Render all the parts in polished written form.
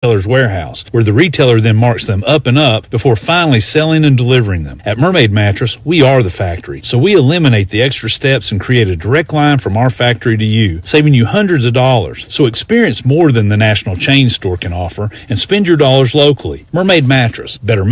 retailer's warehouse, where the retailer then marks them up and up before finally selling and delivering them. At Mermaid Mattress, we are the factory, so we eliminate the extra steps and create a direct line from our factory to you, saving you hundreds of dollars. So experience more than the national chain store can offer and spend your dollars locally. Mermaid Mattress, better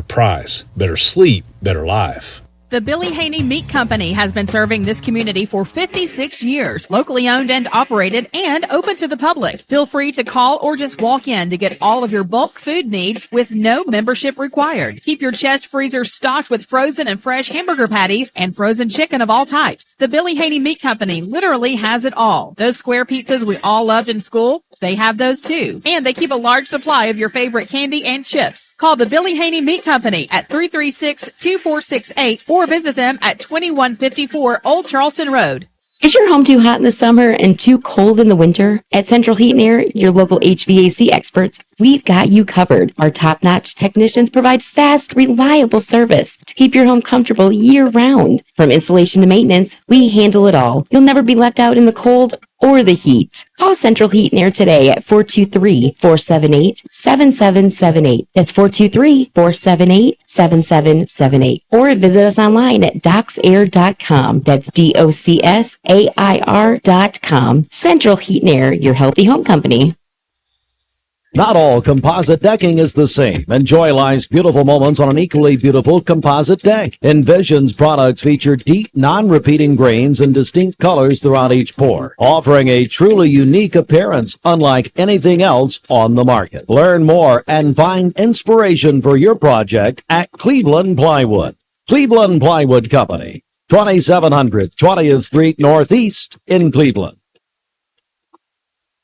price, better sleep, better life. The Billy Haney Meat Company has been serving this community for 56 years, locally owned and operated and open to the public. Feel free to call or just walk in to get all of your bulk food needs with no membership required. Keep your chest freezer stocked with frozen and fresh hamburger patties and frozen chicken of all types. The Billy Haney Meat Company literally has it all. Those square pizzas we all loved in school, they have those too. And they keep a large supply of your favorite candy and chips. Call the Billy Haney Meat Company at 336-2468 or visit them at 2154 Old Charleston Road. Is your home too hot in the summer and too cold in the winter? At Central Heat and Air, your local HVAC experts, we've got you covered. Our top-notch technicians provide fast, reliable service to keep your home comfortable year-round. From installation to maintenance, we handle it all. You'll never be left out in the cold or the heat. Call Central Heat and Air today at 423-478-7778. That's 423-478-7778. Or visit us online at docsair.com. That's DOCSAIR.com. Central Heat and Air, your healthy home company. Not all composite decking is the same. Enjoy life's beautiful moments on an equally beautiful composite deck. Envision's products feature deep, non-repeating grains and distinct colors throughout each pour, offering a truly unique appearance unlike anything else on the market. Learn more and find inspiration for your project at Cleveland Plywood. Cleveland Plywood Company, 2700 20th Street Northeast in Cleveland.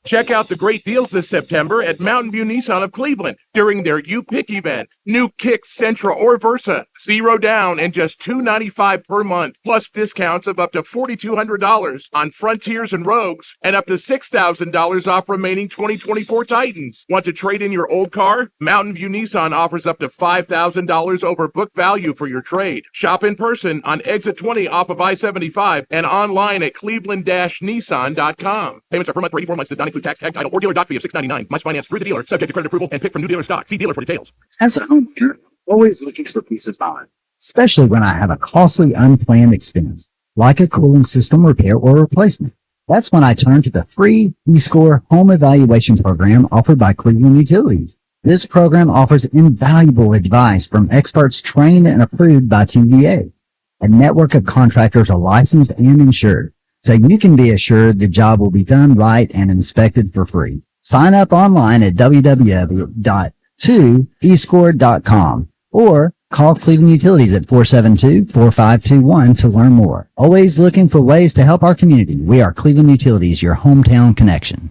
Check out the great deals this September at Mountain View Nissan of Cleveland during their You Pick event. New Kicks, Sentra, or Versa. 0 down and just $295 per month, plus discounts of up to $4,200 on Frontiers and Rogues, and up to $6,000 off remaining 2024 Titans. Want to trade in your old car? Mountain View Nissan offers up to $5,000 over book value for your trade. Shop in person on Exit 20 off of I-75 and online at cleveland-nissan.com. Payments are per month for 84 months. Does not include tax, tag, title, or dealer doc fee of $6.99. Must finance through the dealer, subject to credit approval, and pick from new dealer stock. See dealer for details. As a home parent, I'm always looking for peace of mind, especially when I have a costly, unplanned expense, like a cooling system repair or replacement. That's when I turn to the free eScore home evaluation program offered by Cleveland Utilities. This program offers invaluable advice from experts trained and approved by TVA. A network of contractors are licensed and insured, so you can be assured the job will be done right and inspected for free. Sign up online at www.2escore.com or call Cleveland Utilities at 472-4521 to learn more. Always looking for ways to help our community. We are Cleveland Utilities, your hometown connection.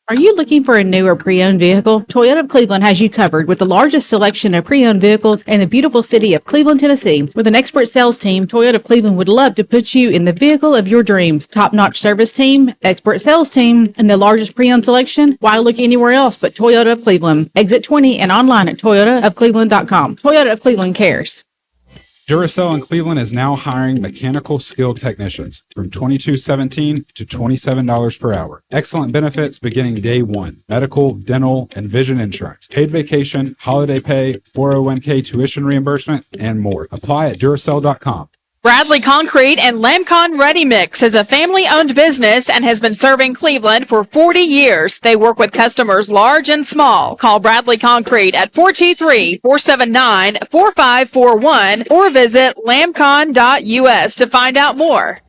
Are you looking for a new or pre-owned vehicle? Toyota of Cleveland has you covered with the largest selection of pre-owned vehicles in the beautiful city of Cleveland, Tennessee. With an expert sales team, Toyota of Cleveland would love to put you in the vehicle of your dreams. Top-notch service team, expert sales team, and the largest pre-owned selection? Why look anywhere else but Toyota of Cleveland? Exit 20 and online at toyotaofcleveland.com. Toyota of Cleveland cares. Duracell in Cleveland is now hiring mechanical skilled technicians from $22.17 to $27 per hour. Excellent benefits beginning day one. Medical, dental, and vision insurance. Paid vacation, holiday pay, 401k tuition reimbursement, and more. Apply at Duracell.com. Bradley Concrete and Lamcon Ready Mix is a family-owned business and has been serving Cleveland for 40 years. They work with customers large and small. Call Bradley Concrete at 423-479-4541 or visit lamcon.us to find out more.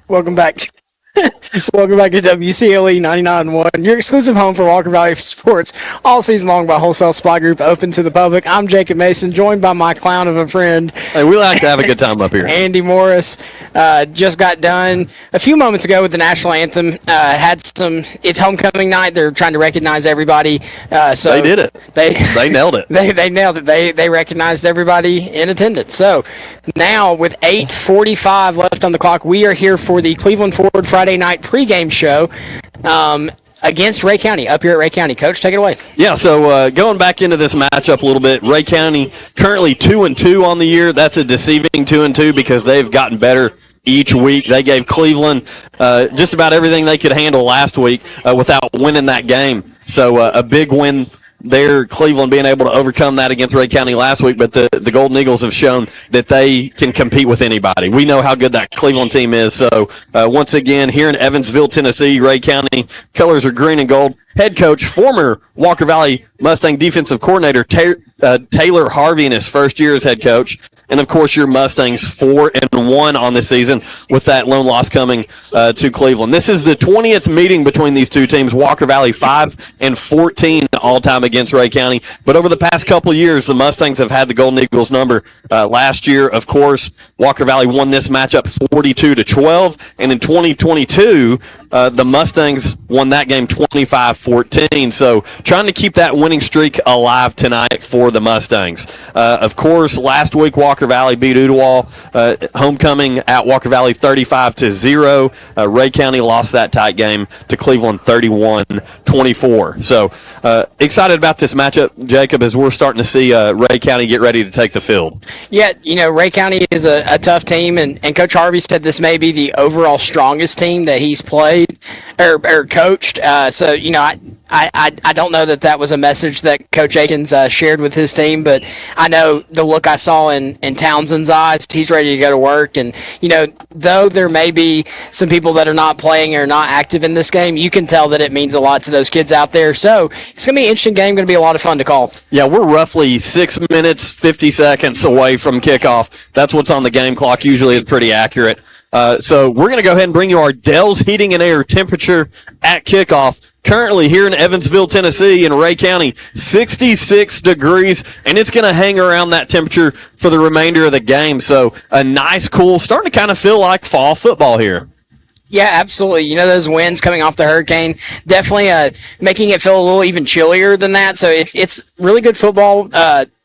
Welcome back to WCLE 99.1, your exclusive home for Walker Valley sports all season long by Wholesale Supply Group, open to the public. I'm Jacob Mason, joined by my clown of a friend. Hey, we like to have a good time up here. Andy Morris just got done a few moments ago with the national anthem. It's homecoming night. They're trying to recognize everybody. So they did it. They nailed it. They nailed it. They recognized everybody in attendance. So now with 8:45 left on the clock, we are here for the Cleveland Ford Friday night pregame show against Ray County, up here at Ray County. Coach, take it away. Yeah, so going back into this matchup a little bit, Ray County currently 2-2 on the year. That's a deceiving 2-2 because they've gotten better each week. They gave Cleveland just about everything they could handle last week without winning that game. So a big win there, Cleveland being able to overcome that against Ray County last week, but the Golden Eagles have shown that they can compete with anybody. We know how good that Cleveland team is. So once again, here in Evansville, Tennessee, Ray County, colors are green and gold. Head coach, former Walker Valley Mustang defensive coordinator Taylor Harvey in his first year as head coach. And, of course, your Mustangs 4-1 on this season with that lone loss coming to Cleveland. This is the 20th meeting between these two teams. Walker Valley 5-14 all-time against Ray County. But over the past couple of years, the Mustangs have had the Golden Eagles number. Last year, of course, Walker Valley won this matchup 42-12. And in 2022, the Mustangs won that game 25-14. So trying to keep that winning streak alive tonight for the Mustangs. Of course, last week Walker Valley beat Ooltewah. Homecoming at Walker Valley 35-0. Ray County lost that tight game to Cleveland 31-24. So excited about this matchup, Jacob, as we're starting to see Ray County get ready to take the field. Yeah, Ray County is a tough team, and Coach Harvey said this may be the overall strongest team that he's played or coached. So, I don't know that was a message that Coach Akins shared with his team, but I know the look I saw in Townsend's eyes, he's ready to go to work. And, though there may be some people that are not playing or not active in this game, you can tell that it means a lot to those kids out there. So it's going to be an interesting game, going to be a lot of fun to call. Yeah, we're roughly 6 minutes, 50 seconds away from kickoff. That's what's on the game clock. Usually it's pretty accurate. So we're going to go ahead and bring you our Dell's Heating and Air temperature at kickoff. Currently here in Evansville, Tennessee, in Ray County, 66 degrees, and it's going to hang around that temperature for the remainder of the game. So a nice, cool, starting to kind of feel like fall football here. Yeah, absolutely. Those winds coming off the hurricane, definitely making it feel a little even chillier than that. So it's really good football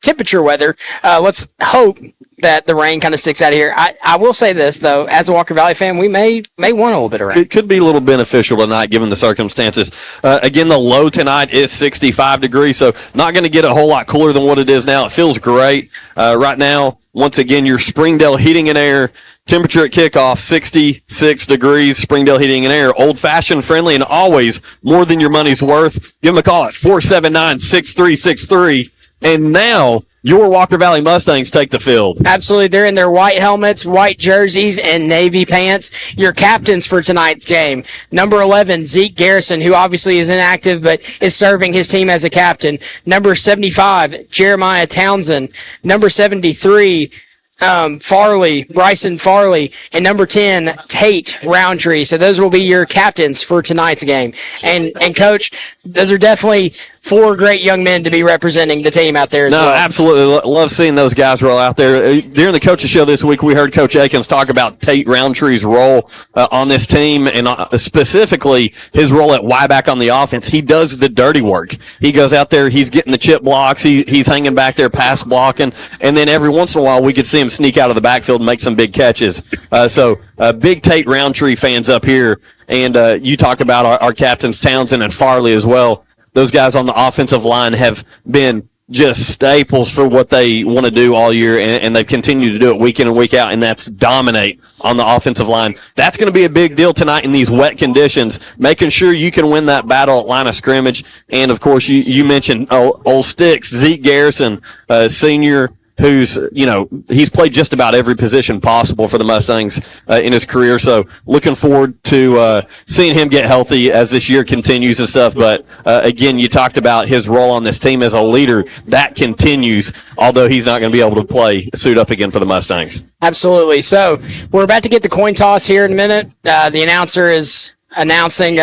temperature weather. Let's hope that the rain kind of sticks out here. I will say this, though, as a Walker Valley fan, we may want a little bit of rain. It could be a little beneficial tonight given the circumstances. Again, the low tonight is 65 degrees, so not going to get a whole lot cooler than what it is now. It feels great. Right now, once again, your Springdale Heating and Air temperature at kickoff, 66 degrees, Springdale Heating and Air. Old-fashioned, friendly, and always more than your money's worth. Give them a call at 479-6363. And now your Walker Valley Mustangs take the field. Absolutely. They're in their white helmets, white jerseys, and navy pants. Your captains for tonight's game. Number 11, Zeke Garrison, who obviously is inactive but is serving his team as a captain. Number 75, Jeremiah Townsend. Number 73, Bryson Farley, and number 10, Tate Roundtree. So those will be your captains for tonight's game. And Coach, those are definitely 4 great young men to be representing the team out there as well. No, absolutely. Love seeing those guys roll out there. During the coaches show this week, we heard Coach Akins talk about Tate Roundtree's role on this team, and specifically his role at Y-back on the offense. He does the dirty work. He goes out there, he's getting the chip blocks, he's hanging back there pass blocking, and then every once in a while we could see him sneak out of the backfield and make some big catches. So big Tate Roundtree fans up here, and you talk about our captains Townsend and Farley as well. Those guys on the offensive line have been just staples for what they want to do all year, and they've continued to do it week in and week out, and that's dominate on the offensive line. That's going to be a big deal tonight in these wet conditions, making sure you can win that battle at line of scrimmage. And, of course, you mentioned old Sticks, Zeke Garrison, senior, who's, he's played just about every position possible for the Mustangs in his career. So looking forward to seeing him get healthy as this year continues and stuff. But, again, you talked about his role on this team as a leader. That continues, although he's not going to be able to suit up again for the Mustangs. Absolutely. So we're about to get the coin toss here in a minute. The announcer is announcing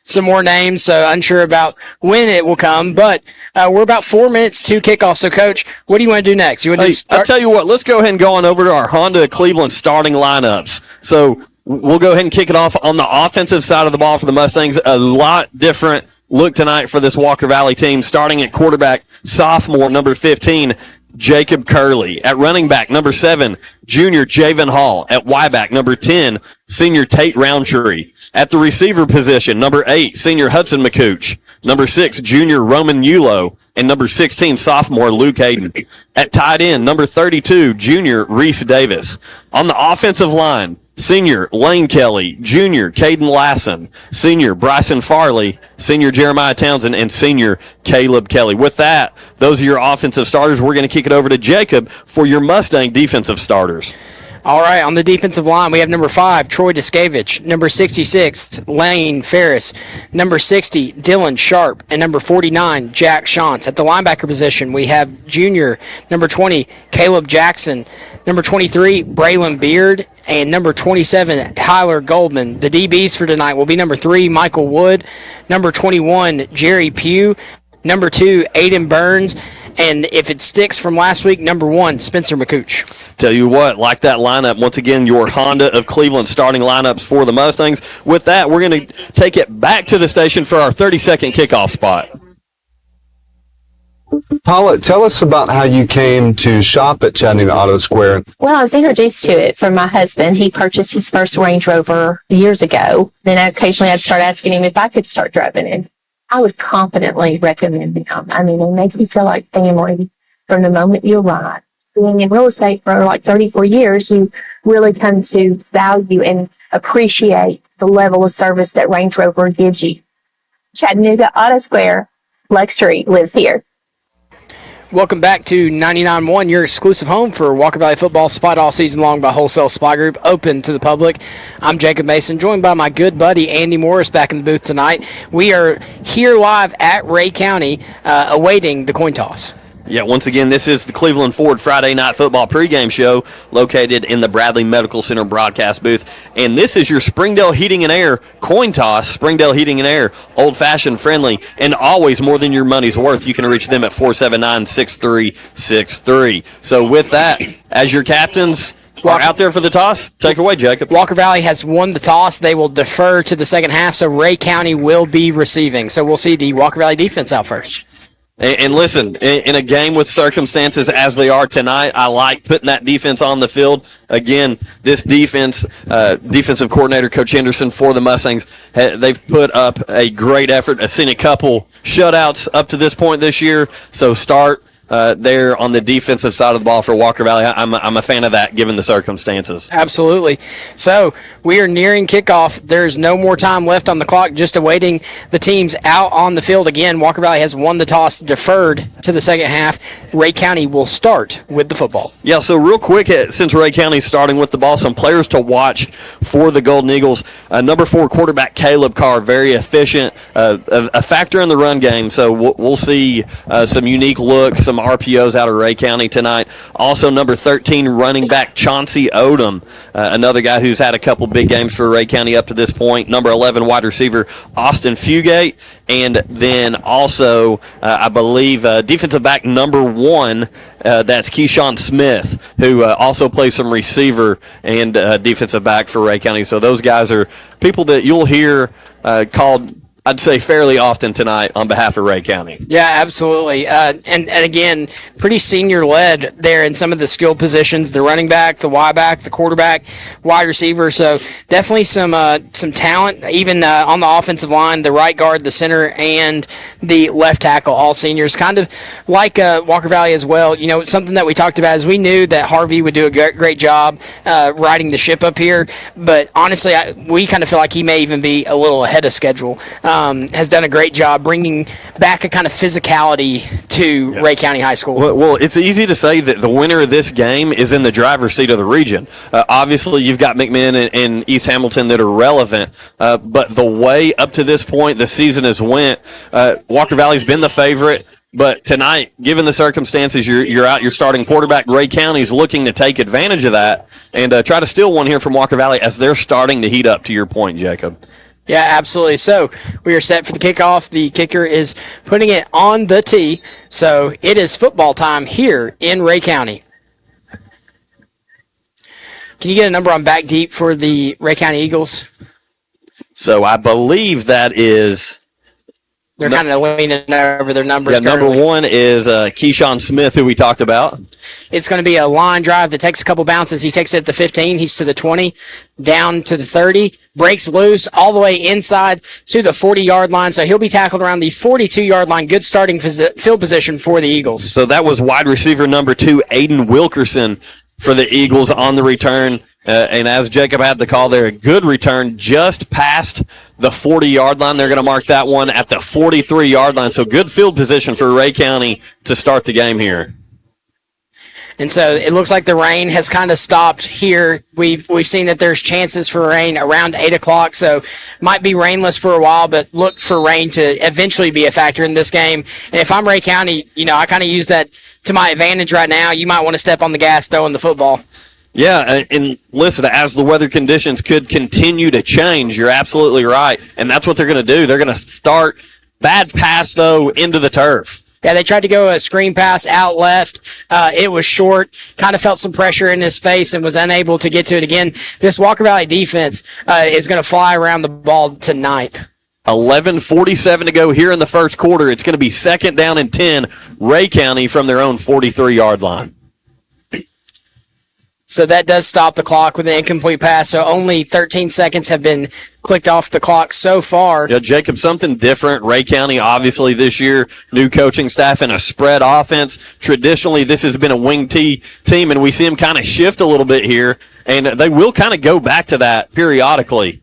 some more names, so unsure about when it will come, but we're about 4 minutes to kickoff. So, Coach, what do you want to do next? I'll tell you what, let's go ahead and go on over to our Honda Cleveland starting lineups. So we'll go ahead and kick it off on the offensive side of the ball for the Mustangs. A lot different look tonight for this Walker Valley team, starting at quarterback, sophomore, number 15, Jacob Curley. At running back, number 7, junior Javen Hall. At Y-back, number 10, senior Tate Roundtree. At the receiver position, number 8, senior Hudson McCooch. Number 6, junior Roman Yulo. And number 16, sophomore Luke Hayden. At tight end, number 32, junior Reese Davis. On the offensive line, Senior Lane Kelly, junior Caden Lassen, senior Bryson Farley, senior Jeremiah Townsend, and senior Caleb Kelly. With that, those are your offensive starters. We're going to kick it over to Jacob for your Mustang defensive starters. All right, on the defensive line, we have number 5, Troy Descavich, number 66, Lane Ferris, number 60, Dylan Sharp, and number 49, Jack Shantz. At the linebacker position, we have junior, number 20, Caleb Jackson, number 23, Braylon Beard, and number 27, Tyler Goldman. The DBs for tonight will be number 3, Michael Wood, number 21, Jerry Pugh, number 2, Aiden Burns, and if it sticks from last week, number 1, Spencer McCooch. Tell you what, like that lineup, once again, your Honda of Cleveland starting lineups for the Mustangs. With that, we're going to take it back to the station for our 30-second kickoff spot. Paula, tell us about how you came to shop at Chattanooga Auto Square. Well, I was introduced to it from my husband. He purchased his first Range Rover years ago. Then occasionally I'd start asking him if I could start driving it. I would confidently recommend them. I mean, they make you feel like family from the moment you arrive. Being in real estate for like 34 years, you really come to value and appreciate the level of service that Range Rover gives you. Chattanooga Auto Square, luxury lives here. Welcome back to 99.1, your exclusive home for Walker Valley football, supplied all season long by Wholesale Supply Group, open to the public. I'm Jacob Mason, joined by my good buddy Andy Morris back in the booth tonight. We are here live at Ray County, awaiting the coin toss. Yeah, once again, this is the Cleveland Ford Friday Night Football pregame show located in the Bradley Medical Center broadcast booth. And this is your Springdale Heating and Air coin toss. Springdale Heating and Air, old-fashioned, friendly, and always more than your money's worth. You can reach them at 479-6363. So with that, as your captains are out there for the toss, take it away, Jacob. Walker Valley has won the toss. They will defer to the second half, so Ray County will be receiving. So we'll see the Walker Valley defense out first. And listen, in a game with circumstances as they are tonight, I like putting that defense on the field. Again, this defense, defensive coordinator Coach Henderson for the Mustangs, they've put up a great effort. I've seen a couple shutouts up to this point this year, so start there on the defensive side of the ball for Walker Valley. I'm a fan of that given the circumstances. Absolutely. So we are nearing kickoff. There's no more time left on the clock, just awaiting the teams out on the field. Again, Walker Valley has won the toss, deferred to the second half. Ray County will start with the football. Yeah, so real quick, since Ray County's starting with the ball, some players to watch for the Golden Eagles. Number 4 quarterback Caleb Carr, very efficient, a factor in the run game. So we'll see some unique looks, some RPOs out of Ray County tonight. Also, number 13 running back Chauncey Odom, another guy who's had a couple big games for Ray County up to this point. Number 11 wide receiver Austin Fugate, and then also I believe defensive back number 1, that's Keyshawn Smith, who also plays some receiver and defensive back for Ray County. So those guys are people that you'll hear called, I'd say, fairly often tonight on behalf of Ray County. Yeah, absolutely. And again, pretty senior-led there in some of the skill positions, the running back, the Y back, the quarterback, wide receiver. So definitely some talent, even on the offensive line, the right guard, the center, and the left tackle, all seniors. Kind of like Walker Valley as well. You know, something that we talked about is we knew that Harvey would do a great job riding the ship up here. But honestly, we kind of feel like he may even be a little ahead of schedule. Has done a great job bringing back a kind of physicality to Ray County High School. Well, it's easy to say that the winner of this game is in the driver's seat of the region. Obviously, you've got McMinn and East Hamilton that are relevant, but the way up to this point the season has went, Walker Valley's been the favorite. But tonight, given the circumstances, you're out, you're starting quarterback. Ray County's looking to take advantage of that and try to steal one here from Walker Valley as they're starting to heat up, to your point, Jacob. Yeah, absolutely. So we are set for the kickoff. The kicker is putting it on the tee. So it is football time here in Ray County. Can you get a number on back deep for the Ray County Eagles? So I believe that is... They're kind of leaning over their numbers. Yeah, number 1 is Keyshawn Smith, who we talked about. It's going to be a line drive that takes a couple bounces. He takes it at the 15. He's to the 20, down to the 30, breaks loose all the way inside to the 40-yard line. So he'll be tackled around the 42-yard line. Good starting field position for the Eagles. So that was wide receiver number 2, Aiden Wilkerson, for the Eagles on the return. And as Jacob had the call there, a good return just past the 40-yard line. They're going to mark that one at the 43-yard line. So good field position for Ray County to start the game here. And so it looks like the rain has kind of stopped here. We've seen that there's chances for rain around 8 o'clock, so might be rainless for a while, but look for rain to eventually be a factor in this game. And if I'm Ray County, I kind of use that to my advantage right now. You might want to step on the gas throwing the football. Yeah, and listen, as the weather conditions could continue to change, you're absolutely right. And that's what they're going to do. They're going to start bad pass, though, into the turf. Yeah, they tried to go a screen pass out left. It was short, kind of felt some pressure in his face and was unable to get to it again. This Walker Valley defense is going to fly around the ball tonight. 11:47 to go here in the first quarter. It's going to be 2nd down and 10, Ray County from their own 43-yard line. So that does stop the clock with an incomplete pass. So only 13 seconds have been clicked off the clock so far. Yeah, Jacob, something different. Ray County, obviously, this year, new coaching staff and a spread offense. Traditionally, this has been a wing team, and we see them kind of shift a little bit here, and they will kind of go back to that periodically.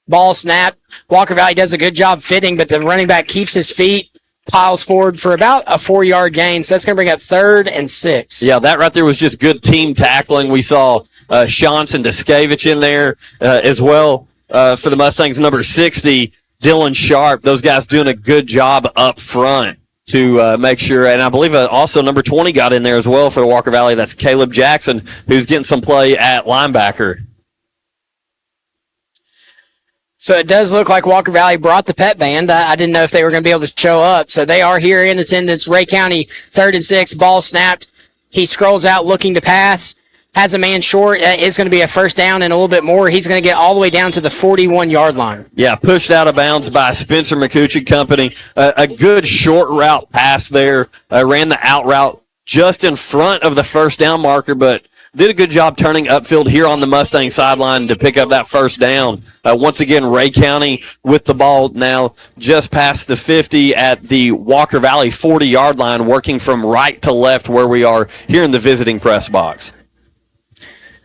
Ball snap. Walker Valley does a good job fitting, but the running back keeps his feet, piles forward for about a 4-yard gain. So that's going to bring up 3rd and 6. Yeah, that right there was just good team tackling. We saw Shantz and Deskevich in there as well for the Mustangs. Number 60, Dylan Sharp. Those guys doing a good job up front to make sure. And I believe also number 20 got in there as well for the Walker Valley. That's Caleb Jackson, who's getting some play at linebacker. So it does look like Walker Valley brought the pep band. I didn't know if they were going to be able to show up. So they are here in attendance. Ray County, 3rd and 6, ball snapped. He scrolls out looking to pass. Has a man short. It's going to be a 1st down and a little bit more. He's going to get all the way down to the 41-yard line. Yeah, pushed out of bounds by Spencer McCucci Company. A good short route pass there. Ran the out route just in front of the 1st down marker, but did a good job turning upfield here on the Mustang sideline to pick up that 1st down. Once again, Ray County with the ball now just past the 50 at the Walker Valley 40-yard line, working from right to left where we are here in the visiting press box.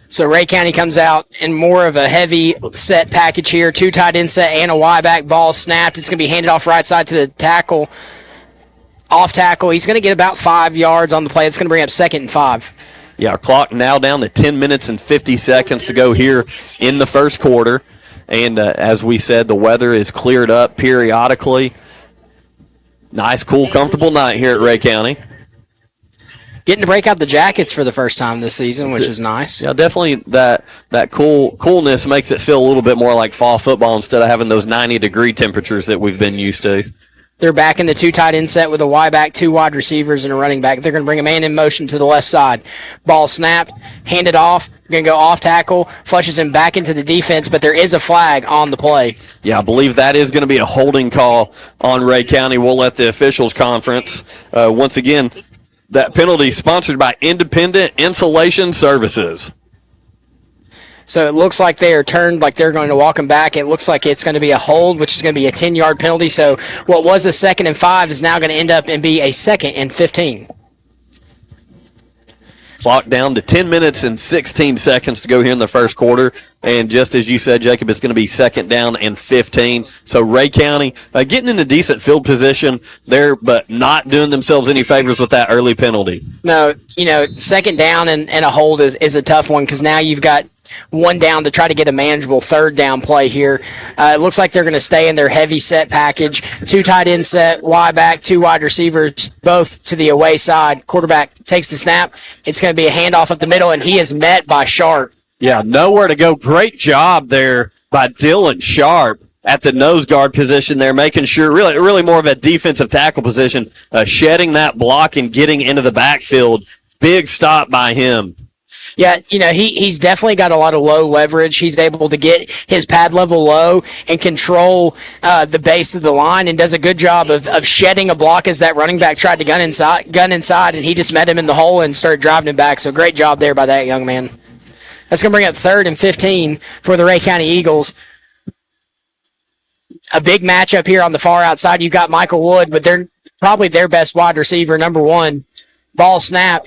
So Ray County comes out in more of a heavy set package here. 2 tight end set and a Y-back. Ball snapped. It's going to be handed off right side to the tackle. Off tackle. He's going to get about 5 yards on the play. It's going to bring up 2nd and 5. Yeah, our clock now down to 10 minutes and 50 seconds to go here in the first quarter. And as we said, the weather is cleared up periodically. Nice, cool, comfortable night here at Ray County. Getting to break out the jackets for the first time this season, which is nice. Yeah, definitely that coolness makes it feel a little bit more like fall football instead of having those 90-degree temperatures that we've been used to. They're back in the 2 tight end set with a Y-back, 2 wide receivers, and a running back. They're going to bring a man in motion to the left side. Ball snap, handed off. Going to go off tackle, flushes him back into the defense, but there is a flag on the play. Yeah, I believe that is going to be a holding call on Ray County. We'll let the officials conference. Once again, that penalty sponsored by Independent Insulation Services. So it looks like they are turned, like they're going to walk him back. It looks like it's going to be a hold, which is going to be a 10-yard penalty. So what was a 2nd and 5 is now going to end up and be a 2nd and 15. Clock down to 10 minutes and 16 seconds to go here in the first quarter. And just as you said, Jacob, it's going to be 2nd down and 15. So Ray County getting in a decent field position there, but not doing themselves any favors with that early penalty. No, 2nd down and a hold is a tough one because now you've got 1 down to try to get a manageable 3rd down play here. It looks like they're going to stay in their heavy set package. 2 tight end set, Y back, 2 wide receivers, both to the away side. Quarterback takes the snap. It's going to be a handoff up the middle, and he is met by Sharp. Yeah, nowhere to go. Great job there by Dylan Sharp at the nose guard position there, making sure really more of a defensive tackle position, shedding that block and getting into the backfield. Big stop by him. Yeah, he's definitely got a lot of low leverage. He's able to get his pad level low and control the base of the line and does a good job of shedding a block as that running back tried to gun inside, and he just met him in the hole and started driving him back. So great job there by that young man. That's going to bring up 3rd and 15 for the Ray County Eagles. A big matchup here on the far outside. You've got Michael Wood, but they're probably their best wide receiver, number 1. Ball snap.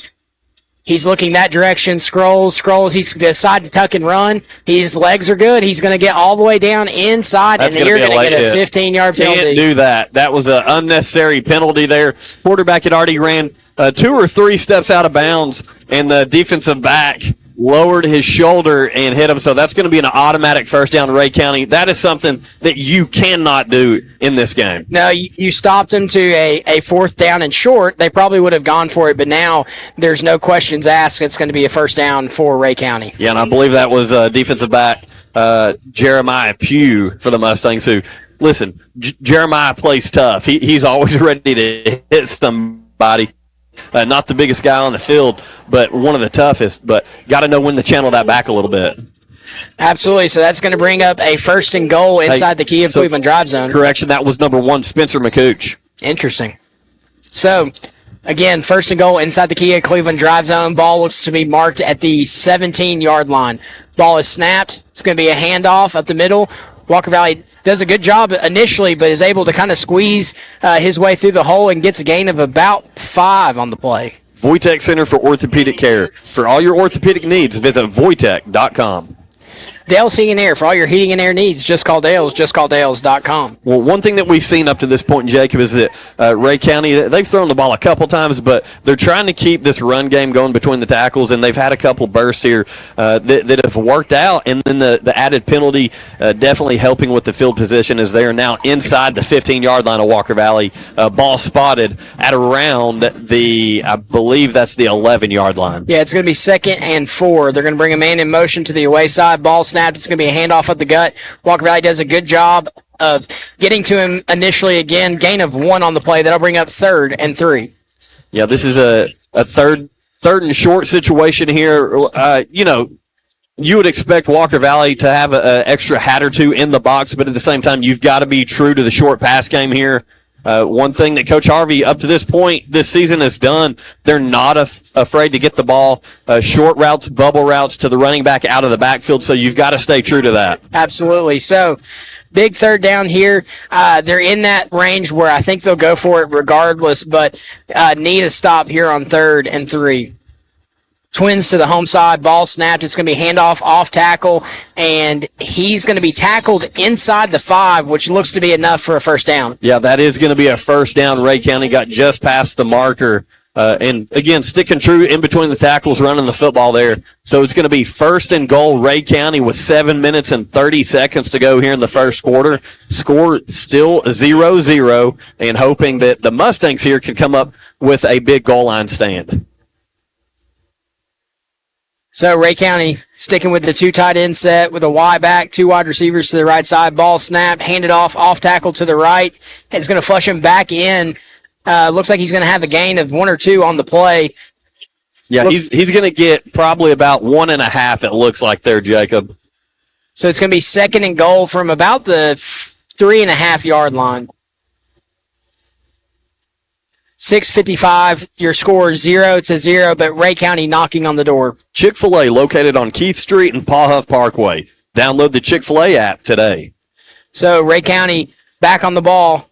He's looking that direction, scrolls. He's decided to tuck and run. His legs are good. He's going to get all the way down inside, and you're going to get a 15-yard penalty. Can't do that. That was an unnecessary penalty there. Quarterback had already ran 2 or 3 steps out of bounds, and the defensive back lowered his shoulder and hit him. So that's going to be an automatic first down to Ray County. That is something that you cannot do in this game. No, you stopped him to a fourth down and short. They probably would have gone for it, but now there's no questions asked. It's going to be a first down for Ray County. Yeah, and I believe that was defensive back Jeremiah Pugh for the Mustangs, who, listen, Jeremiah plays tough. He's always ready to hit somebody. Not the biggest guy on the field, but one of the toughest. But got to know when to channel that back a little bit. Absolutely. So that's going to bring up a first and goal inside the Key of Cleveland drive zone. Correction, that was number 1, Spencer McCooch. Interesting. So, again, first and goal inside the Key of Cleveland drive zone. Ball looks to be marked at the 17-yard line. Ball is snapped. It's going to be a handoff up the middle. Walker Valley does a good job initially, but is able to kind of squeeze his way through the hole and gets a gain of about 5 on the play. Voitech Center for Orthopedic Care. For all your orthopedic needs, visit voitech.com. Dale's Heating and Air. For all your heating and air needs, just call Dale's, justcalldales.com. Well, one thing that we've seen up to this point, Jacob, is that Ray County, they've thrown the ball a couple times, but they're trying to keep this run game going between the tackles, and they've had a couple bursts here that have worked out, and then the added penalty definitely helping with the field position as they are now inside the 15-yard line of Walker Valley. Ball spotted at around I believe that's the 11-yard line. Yeah, it's going to be 2nd and 4. They're going to bring a man in motion to the away side. Ball snapped. It's going to be a handoff up the gut. Walker Valley does a good job of getting to him initially again. Gain of 1 on the play. That'll bring up 3rd and 3. Yeah, this is a third and short situation here. You would expect Walker Valley to have an extra hat or 2 in the box, but at the same time, you've got to be true to the short pass game here. One thing that Coach Harvey, up to this point this season, has done, they're not afraid to get the ball, short routes, bubble routes to the running back out of the backfield, so you've got to stay true to that. Absolutely. So, big third down here. They're in that range where I think they'll go for it regardless, but need a stop here on 3rd and 3. Twins to the home side, ball snapped. It's going to be handoff off tackle, and he's going to be tackled inside the 5, which looks to be enough for a first down. Yeah, that is going to be a first down. Ray County got just past the marker. And again, sticking true in between the tackles, running the football there. So it's going to be 1st and goal, Ray County, with 7 minutes and 30 seconds to go here in the first quarter. Score still 0-0, and hoping that the Mustangs here can come up with a big goal line stand. So Ray County sticking with the 2 tight end set with a Y back, 2 wide receivers to the right side. Ball snapped, handed off tackle to the right. It's going to flush him back in. Looks like he's going to have a gain of 1 or 2 on the play. Yeah, he's going to get probably about 1.5, it looks like there, Jacob. So it's going to be 2nd and goal from about the 3.5-yard line. 6:55, your score 0-0, but Ray County knocking on the door. Chick-fil-A located on Keith Street and Paw Huff Parkway. Download the Chick-fil-A app today. So Ray County back on the ball.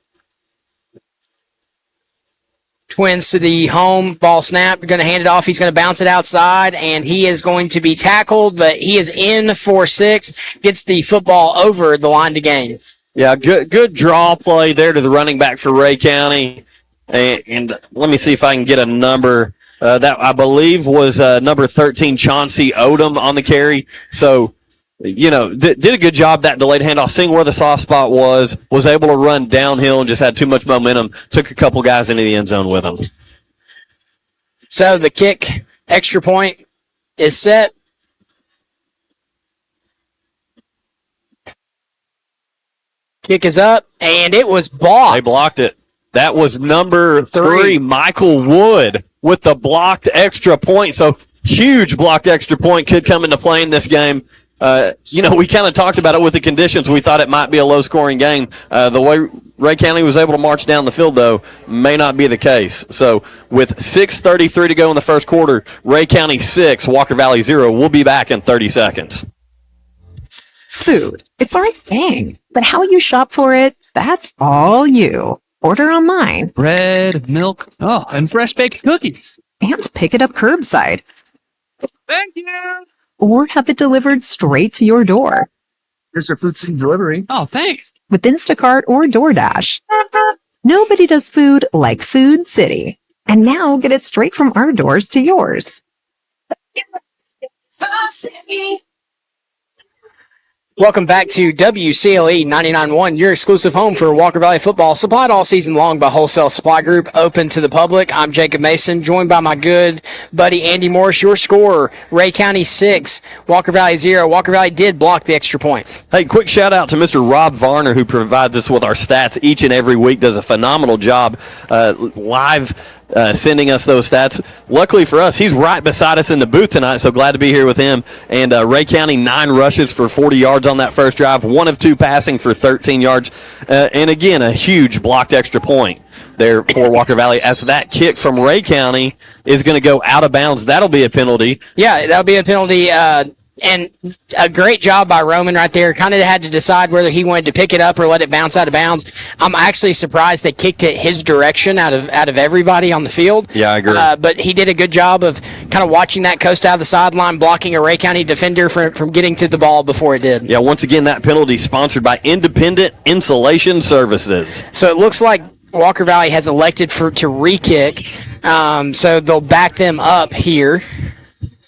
Twins to the home, ball snap, going to hand it off. He's going to bounce it outside, and he is going to be tackled, but he is in for 6, gets the football over the line to gain. Yeah, good draw play there to the running back for Ray County. And let me see if I can get a number. That I believe was number 13, Chauncey Odom on the carry. So, did a good job that delayed handoff, seeing where the soft spot was able to run downhill and just had too much momentum. Took a couple guys into the end zone with him. So the kick extra point is set. Kick is up, and it was blocked. They blocked it. That was number 3, Michael Wood, with the blocked extra point. So huge blocked extra point could come into play in this game. We kind of talked about it with the conditions. We thought it might be a low-scoring game. The way Ray County was able to march down the field, though, may not be the case. So with 6:33 to go in the first quarter, Ray County 6, Walker Valley 0. We'll be back in 30 seconds. Food. It's our thing. But how you shop for it, that's all you. Order online. Bread, milk, and fresh baked cookies. And pick it up curbside. Thank you. or have it delivered straight to your door Here's your food scene delivery. Oh, thanks. with Instacart or DoorDash. Nobody does food like Food City. And now get it straight from our doors to yours. Welcome back to WCLE 99.1, your exclusive home for Walker Valley football, supplied all season long by Wholesale Supply Group, open to the public. I'm Jacob Mason, joined by my good buddy Andy Morris, your scorer. Ray County 6, Walker Valley 0. Walker Valley did block the extra point. Hey, quick shout out to Mr. Rob Varner, who provides us with our stats each and every week, does a phenomenal job live sending us those stats. Luckily for us, he's right beside us in the booth tonight, so glad to be here with him. And Ray County, 9 rushes for 40 yards on that first drive, 1 of 2 passing for 13 yards. And again, a huge blocked extra point there for Walker Valley, as that kick from Ray County is going to go out of bounds. That'll be a penalty. Yeah, that'll be a penalty. And a great job by Roman right there. Kind of had to decide whether he wanted to pick it up or let it bounce out of bounds. I'm actually surprised they kicked it his direction out of everybody on the field. Yeah, I agree. But he did a good job of kind of watching that coast out of the sideline, blocking a Ray County defender from getting to the ball before it did. Yeah, once again, that penalty sponsored by Independent Insulation Services. So it looks like Walker Valley has elected to re-kick. So they'll back them up here.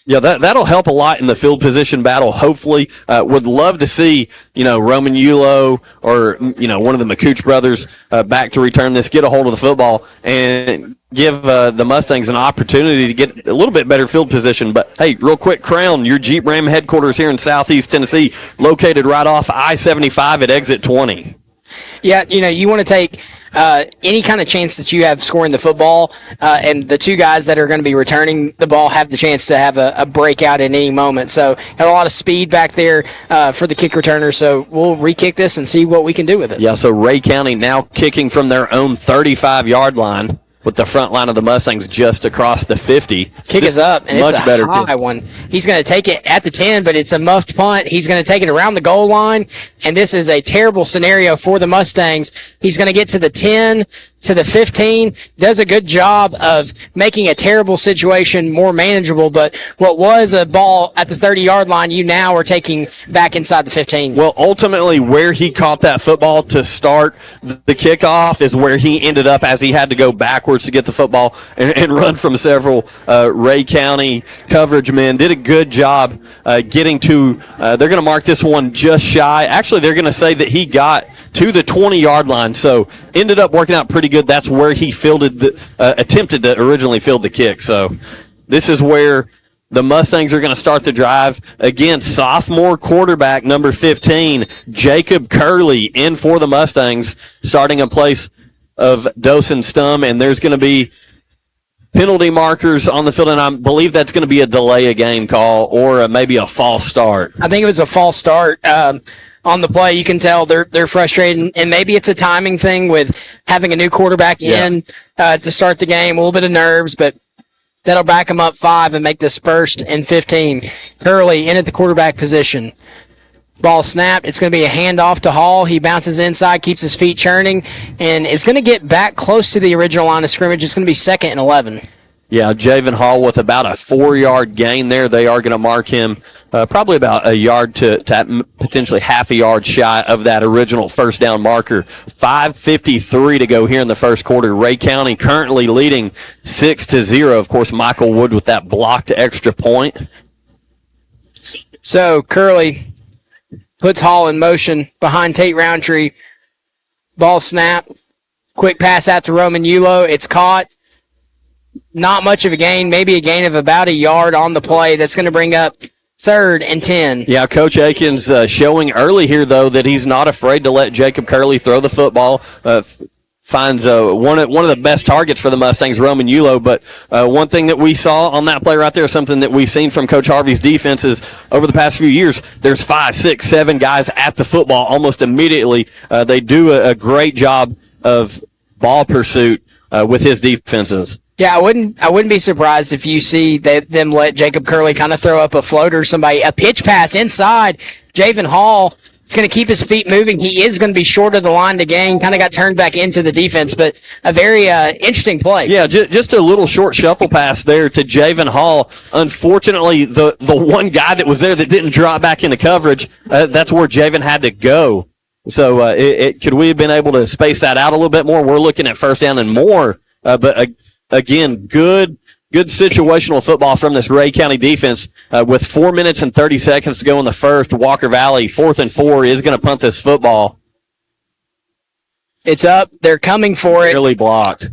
Yeah, that'll help a lot in the field position battle, hopefully. Would love to see, Roman Yulo or, one of the McCooch brothers back to return this, get a hold of the football, and give the Mustangs an opportunity to get a little bit better field position. But, hey, real quick, Crown, your Jeep Ram headquarters here in Southeast Tennessee, located right off I-75 at exit 20. Yeah, you want to take any kind of chance that you have scoring the football, and the 2 guys that are going to be returning the ball have the chance to have a breakout at any moment. So have a lot of speed back there for the kick returner. So we'll re-kick this and see what we can do with it. Yeah, so Ray County now kicking from their own 35-yard line, with the front line of the Mustangs just across the 50. Kick is up, and it's a high one. He's going to take it at the 10, but it's a muffed punt. He's going to take it around the goal line, and this is a terrible scenario for the Mustangs. He's going to get to the 10, to the 15, does a good job of making a terrible situation more manageable, but what was a ball at the 30-yard line, you now are taking back inside the 15. Well, ultimately, where he caught that football to start the kickoff is where he ended up, as he had to go backwards to get the football and run from several Ray County coverage men. Did a good job getting to, they're going to mark this one just shy. Actually, they're going to say that he got to the 20-yard line, so ended up working out pretty good. That's where he attempted to originally field the kick. So this is where the Mustangs are going to start the drive. Again, sophomore quarterback number 15, Jacob Curley, in for the Mustangs, starting in place of Dawson Stum, and there's going to be penalty markers on the field, and I believe that's going to be a delay of game call or maybe a false start. I think it was a false start. On the play, you can tell they're frustrated, and maybe it's a timing thing with having a new quarterback in to start the game, a little bit of nerves, but that'll back them up 5 and make this 1st and 15. Curley in at the quarterback position. Ball snapped. It's going to be a handoff to Hall. He bounces inside, keeps his feet churning, and it's going to get back close to the original line of scrimmage. It's going to be 2nd and 11. Yeah, Javen Hall with about a 4-yard gain there. They are going to mark him probably about a yard to potentially half a yard shy of that original first down marker. 5:53 to go here in the first quarter. Ray County currently leading 6-0. Of course, Michael Wood with that blocked extra point. So Curley puts Hall in motion behind Tate Roundtree. Ball snap. Quick pass out to Roman Yulo. It's caught. Not much of a gain, maybe a gain of about a yard on the play. That's going to bring up 3rd and 10. Yeah, Coach Aikens showing early here, though, that he's not afraid to let Jacob Curley throw the football. Finds one of the best targets for the Mustangs, Roman Yulo. But one thing that we saw on that play right there, something that we've seen from Coach Harvey's defenses over the past few years, there's 5, 6, 7 guys at the football almost immediately. They do a great job of ball pursuit with his defenses. Yeah, I wouldn't be surprised if you see them let Jacob Curley kind of throw up a floater, a pitch pass inside. Javen Hall It's going to keep his feet moving. He is going to be short of the line to gain. Kind of got turned back into the defense, but a very interesting play. Yeah, just a little short shuffle pass there to Javen Hall. Unfortunately, the one guy that was there that didn't drop back into coverage, that's where Javen had to go. So could we have been able to space that out a little bit more? We're looking at first down and more. But again, good situational football from this Ray County defense. With 4 minutes and 30 seconds to go in the first, Walker Valley, 4th and 4, is going to punt this football. It's up. They're coming for it. Really blocked.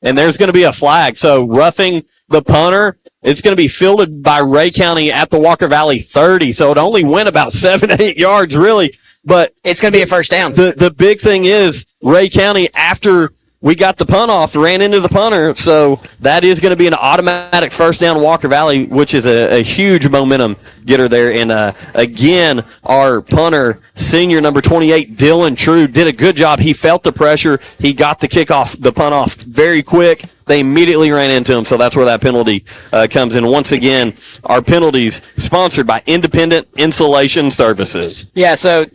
And there's going to be a flag. So roughing the punter, it's going to be fielded by Ray County at the Walker Valley 30. So it only went about 7-8 yards, really. But it's going to be a first down. The big thing is Ray County, after we got the punt off, ran into the punter, so that is going to be an automatic first down Walker Valley, which is a huge momentum getter there. And again, our punter, senior number 28, Dylan True, did a good job. He felt the pressure. He got the punt off very quick. They immediately ran into him, so that's where that penalty comes in. Once again, our penalties sponsored by Independent Insulation Services. Yeah, so,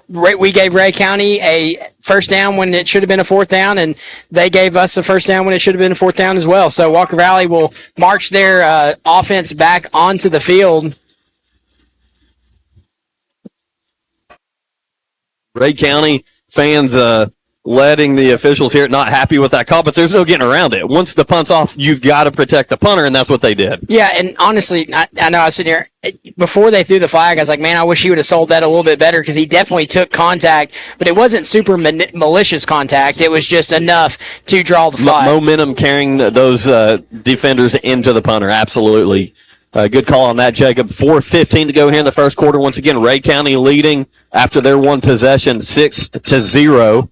we gave Ray County a first down when it should have been a fourth down, and they gave us a first down when it should have been a fourth down as well. So Walker Valley will march their offense back onto the field. Ray County fans letting the officials here not happy with that call, but there's no getting around it. Once the punt's off, you've got to protect the punter, and that's what they did. Yeah, and honestly, I know I was sitting here, before they threw the flag, I was like, man, I wish he would have sold that a little bit better, because he definitely took contact, but it wasn't super malicious contact. It was just enough to draw the flag. Momentum carrying those defenders into the punter, absolutely. Good call on that, Jacob. 4:15 to go here in the first quarter. Once again, Ray County leading after their one possession, 6-0.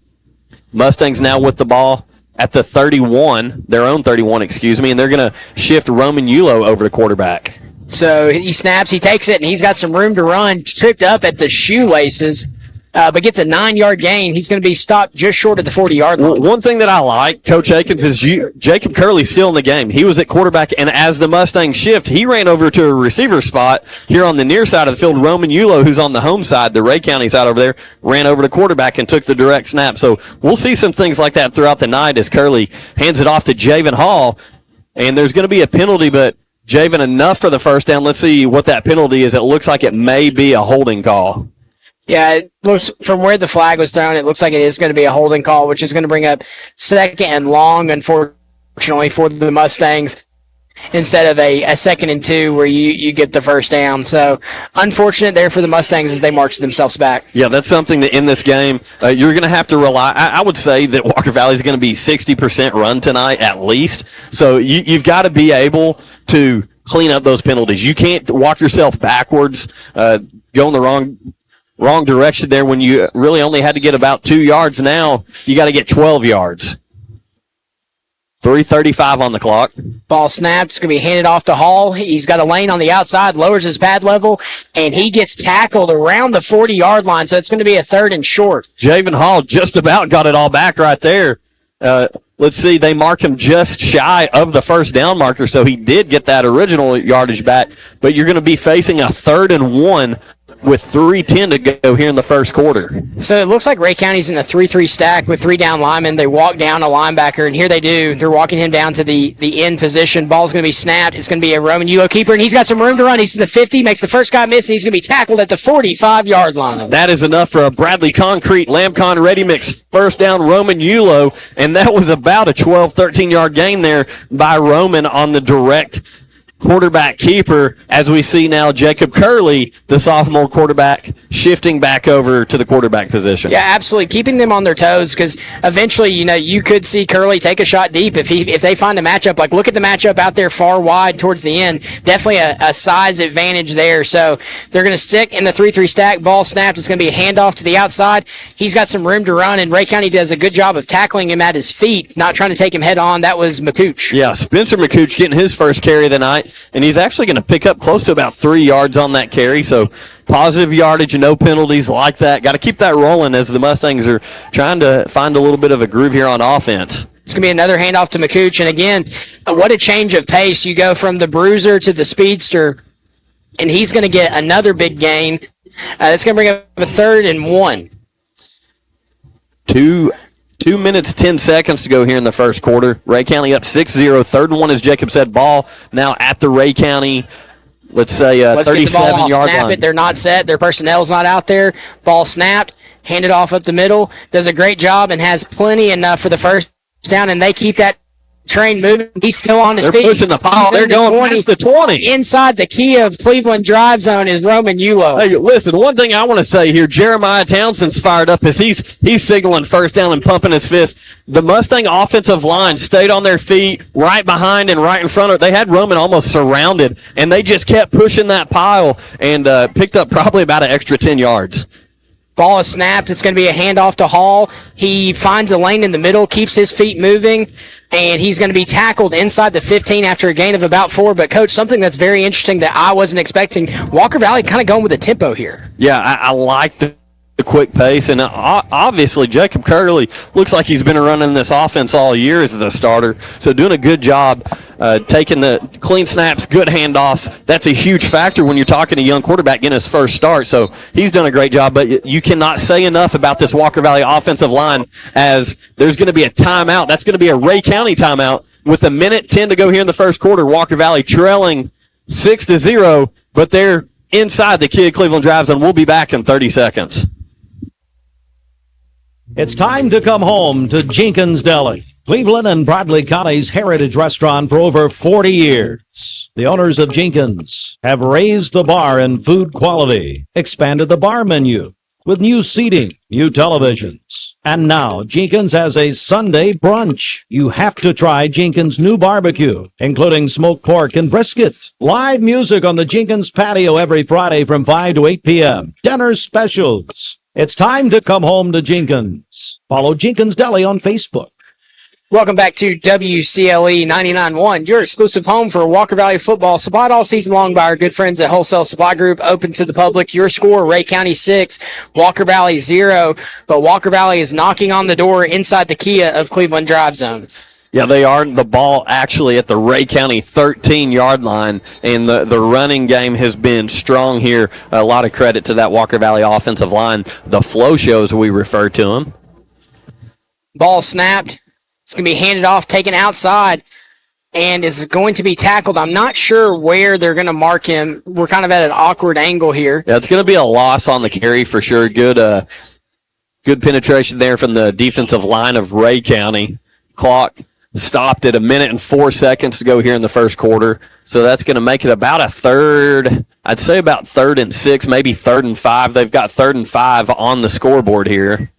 Mustangs now with the ball at the 31, their own 31, and they're going to shift Roman Yulo over to quarterback. So he snaps, he takes it, and he's got some room to run, tripped up at the shoelaces, but gets a 9-yard gain. He's going to be stopped just short of the 40-yard line. One thing that I like, Coach Akins, is Jacob Curley's still in the game. He was at quarterback, and as the Mustangs shift, he ran over to a receiver spot here on the near side of the field. Roman Yulo, who's on the home side, the Ray County side over there, ran over to quarterback and took the direct snap. So we'll see some things like that throughout the night as Curley hands it off to Javen Hall, and there's going to be a penalty, but Javen, enough for the first down. Let's see what that penalty is. It looks like it may be a holding call. Yeah, it looks, from where the flag was thrown, it looks like it is going to be a holding call, which is going to bring up second and long, unfortunately, for the Mustangs, instead of a second and 2 where you get the first down. So unfortunate there for the Mustangs as they march themselves back. Yeah, that's something that in this game you're going to have to rely. I would say that Walker Valley is going to be 60% run tonight at least. So you've got to be able to clean up those penalties. You can't walk yourself backwards, go in the wrong direction there when you really only had to get about 2 yards. Now you got to get 12 yards. 3:35 on the clock. Ball snapped. It's going to be handed off to Hall. He's got a lane on the outside, lowers his pad level, and he gets tackled around the 40-yard line, so it's going to be a 3rd and short. Javen Hall just about got it all back right there. Let's see, they mark him just shy of the first down marker, so he did get that original yardage back, but you're going to be facing a 3rd and 1 with 3:10 to go here in the first quarter. So it looks like Ray County's in a 3-3 stack with 3 down linemen. They walk down a linebacker, and here they do. They're walking him down to the end position. Ball's going to be snapped. It's going to be a Roman Yulo keeper, and he's got some room to run. He's in the 50, makes the first guy miss, and he's going to be tackled at the 45-yard line. That is enough for a Bradley Concrete Lamcon Ready Mix first down Roman Yulo, and that was about a 12, 13-yard gain there by Roman on the direct quarterback keeper, as we see now Jacob Curley, the sophomore quarterback, shifting back over to the quarterback position. Yeah, absolutely. Keeping them on their toes, because eventually, you could see Curley take a shot deep if they find a matchup. Like, look at the matchup out there far wide towards the end. Definitely a size advantage there. So they're going to stick in the 3-3 stack. Ball snapped. It's going to be a handoff to the outside. He's got some room to run, and Ray County does a good job of tackling him at his feet, not trying to take him head on. That was McCooch. Yeah, Spencer McCooch getting his first carry of the night, and he's actually going to pick up close to about 3 yards on that carry. So positive yardage and no penalties like that. Got to keep that rolling as the Mustangs are trying to find a little bit of a groove here on offense. It's going to be another handoff to McCooch. And again, what a change of pace. You go from the bruiser to the speedster, and he's going to get another big gain. That's going to bring up a 3rd and 1. 2 minutes, 10 seconds to go here in the first quarter. Ray County up 6-0. 3rd and 1, as Jacob said. Ball now at the Ray County, let's say, 37-yard line. They're not set. Their personnel's not out there. Ball snapped. Handed off up the middle. Does a great job and has plenty enough for the first down, and they keep that train moving. He's still on his feet. They're pushing the pile. They're going past the 20. Inside the key of Cleveland drive zone is Roman Yulo. Hey, listen, one thing I want to say here, Jeremiah Townsend's fired up as he's signaling first down and pumping his fist. The Mustang offensive line stayed on their feet right behind and right in front of. They had Roman almost surrounded, and they just kept pushing that pile and picked up probably about an extra 10 yards. Ball is snapped. It's going to be a handoff to Hall. He finds a lane in the middle, keeps his feet moving, and he's going to be tackled inside the 15 after a gain of about 4. But, Coach, something that's very interesting that I wasn't expecting, Walker Valley kind of going with a tempo here. Yeah, I like the quick pace, and obviously Jacob Curley looks like he's been running this offense all year as the starter, so doing a good job taking the clean snaps, good handoffs. That's a huge factor when you're talking to a young quarterback getting his first start, so he's done a great job, but you cannot say enough about this Walker Valley offensive line, as there's going to be a timeout. That's going to be a Ray County timeout with 1:10 to go here in the first quarter. Walker Valley trailing 6-0, but they're inside the kid Cleveland drive zone. We'll be back in 30 seconds. It's time to come home to Jenkins Deli, Cleveland and Bradley County's heritage restaurant for over 40 years. The owners of Jenkins have raised the bar in food quality, expanded the bar menu with new seating, new televisions. And now Jenkins has a Sunday brunch. You have to try Jenkins' new barbecue, including smoked pork and brisket. Live music on the Jenkins patio every Friday from 5 to 8 p.m. Dinner specials. It's time to come home to Jenkins. Follow Jenkins Deli on Facebook. Welcome back to WCLE 99.1, your exclusive home for Walker Valley football. Supplied all season long by our good friends at Wholesale Supply Group, open to the public. Your score, Ray County 6, Walker Valley 0. But Walker Valley is knocking on the door inside the Kia of Cleveland drive zone. Yeah, they are. The ball actually at the Ray County 13-yard line, and the running game has been strong here. A lot of credit to that Walker Valley offensive line. The flow shows, we refer to them. Ball snapped. It's going to be handed off, taken outside, and is going to be tackled. I'm not sure where they're going to mark him. We're kind of at an awkward angle here. Yeah, it's going to be a loss on the carry for sure. Good penetration there from the defensive line of Ray County. Clock stopped at 1:04 to go here in the first quarter. So that's going to make it about a third. I'd say about 3rd and 6, maybe 3rd and 5. They've got 3rd and 5 on the scoreboard here.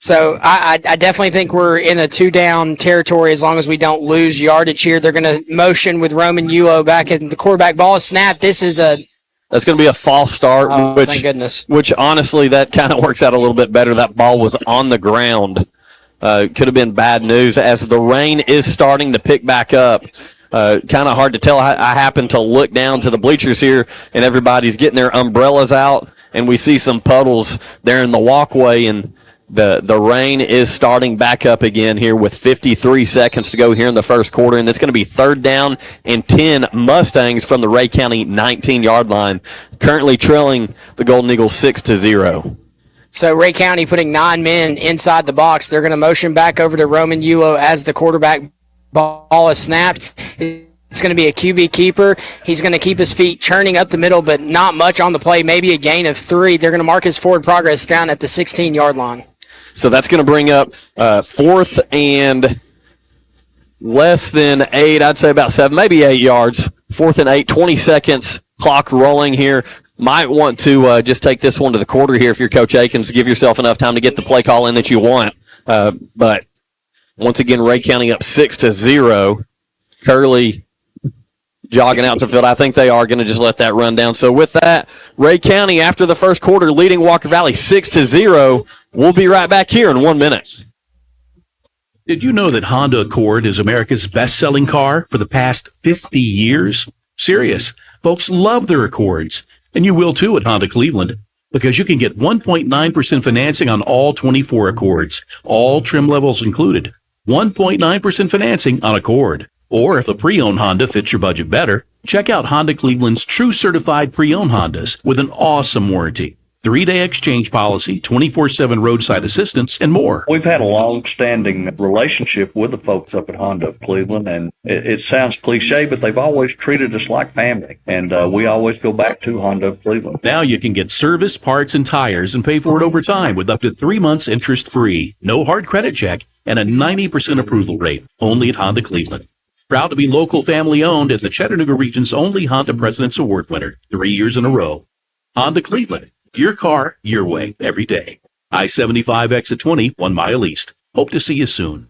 So I definitely think we're in a 2-down territory as long as we don't lose yardage here. They're going to motion with Roman Yulo back in the quarterback. Ball is snapped. That's going to be a false start, thank goodness. Which honestly, that kind of works out a little bit better. That ball was on the ground. Could have been bad news as the rain is starting to pick back up. Kind of hard to tell. I happened to look down to the bleachers here, and everybody's getting their umbrellas out, and we see some puddles there in the walkway, and the rain is starting back up again here with 53 seconds to go here in the first quarter, and it's going to be 3rd down and 10 Mustangs from the Ray County 19-yard line, currently trailing the Golden Eagles 6-0. So Ray County putting 9 men inside the box. They're going to motion back over to Roman Yulo as the quarterback. Ball is snapped. It's going to be a QB keeper. He's going to keep his feet churning up the middle, but not much on the play, maybe a gain of 3. They're going to mark his forward progress down at the 16-yard line. So that's going to bring up 4th and less than 8, I'd say about 7, maybe 8 yards. 4th and 8, 20 seconds, clock rolling here. Might want to just take this one to the quarter here if you're Coach Akins, give yourself enough time to get the play call in that you want. But once again, Ray County up 6-0. Curley jogging out to the field. I think they are going to just let that run down. So with that, Ray County after the first quarter leading Walker Valley 6-0. We'll be right back here in 1 minute. Did you know that Honda Accord is America's best-selling car for the past 50 years? Serious. Folks love their Accords, and you will too at Honda Cleveland, because you can get 1.9% financing on all 24 Accords, all trim levels included. 1.9% financing on Accord. Or if a pre-owned Honda fits your budget better, Check out Honda Cleveland's true certified pre-owned Hondas with an awesome warranty, 3-day exchange policy, 24/7 roadside assistance, and more. We've had a long-standing relationship with the folks up at Honda of Cleveland, and it sounds cliche, but they've always treated us like family, and we always go back to Honda of Cleveland. Now you can get service, parts, and tires and pay for it over time with up to 3 months interest-free, no hard credit check, and a 90% approval rate, only at Honda Cleveland. Proud to be local family-owned and the Chattanooga region's only Honda President's Award winner 3 years in a row. Honda Cleveland. Your car, your way, every day. I-75 exit 20, 1 mile east. Hope to see you soon.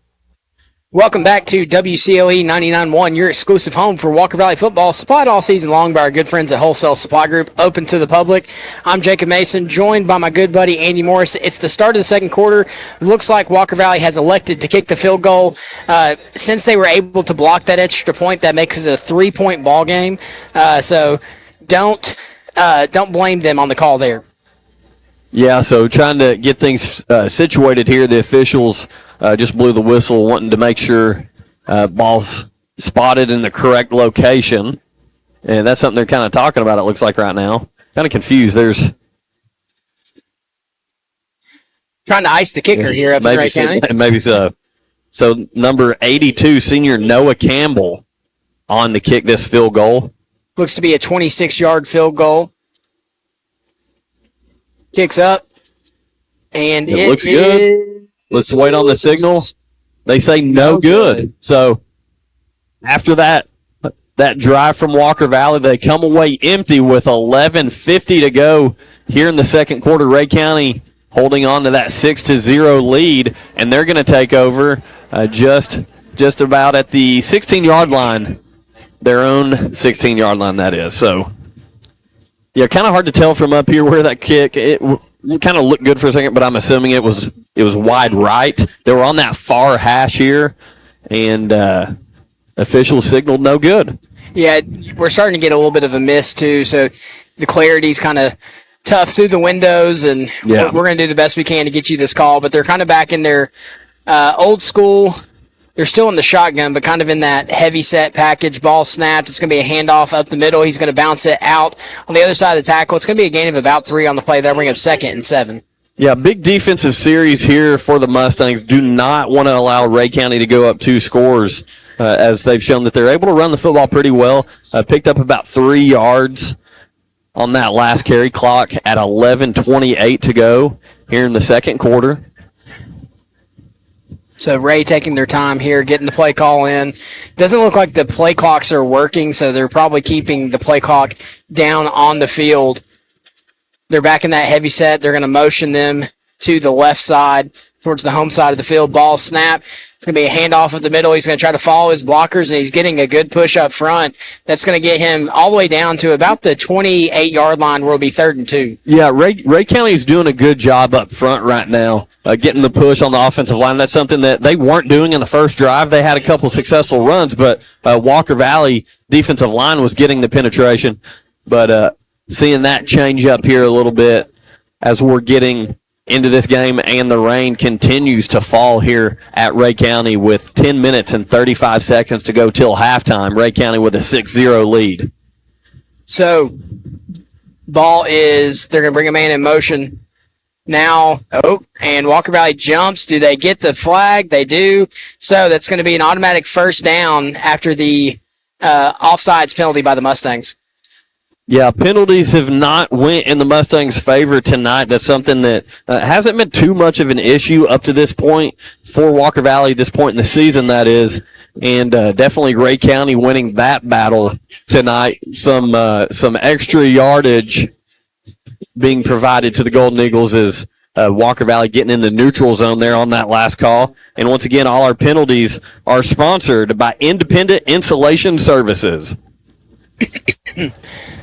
Welcome back to WCLE 99.1, your exclusive home for Walker Valley football, supplied all season long by our good friends at Wholesale Supply Group, open to the public. I'm Jacob Mason, joined by my good buddy Andy Morris. It's the start of the second quarter. It looks like Walker Valley has elected to kick the field goal. Since they were able to block that extra point, that makes it a 3-point ball game. So don't blame them on the call there. Yeah, so trying to get things situated here, the officials just blew the whistle, wanting to make sure ball's spotted in the correct location. And that's something they're kind of talking about, it looks like, right now. Kind of confused. There's trying to ice the kicker here up in Ray County. Maybe so. So number 82, senior Noah Campbell, on to kick this field goal. Looks to be a 26-yard field goal. Kicks up, and it looks good. Let's wait on the signal. They say no good. So after that drive from Walker Valley, they come away empty with 11:50 to go here in the second quarter. Ray County holding on to that 6-0 lead, and they're going to take over just about at the 16-yard line, their own 16-yard line, that is. So. Yeah, kind of hard to tell from up here where that kick. It kind of looked good for a second, but I'm assuming it was wide right. They were on that far hash here, and officials signaled no good. Yeah, we're starting to get a little bit of a miss too, so the clarity's kind of tough through the windows, and we're going to do the best we can to get you this call. But they're kind of back in their old school. They're still in the shotgun, but kind of in that heavy set package. Ball snapped. It's going to be a handoff up the middle. He's going to bounce it out on the other side of the tackle. It's going to be a gain of about 3 on the play. That'll bring up 2nd and 7. Yeah, big defensive series here for the Mustangs. Do not want to allow Ray County to go up 2 scores, as they've shown that they're able to run the football pretty well. Picked up about 3 yards on that last carry. Clock at 11:28 to go here in the second quarter. So Ray taking their time here, getting the play call in. Doesn't look like the play clocks are working, so they're probably keeping the play clock down on the field. They're back in that heavy set. They're going to motion them to the left side, towards the home side of the field. Ball snap. It's going to be a handoff at the middle. He's going to try to follow his blockers, and he's getting a good push up front. That's going to get him all the way down to about the 28-yard line, where it'll be 3rd and 2. Yeah, Ray County is doing a good job up front right now, getting the push on the offensive line. That's something that they weren't doing in the first drive. They had a couple successful runs, but Walker Valley defensive line was getting the penetration. But seeing that change up here a little bit as we're getting into this game, and the rain continues to fall here at Ray County with 10 minutes and 35 seconds to go till halftime. Ray County with a 6-0 lead. So, ball is, they're going to bring a man in motion now. And Walker Valley jumps. Do they get the flag? They do. So, that's going to be an automatic first down after the offsides penalty by the Mustangs. Yeah, penalties have not went in the Mustangs' favor tonight. That's something that hasn't been too much of an issue up to this point for Walker Valley, this point in the season, that is. And definitely Ray County winning that battle tonight. Some extra yardage being provided to the Golden Eagles as Walker Valley getting in the neutral zone there on that last call. And once again, all our penalties are sponsored by Independent Insulation Services.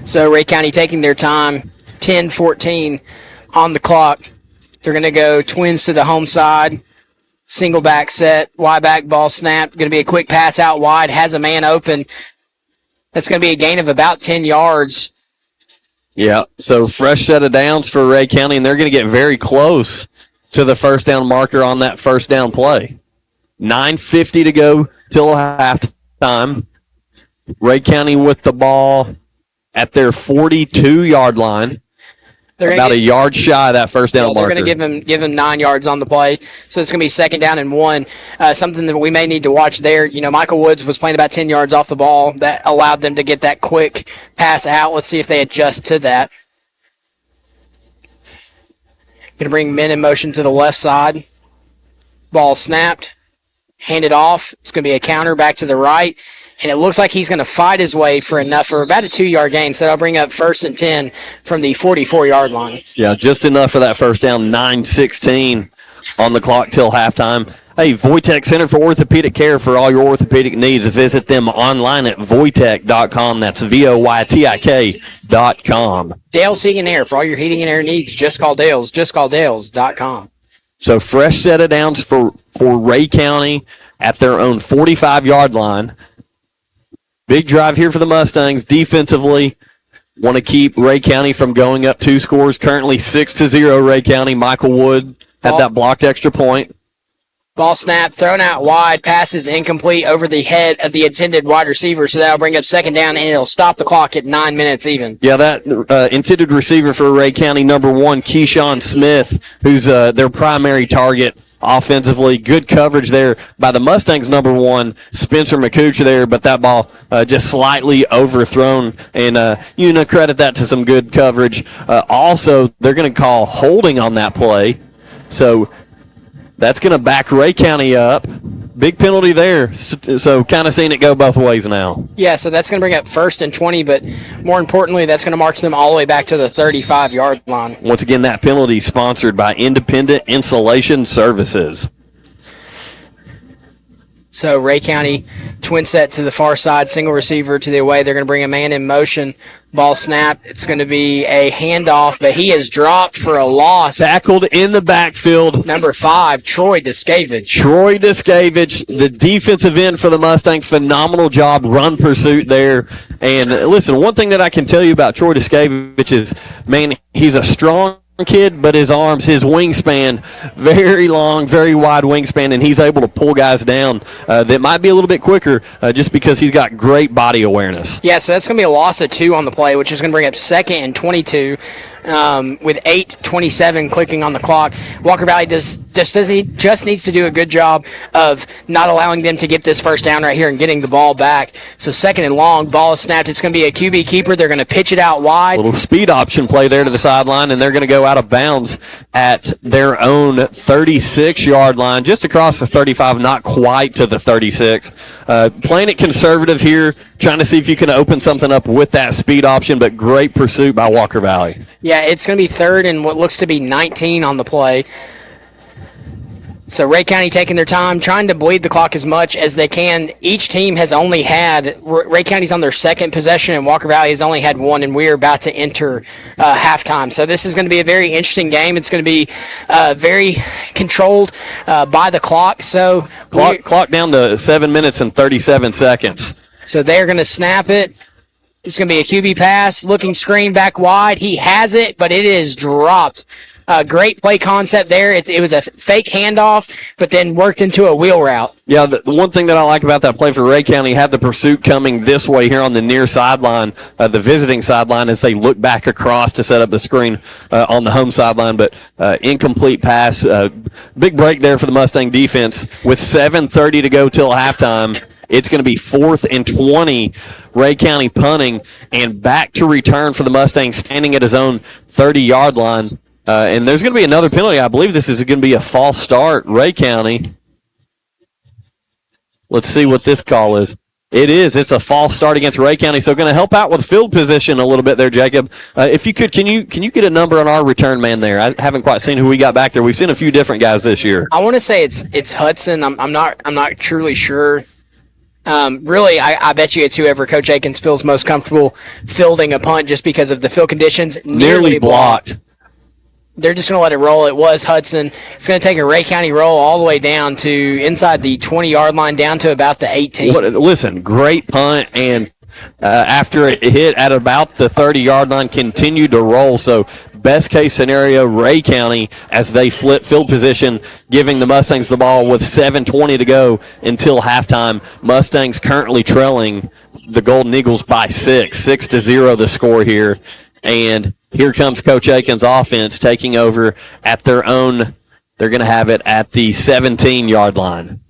So Ray County taking their time, 10-14 on the clock. They're going to go twins to the home side, single back set, wide back ball snap. Going to be a quick pass out wide, has a man open. That's going to be a gain of about 10 yards. Yeah, so fresh set of downs for Ray County, and they're going to get very close to the first down marker on that first down play. 9:50 to go till halftime. Ray County with the ball at their 42-yard line. They're about a yard shy of that first down marker. They're going to give him 9 yards on the play, so it's going to be 2nd down and 1. Something that we may need to watch there. You know, Michael Woods was playing about 10 yards off the ball. That allowed them to get that quick pass out. Let's see if they adjust to that. Going to bring men in motion to the left side. Ball snapped. Handed off. It's going to be a counter back to the right. And it looks like he's going to fight his way for about a 2-yard gain. So that'll bring up 1st and 10 from the 44-yard line. Yeah, just enough for that first down. 9:16 on the clock till halftime. Hey, Voitech Center for Orthopedic Care for all your orthopedic needs. Visit them online at Voitech.com. That's VOYTIK.com. Dale's Heating and Air. For all your heating and air needs, just call Dale's. Just call Dale's.com. So fresh set of downs for Ray County at their own 45-yard line. Big drive here for the Mustangs. Defensively, want to keep Ray County from going up 2 scores. Currently 6-0 Ray County. Michael Wood had that blocked extra point. Ball snap, thrown out wide, passes incomplete over the head of the intended wide receiver, so that'll bring up 2nd down, and it'll stop the clock at 9 minutes even. Yeah, that intended receiver for Ray County, number 1, Keyshawn Smith, who's their primary target. Offensively, good coverage there by the Mustangs, number 1, Spencer McCooch there, but that ball just slightly overthrown, and credit that to some good coverage. Also, they're going to call holding on that play, so that's going to back Ray County up. Big penalty there, so kind of seeing it go both ways now. Yeah, so that's going to bring up 1st and 20, but more importantly, that's going to march them all the way back to the 35-yard line. Once again, that penalty sponsored by Independent Insulation Services. So Ray County, twin set to the far side, single receiver to the away. They're going to bring a man in motion. Ball snap. It's going to be a handoff, but he is dropped for a loss. Tackled in the backfield. Number 5, Troy Discavage. Troy Discavage, the defensive end for the Mustangs. Phenomenal job, run pursuit there. And listen, one thing that I can tell you about Troy Discavage is, man, he's a strong kid, but his arms, his wingspan, very long, very wide wingspan, and he's able to pull guys down that might be a little bit quicker just because he's got great body awareness. Yeah, so that's going to be a loss of 2 on the play, which is going to bring up 2nd and 22 with 8:27 clicking on the clock. Walker Valley just needs to do a good job of not allowing them to get this first down right here and getting the ball back. So 2nd and long, ball is snapped. It's going to be a QB keeper. They're going to pitch it out wide. Little speed option play there to the sideline, and they're going to go out of bounds at their own 36-yard line, just across the 35, not quite to the 36. Playing it conservative here, trying to see if you can open something up with that speed option, but great pursuit by Walker Valley. Yeah, it's going to be 3rd and what looks to be 19 on the play. So Ray County taking their time, trying to bleed the clock as much as they can. Each team has only had, Ray County's on their 2nd possession, and Walker Valley has only had 1, and we're about to enter halftime. So this is going to be a very interesting game. It's going to be very controlled by the clock. So Clock down to 7 minutes and 37 seconds. So they're going to snap it. It's going to be a QB pass, looking screen back wide. He has it, but it is dropped. Great play concept there. It was a fake handoff, but then worked into a wheel route. Yeah, the one thing that I like about that play for Ray County, had the pursuit coming this way here on the near sideline, the visiting sideline, as they look back across to set up the screen on the home sideline, but incomplete pass. Big break there for the Mustang defense. With 7:30 to go till halftime, it's going to be 4th and 20, Ray County punting, and back to return for the Mustangs, standing at his own 30-yard line. And there's going to be another penalty. I believe this is going to be a false start, Ray County. Let's see what this call is. It is. It's a false start against Ray County, so going to help out with field position a little bit there, Jacob. If you could, can you get a number on our return man there? I haven't quite seen who we got back there. We've seen a few different guys this year. I want to say it's Hudson. I'm not truly sure. Really, I bet you it's whoever Coach Akins feels most comfortable fielding a punt, just because of the field conditions. Nearly blocked. They're just going to let it roll. It was Hudson. It's going to take a Ray County roll all the way down to inside the 20-yard line, down to about the 18. Listen, great punt, and after it hit at about the 30-yard line, continued to roll. So best case scenario, Ray County, as they flip field position, giving the Mustangs the ball with 7:20 to go until halftime. Mustangs currently trailing the Golden Eagles by 6-0 the score here. And here comes Coach Aiken's offense taking over at their own. They're going to have it at the 17-yard line.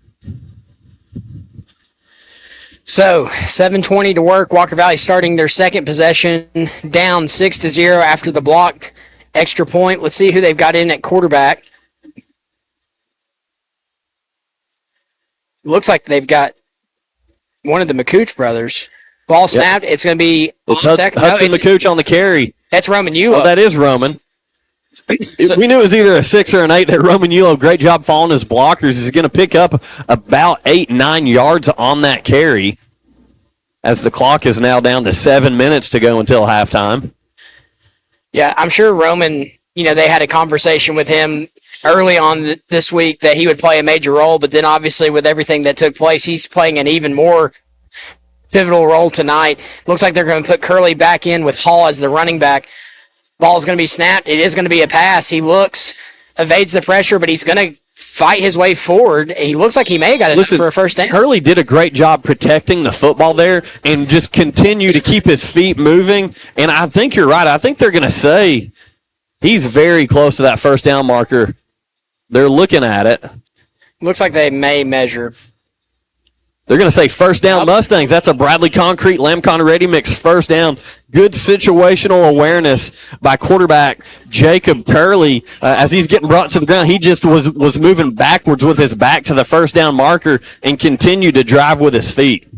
So 7:20 to work. Walker Valley starting their second possession, down 6-0 after the blocked extra point. Let's see who they've got in at quarterback. Looks like they've got one of the McCooch brothers. Ball snapped. Yep. It's going to be Hudson McCooch on the carry. That's Roman Yulo. Oh, that is Roman. We knew it was either a 6 or an 8. That Roman Yulo, great job following his blockers, is going to pick up about 8-9 yards on that carry as the clock is now down to 7 minutes to go until halftime. Yeah, I'm sure Roman, they had a conversation with him early on this week that he would play a major role, but then obviously with everything that took place, he's playing an even more pivotal role tonight. Looks like they're going to put Curley back in with Hall as the running back. Ball's going to be snapped. It is going to be a pass. He evades the pressure, but he's going to fight his way forward. He looks like he may have got it for a first down. Curley did a great job protecting the football there and just continue to keep his feet moving. And I think you're right. I think they're going to say he's very close to that first down marker. They're looking at it. Looks like they may measure. They're going to say first down Mustangs. That's a Bradley Concrete Lamcon Ready Mix first down. Good situational awareness by quarterback Jacob Curley. As he's getting brought to the ground, he just was moving backwards with his back to the first down marker and continued to drive with his feet.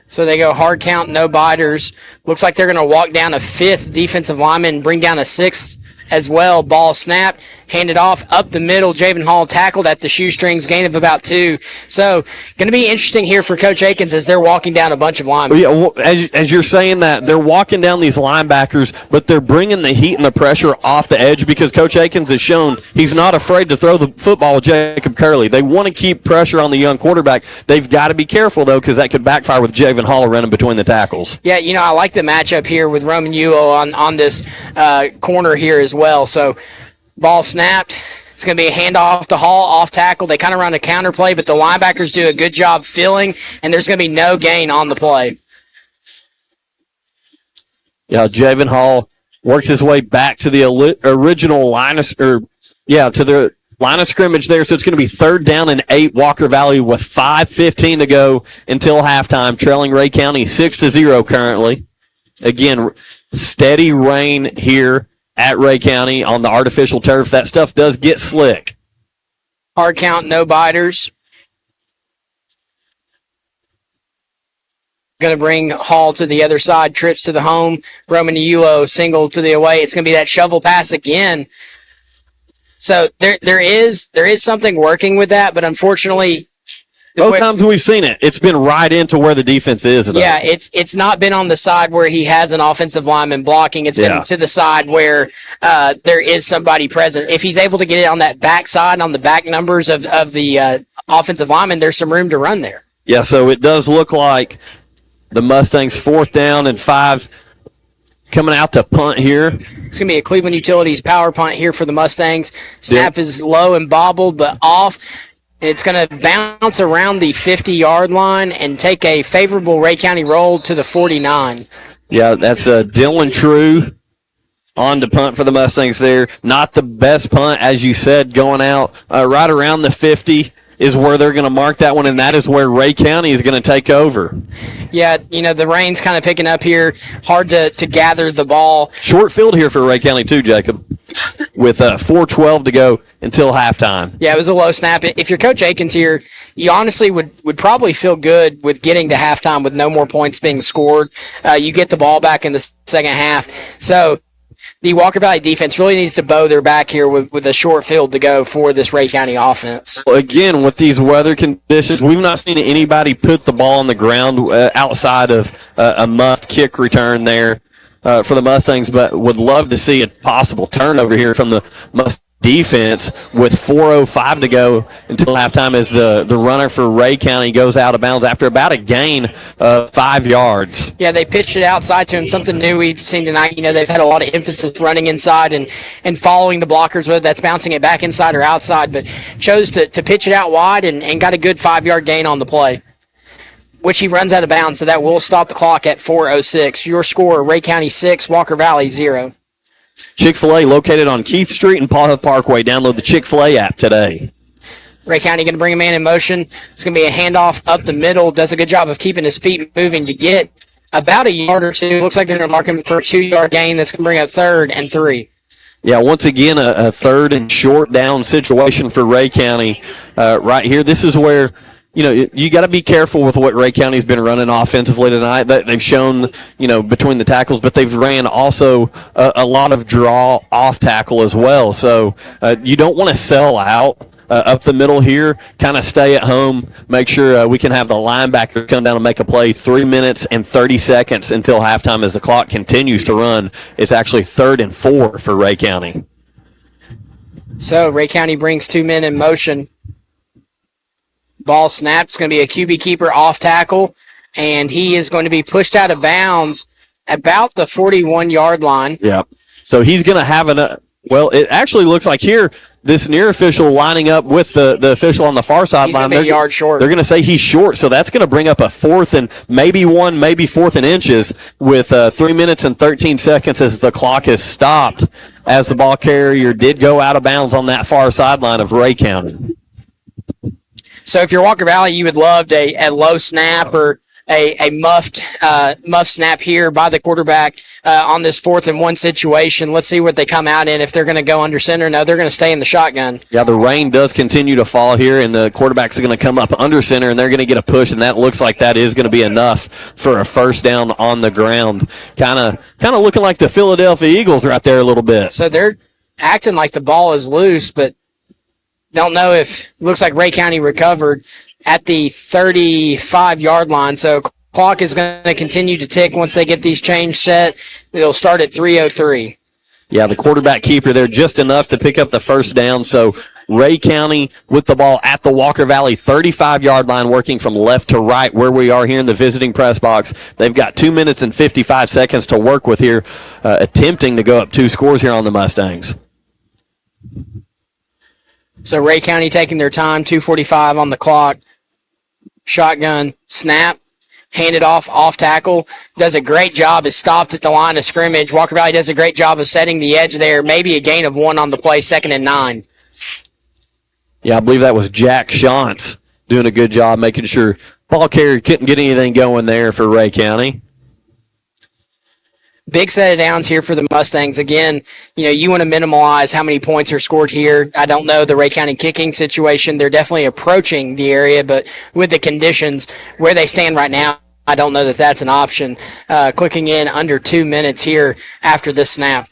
So they go hard count, no biters. Looks like they're going to walk down a fifth defensive lineman and bring down a sixth as well. Ball snapped, handed off up the middle. Javen Hall tackled at the shoestrings, gain of about 2. So going to be interesting here for Coach Aikens as they're walking down a bunch of linemen. Yeah, well, as you're saying that, they're walking down these linebackers, but they're bringing the heat and the pressure off the edge because Coach Aikens has shown he's not afraid to throw the football with Jacob Curley. They want to keep pressure on the young quarterback. They've got to be careful, though, because that could backfire with Javen Hall running between the tackles. Yeah, I like the matchup here with Roman Yulo on this corner here as well. So ball snapped. It's going to be a handoff to Hall, off tackle. They kind of run a counter play, but the linebackers do a good job filling, and there's going to be no gain on the play. Yeah, Javen Hall works his way back to the original line of, to the line of scrimmage there. So it's going to be 3rd down and 8, Walker Valley with 5:15 to go until halftime, trailing Ray County 6-0 currently. Again, steady rain here at Ray County on the artificial turf. That stuff does get slick. Hard count, no biters. Going to bring Hall to the other side, trips to the home. Roman Yulo single to the away. It's going to be that shovel pass again. So there is something working with that, but unfortunately, both times we've seen it, it's been right into where the defense is. Yeah, it's not been on the side where he has an offensive lineman blocking. It's been to the side where there is somebody present. If he's able to get it on that back side, on the back numbers of the offensive lineman, there's some room to run there. Yeah, so it does look like the Mustangs 4th down and 5 coming out to punt here. It's going to be a Cleveland Utilities power punt here for the Mustangs. Snap is low and bobbled, but off. It's going to bounce around the 50-yard line and take a favorable Ray County roll to the 49. Yeah, that's Dylan True on to punt for the Mustangs there. Not the best punt, as you said, going out right around the 50 is where they're going to mark that one, and that is where Ray County is going to take over. Yeah, the rain's kind of picking up here. Hard to gather the ball. Short field here for Ray County too, Jacob, with 4:12 to go until halftime. Yeah, it was a low snap. If you're Coach Aikens here, you honestly would probably feel good with getting to halftime with no more points being scored. You get the ball back in the second half. So the Walker Valley defense really needs to bow their back here with a short field to go for this Ray County offense. Again, with these weather conditions, we've not seen anybody put the ball on the ground outside of a muffed kick return there for the Mustangs, but would love to see a possible turnover here from the Mustangs defense with 4:05 to go until halftime as the runner for Ray County goes out of bounds after about a gain of 5 yards. Yeah, they pitched it outside to him, something new we've seen tonight. They've had a lot of emphasis running inside and following the blockers, whether that's bouncing it back inside or outside, but chose to pitch it out wide and got a good 5-yard gain on the play. which he runs out of bounds, so that will stop the clock at 4:06. Your score, Ray County 6, Walker Valley 0. Chick-fil-A located on Keith Street and Paul Hill Parkway. Download the Chick-fil-A app today. Ray County going to bring a man in motion. It's going to be a handoff up the middle. Does a good job of keeping his feet moving to get about a yard or two. Looks like they're going to mark him for a 2-yard gain. That's going to bring up 3rd and 3. Yeah, once again, a 3rd and short down situation for Ray County right here. This is where, you got to be careful with what Ray County's been running offensively tonight. They've shown, between the tackles, but they've ran also a lot of draw off tackle as well. So you don't want to sell out up the middle here. Kind of stay at home. Make sure we can have the linebacker come down and make a play. 3 minutes and 30 seconds until halftime as the clock continues to run. It's actually 3rd and 4 for Ray County. So Ray County brings 2 men in motion. Ball snapped. It's going to be a QB keeper off tackle, and he is going to be pushed out of bounds about the 41-yard line. Yeah. So he's going to have well, it actually looks like here, this near official lining up with the official on the far sideline. He's a yard short. They're going to say he's short, so that's going to bring up a 4th and maybe 4th and inches with 3 minutes and 13 seconds as the clock is stopped as the ball carrier did go out of bounds on that far sideline of Ray County. So if you're Walker Valley, you would love a low snap or a muffed snap here by the quarterback on this 4th and 1 situation. Let's see what they come out in. If they're going to go under center, no, they're going to stay in the shotgun. Yeah, the rain does continue to fall here, and the quarterback's going to come up under center, and they're going to get a push, and that looks like that is going to be enough for a first down on the ground. Kind of looking like the Philadelphia Eagles right there a little bit. So they're acting like the ball is loose, but don't know if looks like Ray County recovered at the 35-yard line. So clock is going to continue to tick once they get these chains set. It'll start at 3:03. Yeah, the quarterback keeper there just enough to pick up the first down. So Ray County with the ball at the Walker Valley 35-yard line, working from left to right where we are here in the visiting press box. They've got 2 minutes and 55 seconds to work with here, attempting to go up 2 scores here on the Mustangs. So Ray County taking their time, 2:45 on the clock. Shotgun, snap, hand it off tackle. Does a great job, is stopped at the line of scrimmage. Walker Valley does a great job of setting the edge there. Maybe a gain of 1 on the play, 2nd and 9. Yeah, I believe that was Jack Shantz doing a good job making sure ball carrier couldn't get anything going there for Ray County. Big set of downs here for the Mustangs. Again, you want to minimize how many points are scored here. I don't know the Ray County kicking situation. They're definitely approaching the area, but with the conditions where they stand right now, I don't know that that's an option. Clicking in under 2 minutes here after this snap.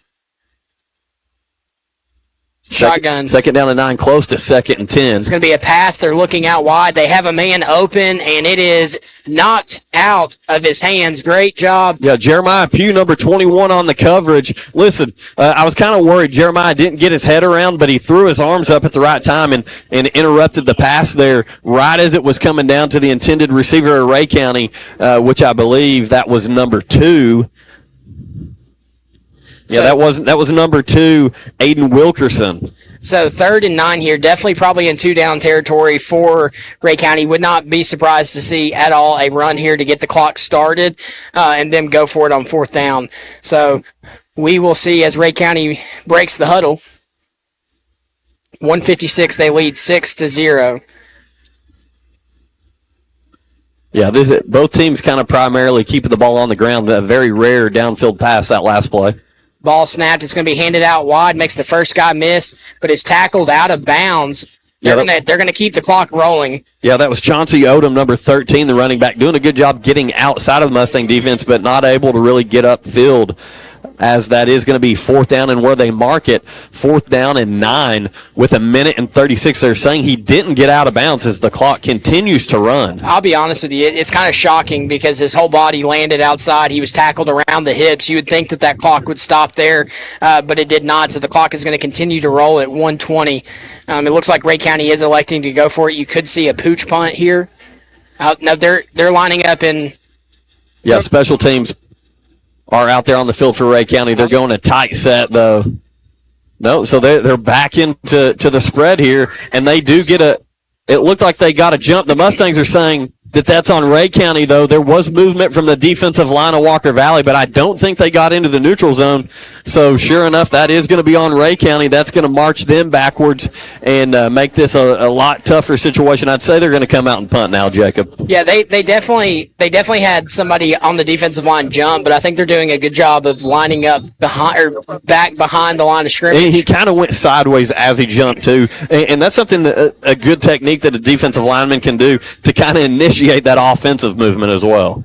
Shotgun. Second down and 9, close to 2nd and 10. It's going to be a pass. They're looking out wide. They have a man open, and it is knocked out of his hands. Great job. Yeah, Jeremiah Pugh, number 21 on the coverage. Listen, I was kind of worried Jeremiah didn't get his head around, but he threw his arms up at the right time and interrupted the pass there right as it was coming down to the intended receiver of Ray County, which I believe that was number 2. Yeah, that was number 2, Aiden Wilkerson. So 3rd and 9 here, definitely probably in 2-down territory for Ray County. Would not be surprised to see at all a run here to get the clock started and then go for it on 4th down. So we will see as Ray County breaks the huddle. 156, they lead 6-0. Yeah, both teams kind of primarily keeping the ball on the ground. A very rare downfield pass that last play. Ball snapped. It's going to be handed out wide. Makes the first guy miss, but it's tackled out of bounds. They're going to keep the clock rolling. Yeah, that was Chauncey Odom, number 13, the running back, doing a good job getting outside of the Mustang defense, but not able to really get upfield, as that is going to be 4th down and where they mark it, 4th down and 9 with 1 minute and 36. They're saying he didn't get out of bounds as the clock continues to run. I'll be honest with you, it's kind of shocking because his whole body landed outside. He was tackled around the hips. You would think that clock would stop there, but it did not. So the clock is going to continue to roll at 1:20. It looks like Ray County is electing to go for it. You could see a pooch punt here. No, they're lining up in. Yeah, special teams are out there on the field for Ray County. They're going a tight set, though. No, so they're back into the spread here, and they do get it looked like they got a jump. The Mustangs are saying that that's on Ray County, though. There was movement from the defensive line of Walker Valley, but I don't think they got into the neutral zone. So sure enough, that is going to be on Ray County. That's going to march them backwards and make this a lot tougher situation. I'd say they're going to come out and punt now, Jacob. Yeah, they definitely had somebody on the defensive line jump, but I think they're doing a good job of lining up back behind the line of scrimmage. He kind of went sideways as he jumped too, and that's something that a good technique that a defensive lineman can do to kind of initiate that offensive movement as well.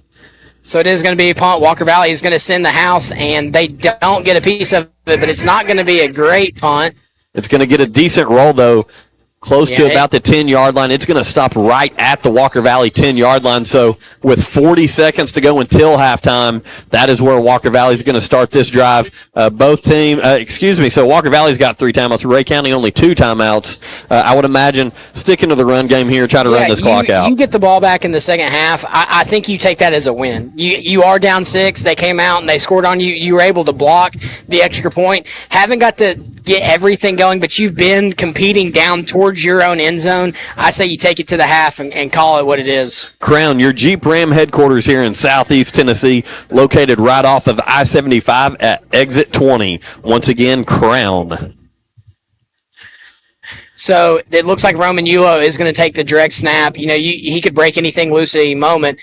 So it is going to be a punt. Walker Valley is going to send the house, and they don't get a piece of it, but it's not going to be a great punt. It's going to get a decent roll, though, close to about the 10-yard line. It's going to stop right at the Walker Valley 10-yard line. So with 40 seconds to go until halftime, that is where Walker Valley is going to start this drive. So Walker Valley's got 3 timeouts. Ray County only 2 timeouts. I would imagine sticking to the run game here, try to run this clock out. You get the ball back in the second half. I think you take that as a win. You are down 6. They came out and they scored on you. You were able to block the extra point. Haven't got to get everything going, but you've been competing down towards your own end zone. I say you take it to the half and call it what it is. Crown, your Jeep Ram headquarters here in Southeast Tennessee, located right off of I-75 at exit 20. Once again, Crown. So it looks like Roman Yulo is going to take the direct snap. He could break anything loose at any moment.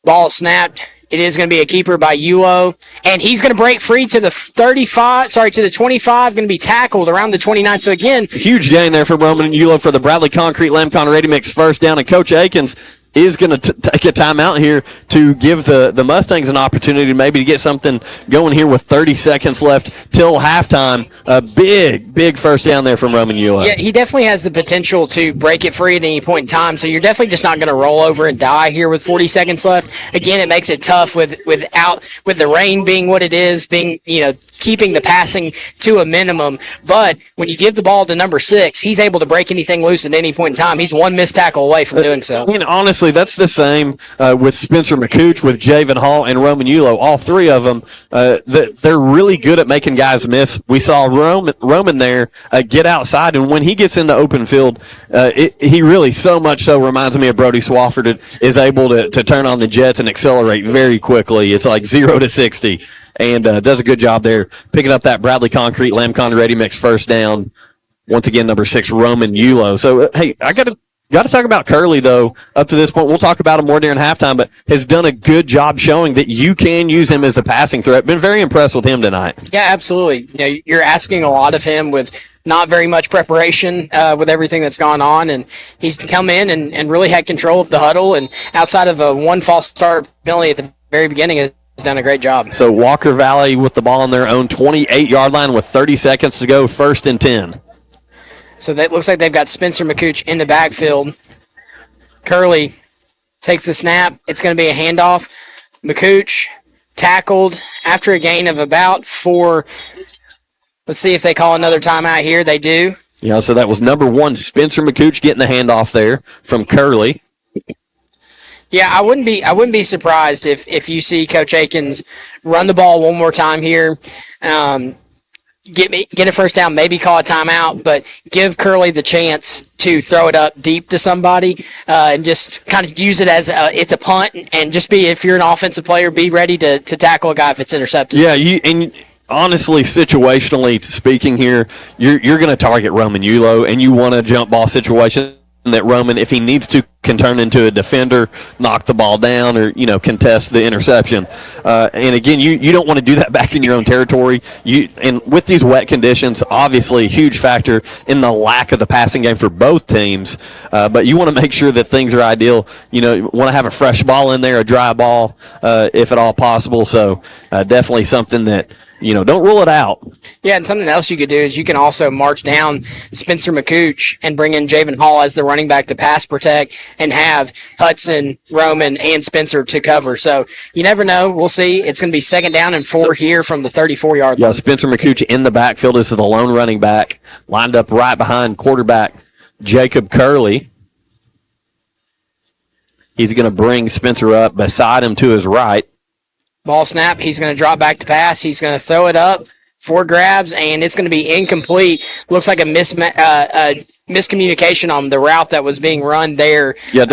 Ball snapped. It is going to be a keeper by Yulo, and he's going to break free to the 25, going to be tackled around the 29. So again, huge gain there for Roman Yulo for the Bradley Concrete Lamcon Ready Mix first down, and Coach Akins is going to take a timeout here to give the Mustangs an opportunity maybe to get something going here with 30 seconds left till halftime. A big first down there from Roman Yulo. Yeah, he definitely has the potential to break it free at any point in time, so you're definitely just not going to roll over and die here with 40 seconds left. Again, it makes it tough with the rain being what it is, being, keeping the passing to a minimum. But when you give the ball to number 6, he's able to break anything loose at any point in time. He's one missed tackle away from doing so. And honestly, that's the same with Spencer McCooch, with Javen Hall, and Roman Yulo. All 3 of them, they're really good at making guys miss. We saw Roman there get outside, and when he gets into open field, he really so much so reminds me of Brody Swafford. Is able to turn on the jets and accelerate very quickly. It's like 0 to 60. And does a good job there, picking up that Bradley Concrete Lamcon Ready Mix first down. Once again, number 6, Roman Yulo. So, hey, I got to talk about Curley, though, up to this point. We'll talk about him more during halftime, but has done a good job showing that you can use him as a passing threat. Been very impressed with him tonight. Yeah, absolutely. You're asking a lot of him with not very much preparation with everything that's gone on, and he's come in and really had control of the huddle, and outside of a 1 false start penalty at the very beginning, has done a great job. So Walker Valley with the ball on their own 28-yard line with 30 seconds to go, 1st and 10. So that looks like they've got Spencer McCooch in the backfield. Curley takes the snap. It's going to be a handoff. McCooch tackled after a gain of about 4. Let's see if they call another timeout here. They do. Yeah, so that was number 1, Spencer McCooch, getting the handoff there from Curley. Yeah, I wouldn't be surprised if you see Coach Akins run the ball one more time here. Get a first down, maybe call a timeout, but give Curley the chance to throw it up deep to somebody and just kind of use it as it's a punt, and just if you're an offensive player, be ready to tackle a guy if it's intercepted. Yeah, honestly, situationally speaking here, you're going to target Roman Yulo, and you want a jump ball situation that Roman, if he needs to, can turn into a defender, knock the ball down, or contest the interception. And again, you don't want to do that back in your own territory. And with these wet conditions, obviously a huge factor in the lack of the passing game for both teams. But you want to make sure that things are ideal. You want to have a fresh ball in there, a dry ball, if at all possible. So definitely something that don't rule it out. Yeah, and something else you could do is you can also march down Spencer McCooch and bring in Javen Hall as the running back to pass protect, and have Hudson, Roman, and Spencer to cover. So you never know. We'll see. It's going to be 2nd down and 4 here from the 34-yard line. Yeah, Spencer McCooch in the backfield is the lone running back, lined up right behind quarterback Jacob Curley. He's going to bring Spencer up beside him to his right. Ball snap. He's going to drop back to pass. He's going to throw it up for grabs, and it's going to be incomplete. Looks like a miscommunication on the route that was being run there. Yeah,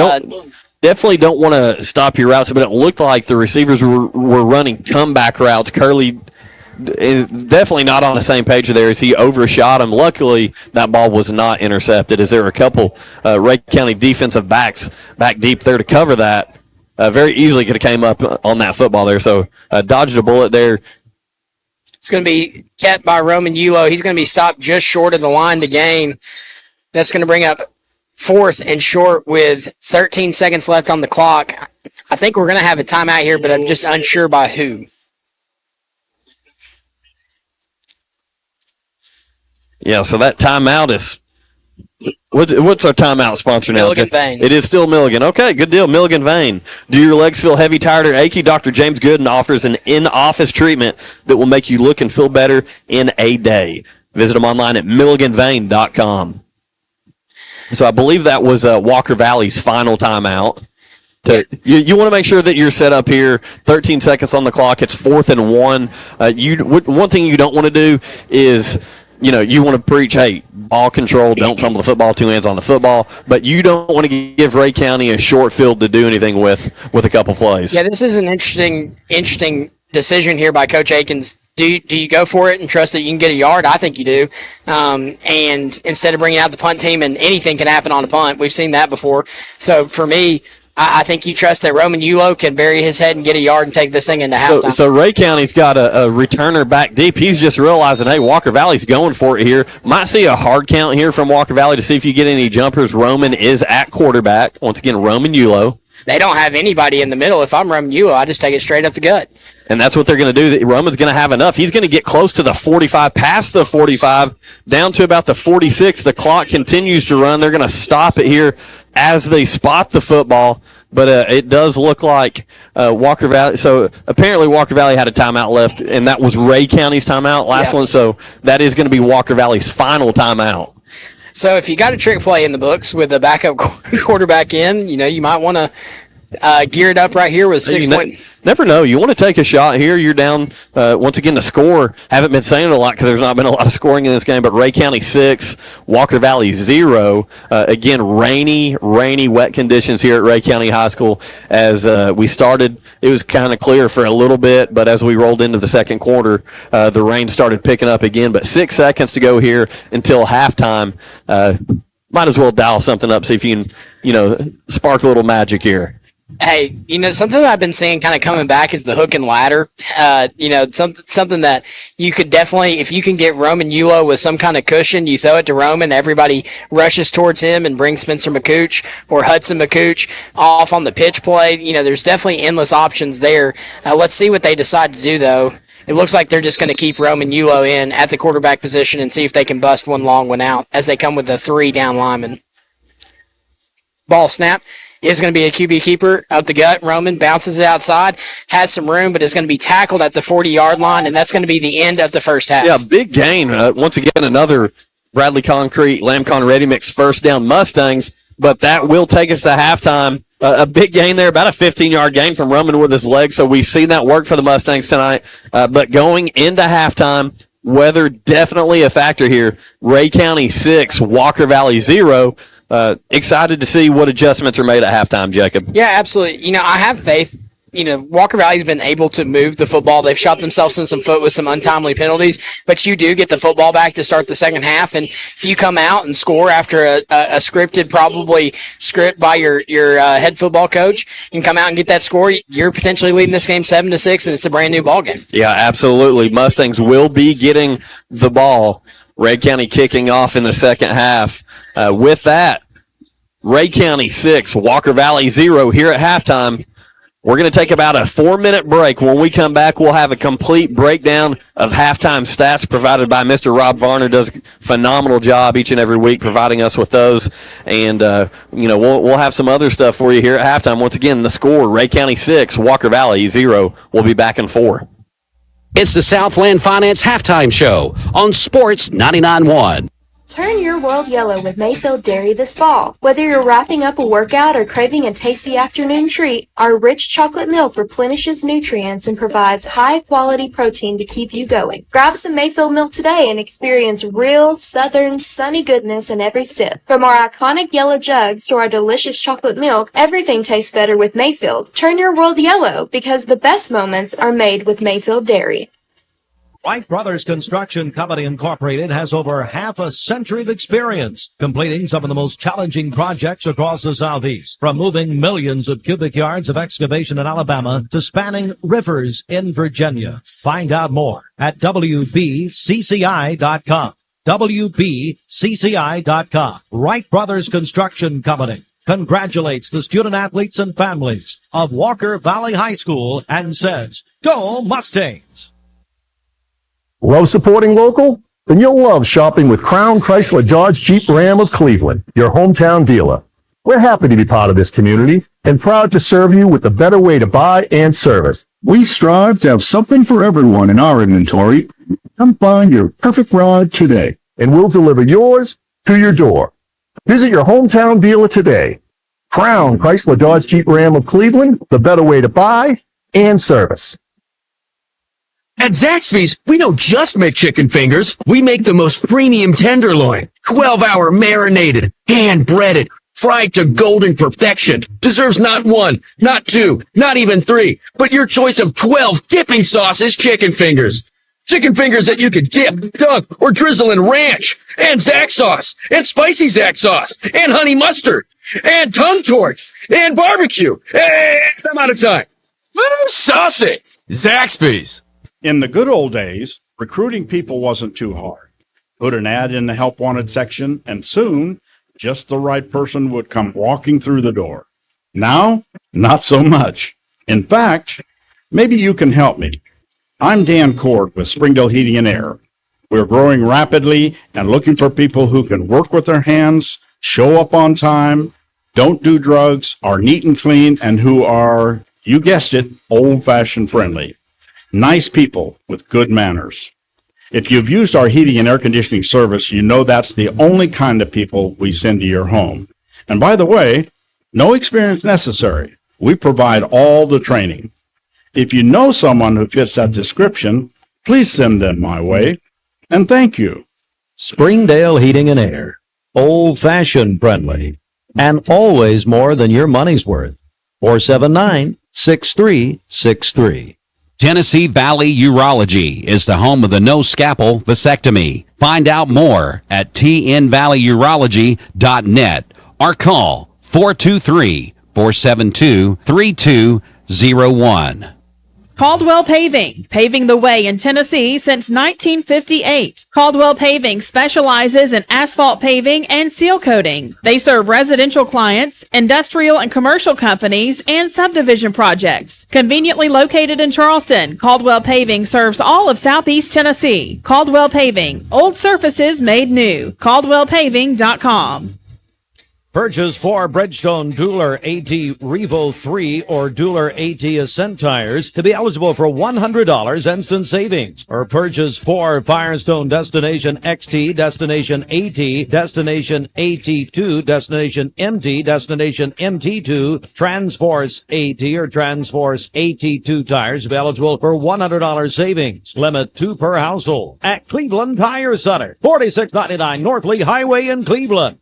definitely don't want to stop your routes, but it looked like the receivers were running comeback routes. Curley definitely not on the same page there as he overshot him. Luckily, that ball was not intercepted, as there were a couple Ray County defensive backs back deep there to cover that. Very easily could have came up on that football there, so dodged a bullet there. It's going to be kept by Roman Yulo. He's going to be stopped just short of the line to gain. That's going to bring up 4th and short with 13 seconds left on the clock. I think we're going to have a timeout here, but I'm just unsure by who. Yeah, so that timeout is what's our timeout sponsor now? Milligan Vane. It is still Milligan. Okay, good deal. Milligan Vane. Do your legs feel heavy, tired, or achy? Dr. James Gooden offers an in-office treatment that will make you look and feel better in a day. Visit him online at milliganvane.com. So I believe that was Walker Valley's final timeout. You want to make sure that you're set up here. 13 seconds on the clock. It's 4th and 1. One thing you don't want to do is, you want to preach, hey, ball control, don't fumble the football, 2 hands on the football, but you don't want to give Ray County a short field to do anything with a couple plays. Yeah, this is an interesting decision here by Coach Akins. Do you go for it and trust that you can get a yard? I think you do. And instead of bringing out the punt team, and anything can happen on a punt. We've seen that before. So for me, I think you trust that Roman Yulo can bury his head and get a yard and take this thing into halftime. So Ray County's got a returner back deep. He's just realizing, hey, Walker Valley's going for it here. Might see a hard count here from Walker Valley to see if you get any jumpers. Roman is at quarterback. Once again, Roman Yulo. They don't have anybody in the middle. If I'm Roman Yulo, I just take it straight up the gut. And that's what they're going to do. Roman's going to have enough. He's going to get close to the 45, past the 45, down to about the 46. The clock continues to run. They're going to stop it here as they spot the football. But it does look like Walker Valley. So apparently Walker Valley had a timeout left, and that was Ray County's timeout, last one. So that is going to be Walker Valley's final timeout. So if you got a trick play in the books with a backup quarterback in, you might want to gear it up right here with 6 points. Never know. You want to take a shot here. You're down, once again, the score. Haven't been saying it a lot because there's not been a lot of scoring in this game, but Ray County 6, Walker Valley 0. Again, rainy, wet conditions here at Ray County High School. As we started, it was kind of clear for a little bit, but as we rolled into the second quarter, the rain started picking up again. But 6 seconds to go here until halftime. Might as well dial something up, see if you can, spark a little magic here. Hey, something that I've been seeing kind of coming back is the hook and ladder. Something that you could definitely, if you can get Roman Yulo with some kind of cushion, you throw it to Roman, everybody rushes towards him and brings Spencer McCooch or Hudson McCooch off on the pitch play. There's definitely endless options there. Let's see what they decide to do, though. It looks like they're just going to keep Roman Yulo in at the quarterback position and see if they can bust one long one out as they come with a 3 down lineman. Ball snap. Is going to be a QB keeper up the gut. Roman bounces it outside, has some room, but is going to be tackled at the 40-yard line, and that's going to be the end of the first half. Yeah, big gain. Once again, another Bradley Concrete, Lamcon Ready Mix first down Mustangs, but that will take us to halftime. A big gain there, about a 15-yard gain from Roman with his legs, so we've seen that work for the Mustangs tonight. But going into halftime, weather definitely a factor here. Ray County 6, Walker Valley 0. Excited to see what adjustments are made at halftime, Jacob. Yeah, absolutely. I have faith. Walker Valley's been able to move the football. They've shot themselves in some foot with some untimely penalties, but you do get the football back to start the second half. And if you come out and score after a scripted, probably script by your head football coach, and come out and get that score, you're potentially leading this game 7-6, and it's a brand new ball game. Yeah, absolutely. Mustangs will be getting the ball. Ray County kicking off in the second half. With that, Ray County 6, Walker Valley 0 here at halftime. We're going to take about a 4-minute break. When we come back, we'll have a complete breakdown of halftime stats provided by Mr. Rob Varner. Does a phenomenal job each and every week providing us with those. And, we'll have some other stuff for you here at halftime. Once again, the score, Ray County 6, Walker Valley 0. We'll be back in 4. It's the Southland Finance Halftime Show on Sports 99.1. Turn your world yellow with Mayfield Dairy this fall. Whether you're wrapping up a workout or craving a tasty afternoon treat, our rich chocolate milk replenishes nutrients and provides high-quality protein to keep you going. Grab some Mayfield milk today and experience real, southern, sunny goodness in every sip. From our iconic yellow jugs to our delicious chocolate milk, everything tastes better with Mayfield. Turn your world yellow because the best moments are made with Mayfield Dairy. White Brothers Construction Company Incorporated has over half a century of experience completing some of the most challenging projects across the Southeast, from moving millions of cubic yards of excavation in Alabama to spanning rivers in Virginia. Find out more at WBCCI.com. WBCCI.com. Wright Brothers Construction Company congratulates the student athletes and families of Walker Valley High School and says, "Go Mustangs!" Love supporting local? Then you'll love shopping with Crown Chrysler Dodge Jeep Ram of Cleveland, your hometown dealer. We're happy to be part of this community and proud to serve you with the better way to buy and service. We strive to have something for everyone in our inventory. Come find your perfect ride today, and we'll deliver yours to your door. Visit your hometown dealer today. Crown Chrysler Dodge Jeep Ram of Cleveland, the better way to buy and service. At Zaxby's, we don't just make chicken fingers. We make the most premium tenderloin, 12-hour marinated, hand-breaded, fried to golden perfection. Deserves not one, not two, not even three, but your choice of 12 dipping sauces chicken fingers. Chicken fingers that you can dip, dunk, or drizzle in ranch, and Zax sauce, and spicy Zax sauce, and honey mustard, and tongue torch, and barbecue. And I'm out of time. Woo, saucy! Zaxby's. In the good old days, recruiting people wasn't too hard. Put an ad in the help wanted section, and soon, just the right person would come walking through the door. Now, not so much. In fact, maybe you can help me. I'm Dan Cord with Springdale Heating and Air. We're growing rapidly and looking for people who can work with their hands, show up on time, don't do drugs, are neat and clean, and who are, you guessed it, old-fashioned friendly. Nice people with good manners. If you've used our heating and air conditioning service, you know that's the only kind of people we send to your home. And by the way, no experience necessary. We provide all the training. If you know someone who fits that description, please send them my way. And thank you. Springdale Heating and Air. Old-fashioned friendly. And always more than your money's worth. 479-6363. Tennessee Valley Urology is the home of the no scalpel vasectomy. Find out more at tnvalleyurology.net or call 423-472-3201. Caldwell Paving, paving the way in Tennessee since 1958. Caldwell Paving specializes in asphalt paving and seal coating. They serve residential clients, industrial and commercial companies, and subdivision projects. Conveniently located in Charleston, Caldwell Paving serves all of Southeast Tennessee. Caldwell Paving, old surfaces made new. CaldwellPaving.com. Purchase 4 Bridgestone Dueler AT Revo 3 or Dueler AT Ascent tires to be eligible for $100 instant savings. Or purchase 4 Firestone Destination XT, Destination AT, Destination AT2, Destination MT, Destination MT2, Transforce AT or Transforce AT2 tires to be eligible for $100 savings. Limit 2 per household. At Cleveland Tire Center, 4699 North Lee Highway in Cleveland.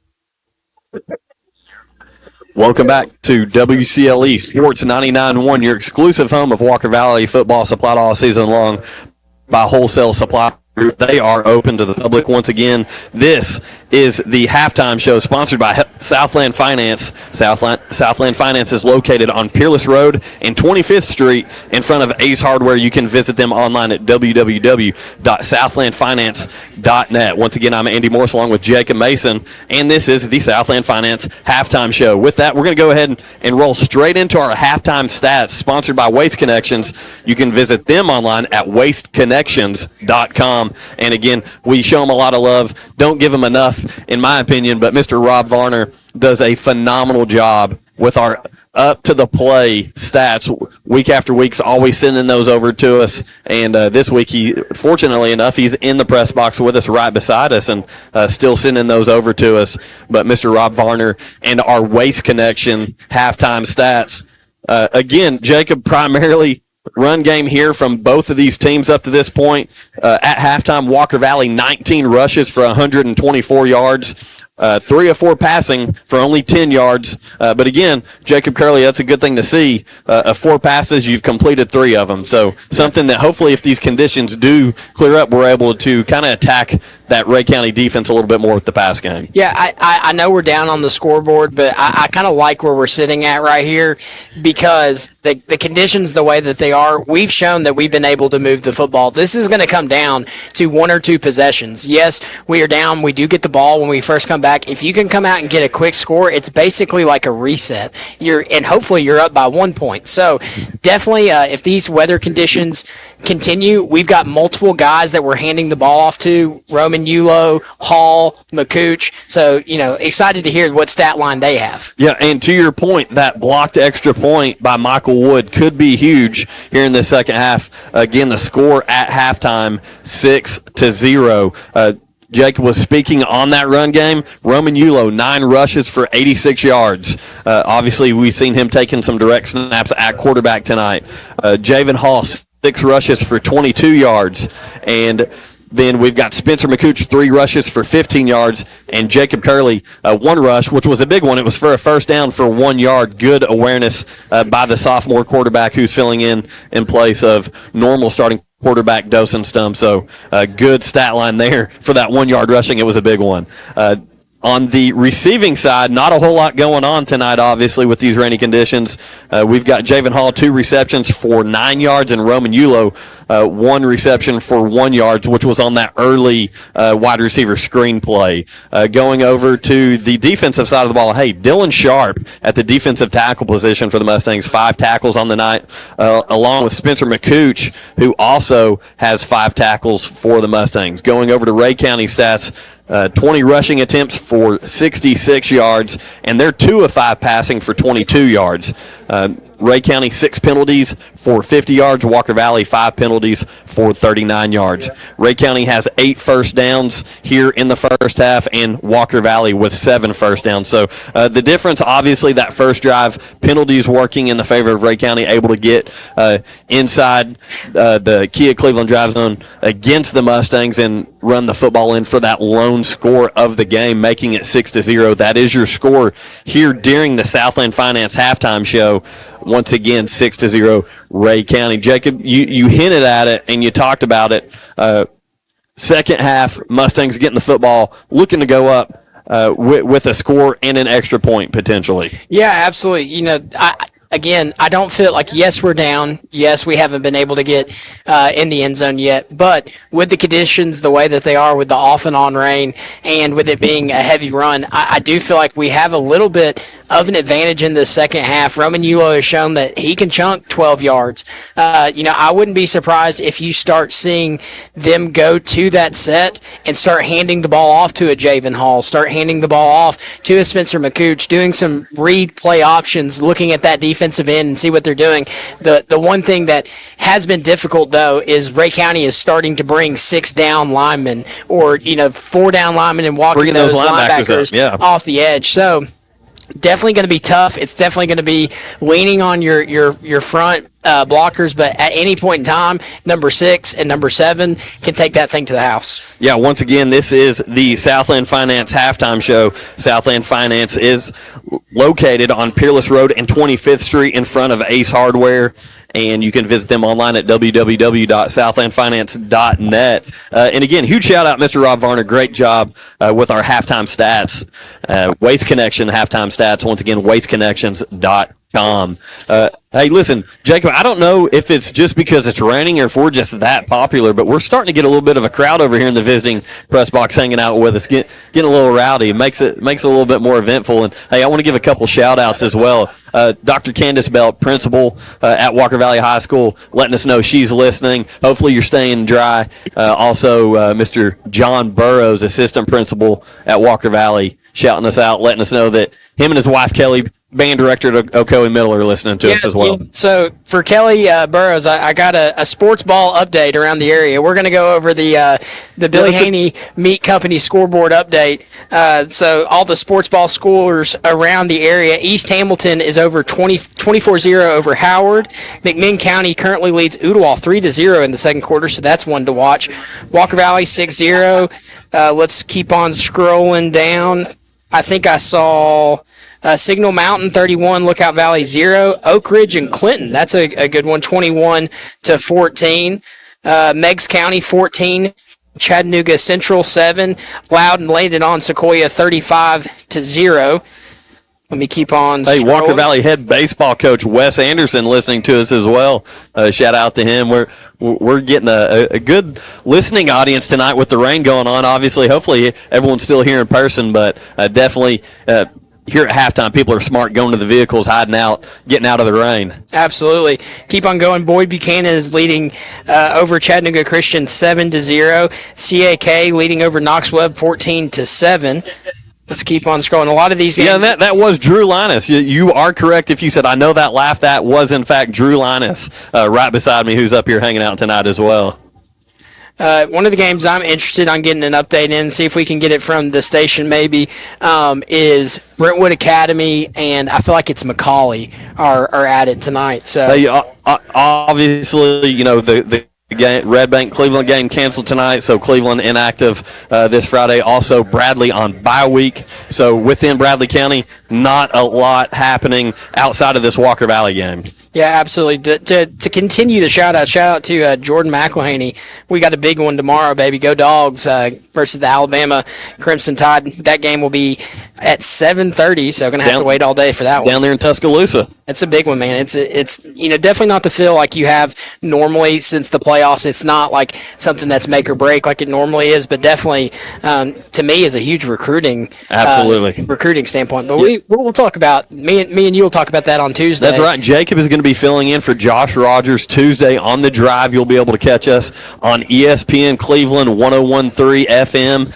Welcome back to WCLE Sports 99.1, your exclusive home of Walker Valley football, supplied all season long by Wholesale Supply Group. They are open to the public once again. This is the halftime show sponsored by Southland Finance. Southland Finance is located on Peerless Road and 25th Street in front of Ace Hardware. You can visit them online at www.southlandfinance.net. Once again, I'm Andy Morse along with Jacob Mason, and this is the Southland Finance halftime show. With that, we're going to go ahead and roll straight into our halftime stats sponsored by Waste Connections. You can visit them online at wasteconnections.com. And again, we show them a lot of love. Don't give them enough, in my opinion, but Mr. Rob Varner does a phenomenal job with our up to the play stats week after week's always sending those over to us. And this week, fortunately enough, he's in the press box with us right beside us and still sending those over to us. But Mr. Rob Varner and our Waste Connection halftime stats. Again, Jacob, primarily run game here from both of these teams up to this point. At halftime, Walker Valley 19 rushes for 124 yards. 3 of 4 passing for only 10 yards. But again, Jacob Curley, that's a good thing to see. 4 passes, you've completed 3 of them. So something that hopefully if these conditions do clear up, we're able to kind of attack that Ray County defense a little bit more with the pass game. Yeah, I know we're down on the scoreboard, but I kind of like where we're sitting at right here because the conditions the way that they are, we've shown that we've been able to move the football. This is going to come down to 1 or 2 possessions. Yes, we are down. We do get the ball when we first come back. If you can come out and get a quick score, it's basically like a reset. And hopefully you're up by 1 point. So definitely, if these weather conditions continue, we've got multiple guys that we're handing the ball off to: Roman Yulo, Hall, McCooch. So excited to hear what stat line they have. Yeah, and to your point, that blocked extra point by Michael Wood could be huge here in the second half. Again, the score at halftime 6-0. Jacob was speaking on that run game. Roman Yulo, 9 rushes for 86 yards. Obviously, we've seen him taking some direct snaps at quarterback tonight. Javen Hall, 6 rushes for 22 yards. And then we've got Spencer McCooch, 3 rushes for 15 yards, and Jacob Curley, 1 rush, which was a big one. It was for a first down for 1 yard. Good awareness by the sophomore quarterback who's filling in place of normal starting quarterback Dawson Stump. So good stat line there for that 1 yard rushing. It was a big one. On the receiving side, not a whole lot going on tonight, obviously, with these rainy conditions. We've got Javen Hall, 2 receptions for 9 yards, and Roman Yulo, 1 reception for 1 yard, which was on that early wide receiver screen play. Going over to the defensive side of the ball, hey, Dylan Sharp at the defensive tackle position for the Mustangs, 5 tackles on the night, along with Spencer McCooch, who also has 5 tackles for the Mustangs. Going over to Ray County stats, 20 rushing attempts for 66 yards, and they're 2 of 5 passing for 22 yards. Ray County 6 penalties for 50 yards. Walker Valley 5 penalties for 39 yards. Ray County has 8 first downs here in the first half, and Walker Valley with 7 first downs. So the difference, obviously, that first drive, penalties working in the favor of Ray County, able to get inside the Kia Cleveland drive zone against the Mustangs and run the football in for that lone score of the game, making it 6-0. That is your score here during the Southland Finance halftime show. Once again, 6-0 Ray County. Jacob, you hinted at it and you talked about it. Second half, Mustangs getting the football, looking to go up with a score and an extra point potentially. Yeah, absolutely. I don't feel like, yes, we're down. Yes, we haven't been able to get in the end zone yet. But with the conditions the way that they are, with the off and on rain, and with it being a heavy run, I do feel like we have a little bit of an advantage in the second half. Roman Yulo has shown that he can chunk 12 yards. I wouldn't be surprised if you start seeing them go to that set and start handing the ball off to a Javen Hall, start handing the ball off to a Spencer McCooch, doing some read play options, looking at that defensive end and see what they're doing. The one thing that has been difficult, though, is Ray County is starting to bring 6 down linemen or 4 down linemen and walking those linebackers off the edge. So definitely going to be tough. It's definitely going to be leaning on your front blockers, but at any point in time, number 6 and number 7 can take that thing to the house. Yeah, once again, this is the Southland Finance halftime show. Southland Finance is located on Peerless Road and 25th Street in front of Ace Hardware. And you can visit them online at www.southlandfinance.net. And again, huge shout out, Mr. Rob Varner. Great job with our halftime stats. Waste Connection halftime stats. Once again, wasteconnections.com. Hey, listen, Jacob, I don't know if it's just because it's raining or if we're just that popular, but we're starting to get a little bit of a crowd over here in the visiting press box hanging out with us, getting a little rowdy. It makes it a little bit more eventful. And, hey, I want to give a couple shout-outs as well. Dr. Candace Belt, principal at Walker Valley High School, letting us know she's listening. Hopefully you're staying dry. Also, Mr. John Burrows, assistant principal at Walker Valley, shouting us out, letting us know that him and his wife, Kelly, band director at Ocoee Middle are listening to us as well. So for Kelly Burrows, I got a sports ball update around the area. We're going to go over the Billy Haney Meat Company scoreboard update. So all the sports ball scores around the area. East Hamilton is over 24-0 over Howard. McMinn County currently leads Ooltewah 3-0 in the second quarter, so that's one to watch. Walker Valley 6-0. Let's keep on scrolling down. I think I saw Signal Mountain 31, Lookout Valley 0. Oak Ridge and Clinton, that's a good one, 21-14. Meigs County 14. Chattanooga Central 7. Loudon laid it on Sequoia 35-0. Let me keep on scrolling. Hey, Walker Valley head baseball coach Wes Anderson listening to us as well. Shout out to him. We're getting a good listening audience tonight with the rain going on. Obviously, hopefully everyone's still here in person, but definitely here at halftime, people are smart going to the vehicles, hiding out, getting out of the rain. Absolutely. Keep on going. Boyd Buchanan is leading over Chattanooga Christian 7-0. CAK leading over Knox Webb 14-7. Let's keep on scrolling. A lot of these games. Yeah, that was Drew Linus. You are correct if you said, I know that laugh. That was, in fact, Drew Linus right beside me, who's up here hanging out tonight as well. One of the games I'm interested on getting an update in, see if we can get it from the station maybe, is Brentwood Academy, and I feel like it's McCauley are at it tonight. So obviously, the Red Bank Cleveland game canceled tonight, so Cleveland inactive this Friday. Also, Bradley on bye week. So within Bradley County, not a lot happening outside of this Walker Valley game. Yeah, absolutely. To continue the shout out to Jordan McElhaney. We got a big one tomorrow, baby. Go Dogs versus the Alabama Crimson Tide. That game will be at 7:30, so going to have to wait all day for that one. Down there in Tuscaloosa. It's a big one, man. It's definitely not the feel like you have normally since the playoffs. It's not like something that's make or break like it normally is, but definitely to me is a huge recruiting recruiting standpoint. But we'll talk about me and you will talk about that on Tuesday. That's right. Jacob is going to be filling in for Josh Rogers Tuesday on the drive. You'll be able to catch us on ESPN Cleveland 101.3 FM.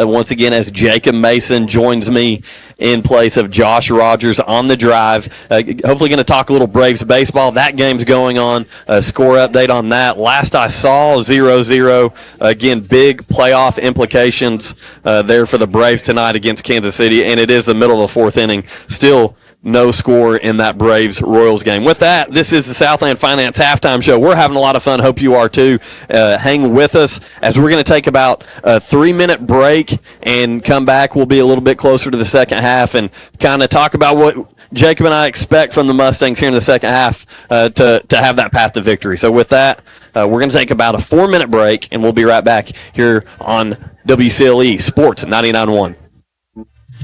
Once again, as Jacob Mason joins me in place of Josh Rogers on the drive. Hopefully going to talk a little Braves baseball. That game's going on. Score update on that. Last I saw, 0-0. Again, big playoff implications there for the Braves tonight against Kansas City, and it is the middle of the fourth inning. Still no score in that Braves-Royals game. With that, this is the Southland Finance Halftime Show. We're having a lot of fun. Hope you are too. Hang with us as we're going to take about a 3-minute break and come back. We'll be a little bit closer to the second half and kind of talk about what Jacob and I expect from the Mustangs here in the second half to have that path to victory. So with that, we're going to take about a 4-minute break, and we'll be right back here on WCLE Sports 99.1.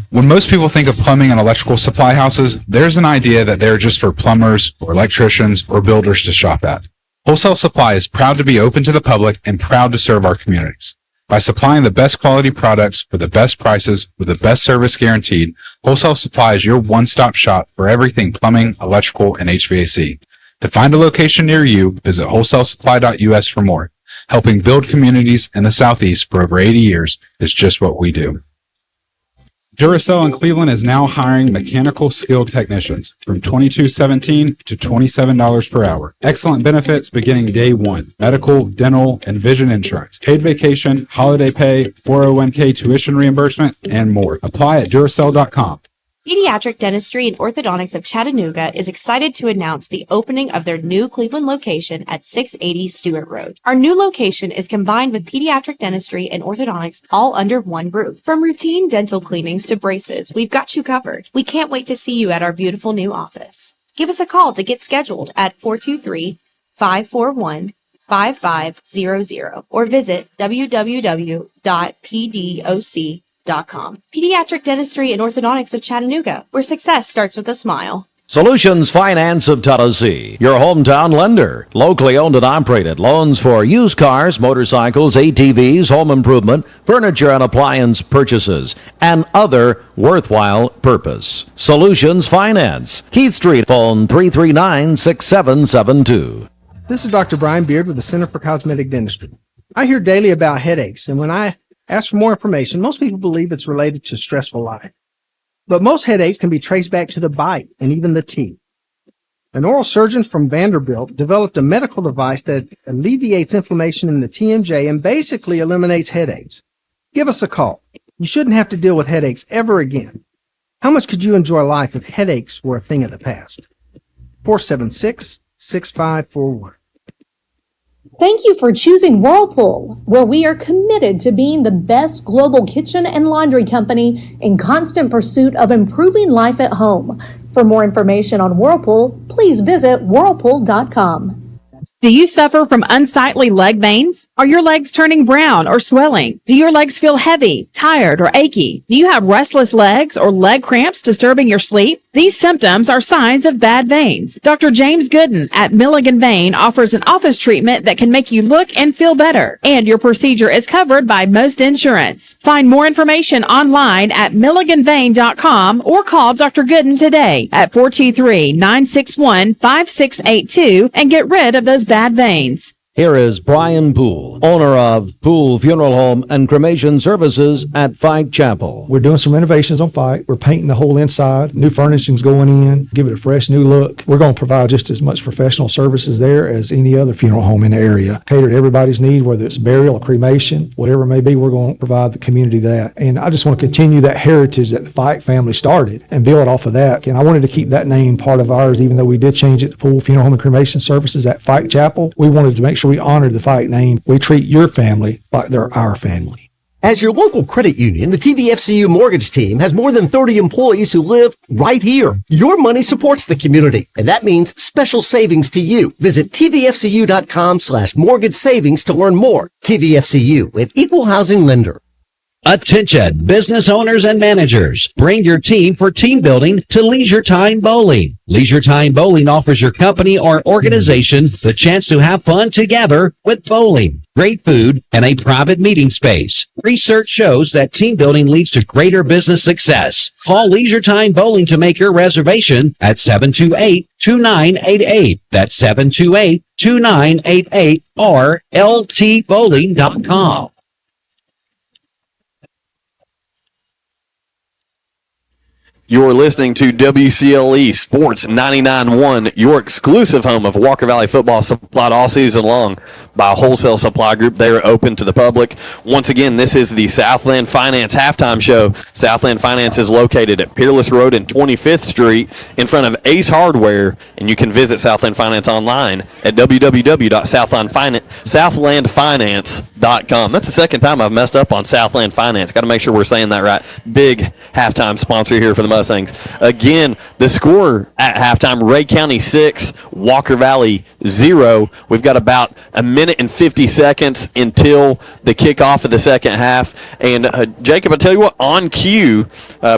When most people think of plumbing and electrical supply houses, there's an idea that they're just for plumbers or electricians or builders to shop at. Wholesale Supply is proud to be open to the public and proud to serve our communities. By supplying the best quality products for the best prices with the best service guaranteed, Wholesale Supply is your one-stop shop for everything plumbing, electrical, and HVAC. To find a location near you, visit wholesalesupply.us for more. Helping build communities in the Southeast for over 80 years is just what we do. Duracell in Cleveland is now hiring mechanical skilled technicians from $22.17 to $27 per hour. Excellent benefits beginning day one. Medical, dental, and vision insurance. Paid vacation, holiday pay, 401k tuition reimbursement, and more. Apply at Duracell.com. Pediatric Dentistry and Orthodontics of Chattanooga is excited to announce the opening of their new Cleveland location at 680 Stewart Road. Our new location is combined with pediatric dentistry and orthodontics all under one roof. From routine dental cleanings to braces, we've got you covered. We can't wait to see you at our beautiful new office. Give us a call to get scheduled at 423-541-5500 or visit www.pdoc.com. Pediatric Dentistry and Orthodontics of Chattanooga, where success starts with a smile. Solutions Finance of Tennessee, your hometown lender. Locally owned and operated. Loans for used cars, motorcycles, ATVs, home improvement, furniture and appliance purchases, and other worthwhile purpose. Solutions Finance. Heath Street, phone 339-6772. This is Dr. Brian Beard with the Center for Cosmetic Dentistry. I hear daily about headaches, and when I ask for more information, most people believe it's related to stressful life. But most headaches can be traced back to the bite and even the teeth. An oral surgeon from Vanderbilt developed a medical device that alleviates inflammation in the TMJ and basically eliminates headaches. Give us a call. You shouldn't have to deal with headaches ever again. How much could you enjoy life if headaches were a thing of the past? 476-6541. Thank you for choosing Whirlpool, where we are committed to being the best global kitchen and laundry company in constant pursuit of improving life at home. For more information on Whirlpool, please visit whirlpool.com. Do you suffer from unsightly leg veins? Are your legs turning brown or swelling? Do your legs feel heavy, tired, or achy? Do you have restless legs or leg cramps disturbing your sleep? These symptoms are signs of bad veins. Dr. James Gooden at Milligan Vein offers an office treatment that can make you look and feel better, and your procedure is covered by most insurance. Find more information online at milliganvein.com or call Dr. Gooden today at 423-961-5682 and get rid of those bad veins. Here is Brian Poole, owner of Poole Funeral Home and Cremation Services at Fike Chapel. We're doing some renovations on Fike. We're painting the whole inside. New furnishing's going in. Give it a fresh new look. We're going to provide just as much professional services there as any other funeral home in the area. Cater to everybody's need, whether it's burial or cremation, whatever it may be, we're going to provide the community that. And I just want to continue that heritage that the Fike family started and build off of that. And I wanted to keep that name part of ours, even though we did change it to Poole Funeral Home and Cremation Services at Fike Chapel. We wanted to make sure we honored the Fike name. We treat your family like they're our family. As your local credit union, the TVFCU mortgage team has more than 30 employees who live right here. Your money supports the community, and that means special savings to you. Visit tvfcu.com/mortgage savings to learn more. TVFCU, an equal housing lender. Attention, business owners and managers. Bring your team for team building to Leisure Time Bowling. Leisure Time Bowling offers your company or organization the chance to have fun together with bowling, great food, and a private meeting space. Research shows that team building leads to greater business success. Call Leisure Time Bowling to make your reservation at 728-2988. That's 728-2988 or ltbowling.com. You're listening to WCLE Sports 99.1, your exclusive home of Walker Valley football, supplied all season long by a wholesale supply group. They are open to the public. Once again, this is the Southland Finance halftime show. Southland Finance is located at Peerless Road and 25th Street in front of Ace Hardware, and you can visit Southland Finance online at www.southlandfinance.com. That's the second time I've messed up on Southland Finance. Got to make sure we're saying that right. Big halftime sponsor here for the Mustangs. Again, the score at halftime, Ray County 6, Walker Valley 0. We've got about a minute and 50 seconds until the kickoff of the second half. And Jacob, I tell you what, on cue,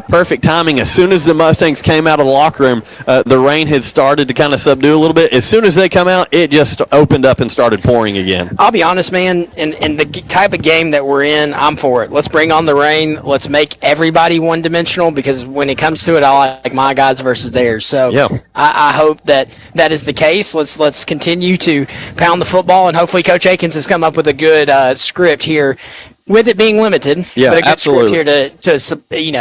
perfect timing. As soon as the Mustangs came out of the locker room, the rain had started to kind of subdue a little bit. As soon as they come out, it just opened up and started pouring again. I'll be honest, man, in the type of game that we're in, I'm for it. Let's bring on the rain. Let's make everybody one-dimensional, because when it comes to it, I like my guys versus theirs. So yeah. I hope that is the case. Let's continue to pound the football, and hopefully Coach Akins has come up with a good script here. With it being limited, yeah, but a good absolutely. script here to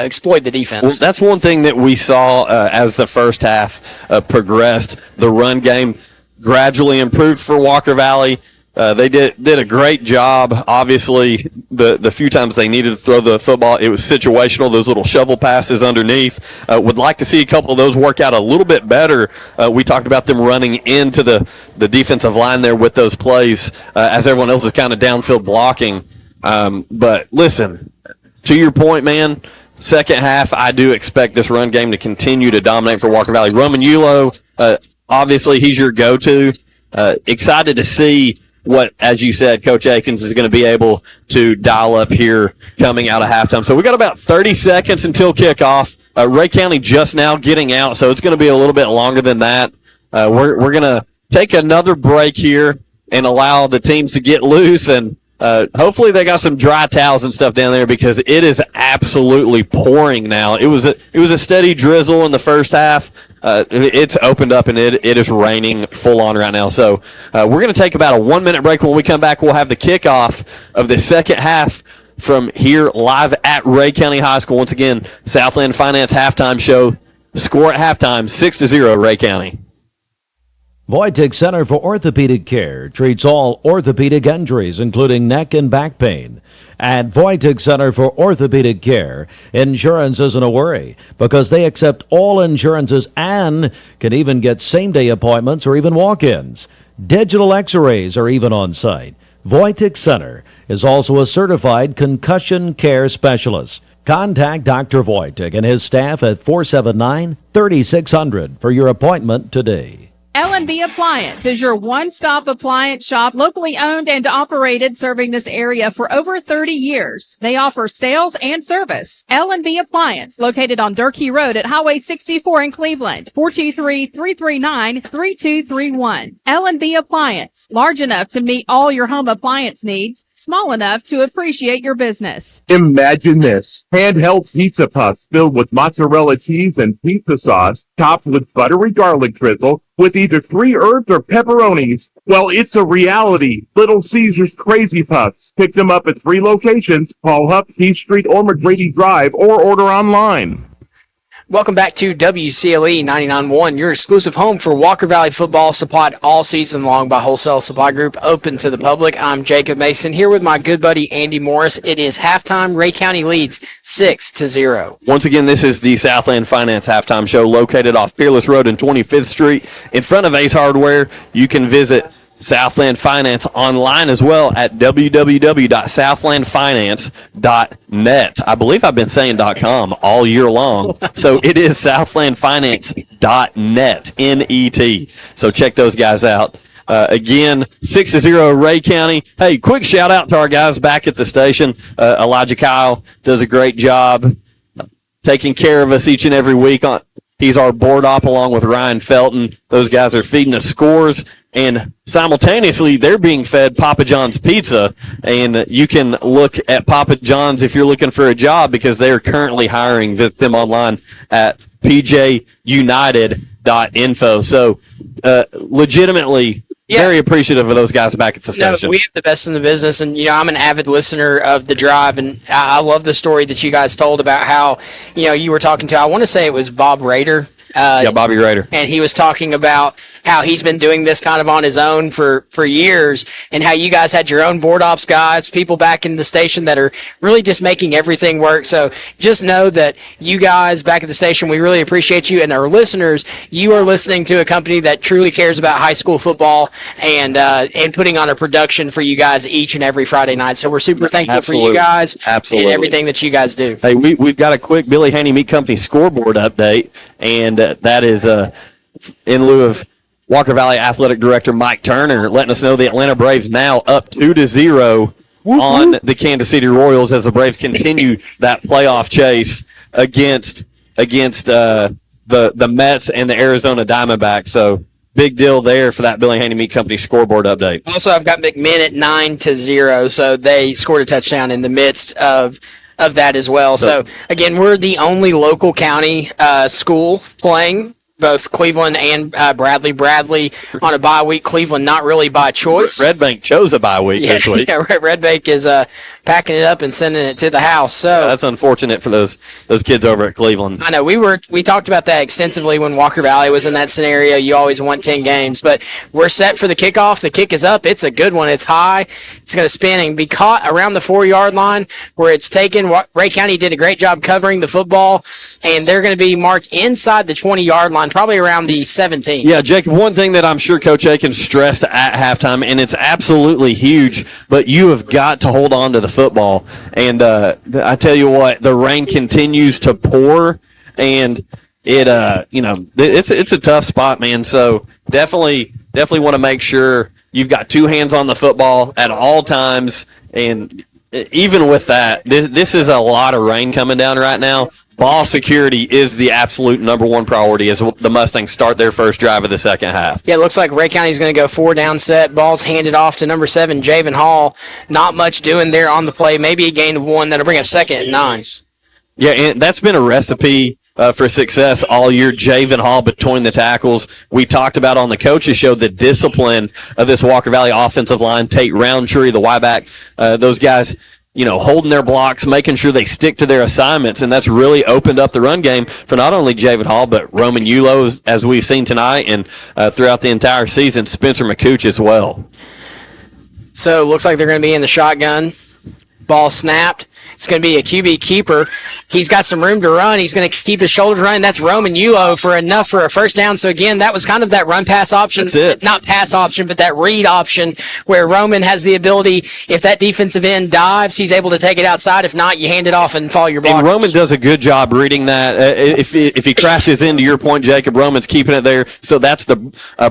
exploit the defense. Well, that's one thing that we saw as the first half progressed. The run game gradually improved for Walker Valley. They did a great job. Obviously, the few times they needed to throw the football, it was situational, those little shovel passes underneath. Would like to see a couple of those work out a little bit better. We talked about them running into the defensive line there with those plays as everyone else is kind of downfield blocking. But listen, to your point, man, second half, I do expect this run game to continue to dominate for Walker Valley. Roman Yulo, obviously, he's your go-to. Excited to see what, as you said, Coach Akins is going to be able to dial up here coming out of halftime. So we got about 30 seconds until kickoff. Ray County just now getting out, so it's going to be a little bit longer than that. We're going to take another break here and allow the teams to get loose, and hopefully they got some dry towels and stuff down there, because it is absolutely pouring now. It was a steady drizzle in the first half. It's opened up, and it is raining full on right now. So we're going to take about a 1-minute break. When we come back, we'll have the kickoff of the second half from here live at Ray County High School. Once again, Southland Finance halftime show. Score at halftime, 6-0 Ray County. Voitic Center for Orthopedic Care treats all orthopedic injuries, including neck and back pain. At Voitic Center for Orthopedic Care, insurance isn't a worry because they accept all insurances and can even get same-day appointments or even walk-ins. Digital x-rays are even on site. Voitic Center is also a certified concussion care specialist. Contact Dr. Voitic and his staff at 479-3600 for your appointment today. L&B Appliance is your one-stop appliance shop, locally owned and operated, serving this area for over 30 years. They offer sales and service. L&B Appliance, located on Durkee Road at Highway 64 in Cleveland, 423-339-3231. L&B Appliance, large enough to meet all your home appliance needs, small enough to appreciate your business. Imagine this. Handheld pizza puffs filled with mozzarella cheese and pizza sauce, topped with buttery garlic drizzle, with either 3 herbs or pepperonis. Well, it's a reality. Little Caesar's Crazy Puffs. Pick them up at 3 locations. Call Huff, Keith Street, or McGrady Drive, or order online. Welcome back to WCLE 99.1, your exclusive home for Walker Valley football, supplied all season long by Wholesale Supply Group, open to the public. I'm Jacob Mason, here with my good buddy Andy Morris. It is halftime. Ray County leads 6-0. Once again, this is the Southland Finance halftime show located off Fearless Road and 25th Street in front of Ace Hardware. You can visit Southland Finance online as well at www.southlandfinance.net. I believe I've been saying .com all year long. So it is southlandfinance.net, N-E-T. So check those guys out. Again, 6-0 Ray County. Hey, quick shout out to our guys back at the station. Elijah Kyle does a great job taking care of us each and every week. He's our board op along with Ryan Felton. Those guys are feeding us scores, and simultaneously they're being fed Papa John's pizza. And you can look at Papa John's if you're looking for a job because they are currently hiring. Visit them online at pjunited.info. So legitimately very appreciative of those guys back at the station. No, we have the best in the business, and I'm an avid listener of The Drive, and I love the story that you guys told about how you were talking to, I want to say it was Bob Rader. Bobby Rader. And he was talking about how he's been doing this kind of on his own for years, and how you guys had your own board ops guys, people back in the station that are really just making everything work. So just know that you guys back at the station, we really appreciate you, and our listeners, you are listening to a company that truly cares about high school football and putting on a production for you guys each and every Friday night. So we're super thankful for you guys and everything that you guys do. Hey, we've got a quick Billy Haney Meat Company scoreboard update, and that is in lieu of Walker Valley Athletic Director Mike Turner letting us know the Atlanta Braves now up 2-0 on the Kansas City Royals as the Braves continue that playoff chase against the Mets and the Arizona Diamondbacks. So big deal there for that Billy Haney Meat Company scoreboard update. Also, I've got McMinn at 9-0, so they scored a touchdown in the midst of that as well. So again, we're the only local county school playing both Cleveland and Bradley. Bradley on a bye week. Cleveland not really by choice. Red Bank chose a bye week this week. Yeah, Red Bank is packing it up and sending it to the house. So that's unfortunate for those kids over at Cleveland. I know we talked about that extensively when Walker Valley was in that scenario. You always want 10 games, but we're set for the kickoff. The kick is up. It's a good one. It's high. It's going to spin and be caught around the 4-yard line where it's taken. Ray County did a great job covering the football, and they're going to be marked inside the 20-yard line, probably around the 17. Yeah, Jacob, one thing that I'm sure Coach Aiken stressed at halftime, and it's absolutely huge, but you have got to hold on to the football. And I tell you what, the rain continues to pour, and it's a tough spot, man. So definitely want to make sure you've got 2 hands on the football at all times. And even with that, this is a lot of rain coming down right now. Ball security is the absolute number one priority as the Mustangs start their first drive of the second half. Yeah, it looks like Ray County's going to go 4-down set. Ball's handed off to number 7, Javen Hall. Not much doing there on the play. Maybe a gain of 1 that'll bring up 2nd and 9. Yeah, and that's been a recipe for success all year. Javen Hall between the tackles. We talked about on the coaches show the discipline of this Walker Valley offensive line. Tate Roundtree, the Y-back, those guys. holding their blocks, making sure they stick to their assignments, and that's really opened up the run game for not only Javid Hall, but Roman Yulo, as we've seen tonight, and throughout the entire season, Spencer McCooch as well. So it looks like they're going to be in the shotgun. Ball snapped. It's going to be a QB keeper. He's got some room to run. He's going to keep his shoulders running. That's Roman Yulo for enough for a first down. So, again, that was kind of that run-pass option. That's it. Not pass option, but that read option where Roman has the ability, if that defensive end dives, he's able to take it outside. If not, you hand it off and follow your blockers. And Roman does a good job reading that. If he crashes into your point, Jacob, Roman's keeping it there. So that's the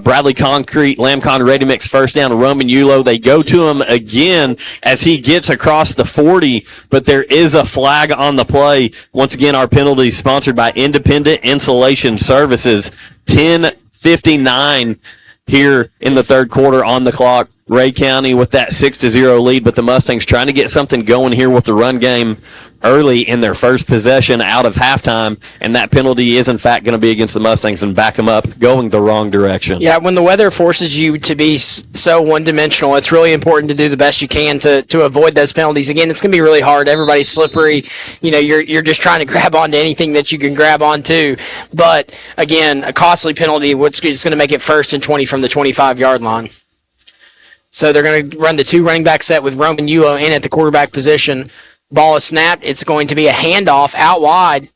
Bradley Concrete, Lamcon Ready Mix first down to Roman Yulo. They go to him again as he gets across the 40, but there is a flag on the play. Once again, our penalty is sponsored by Independent Insulation Services. 10:59 here in the third quarter on the clock. Ray County with that 6-0 lead, but the Mustangs trying to get something going here with the run game early in their first possession out of halftime, and that penalty is in fact going to be against the Mustangs and back them up going the wrong direction. Yeah, when the weather forces you to be so one-dimensional, it's really important to do the best you can to avoid those penalties. Again, it's going to be really hard. Everybody's slippery. You're just trying to grab onto anything that you can grab onto. But, again, a costly penalty, which is going to make it 1st and 20 from the 25-yard line. So they're going to run the two running back set with Roman Yulo in at the quarterback position. Ball is snapped. It's going to be a handoff out wide.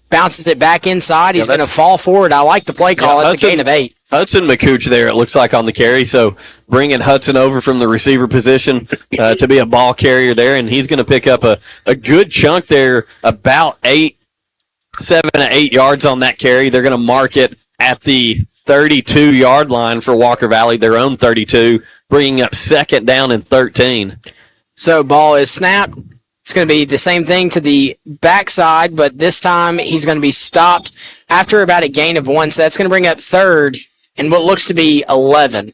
Bounces it back inside. He's going to fall forward. I like the play call. It's a gain of 8. Hudson McCooch there, it looks like, on the carry. So bringing Hudson over from the receiver position to be a ball carrier there, and he's going to pick up a good chunk there, about 7 to 8 yards on that carry. They're going to mark it at the 32-yard line for Walker Valley, their own 32, bringing up 2nd down and 13. So ball is snapped. It's going to be the same thing to the backside, but this time he's going to be stopped after about a gain of 1. So that's going to bring up 3rd and what looks to be 11.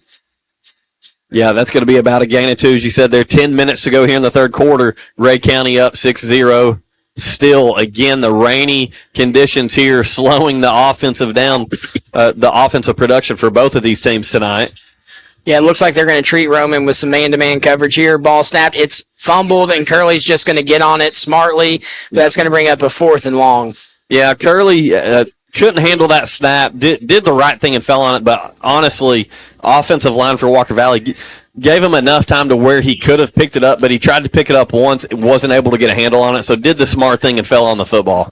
Yeah, that's going to be about a gain of 2, as you said there. 10 minutes to go here in the third quarter. Ray County up 6-0. Still, again, the rainy conditions here slowing the offensive production for both of these teams tonight. Yeah, it looks like they're going to treat Roman with some man-to-man coverage here. Ball snapped. It's fumbled, and Curley's just going to get on it smartly. That's going to bring up a 4th and long. Yeah, Curley couldn't handle that snap, did the right thing and fell on it, but honestly, offensive line for Walker Valley gave him enough time to where he could have picked it up, but he tried to pick it up once, wasn't able to get a handle on it, so did the smart thing and fell on the football.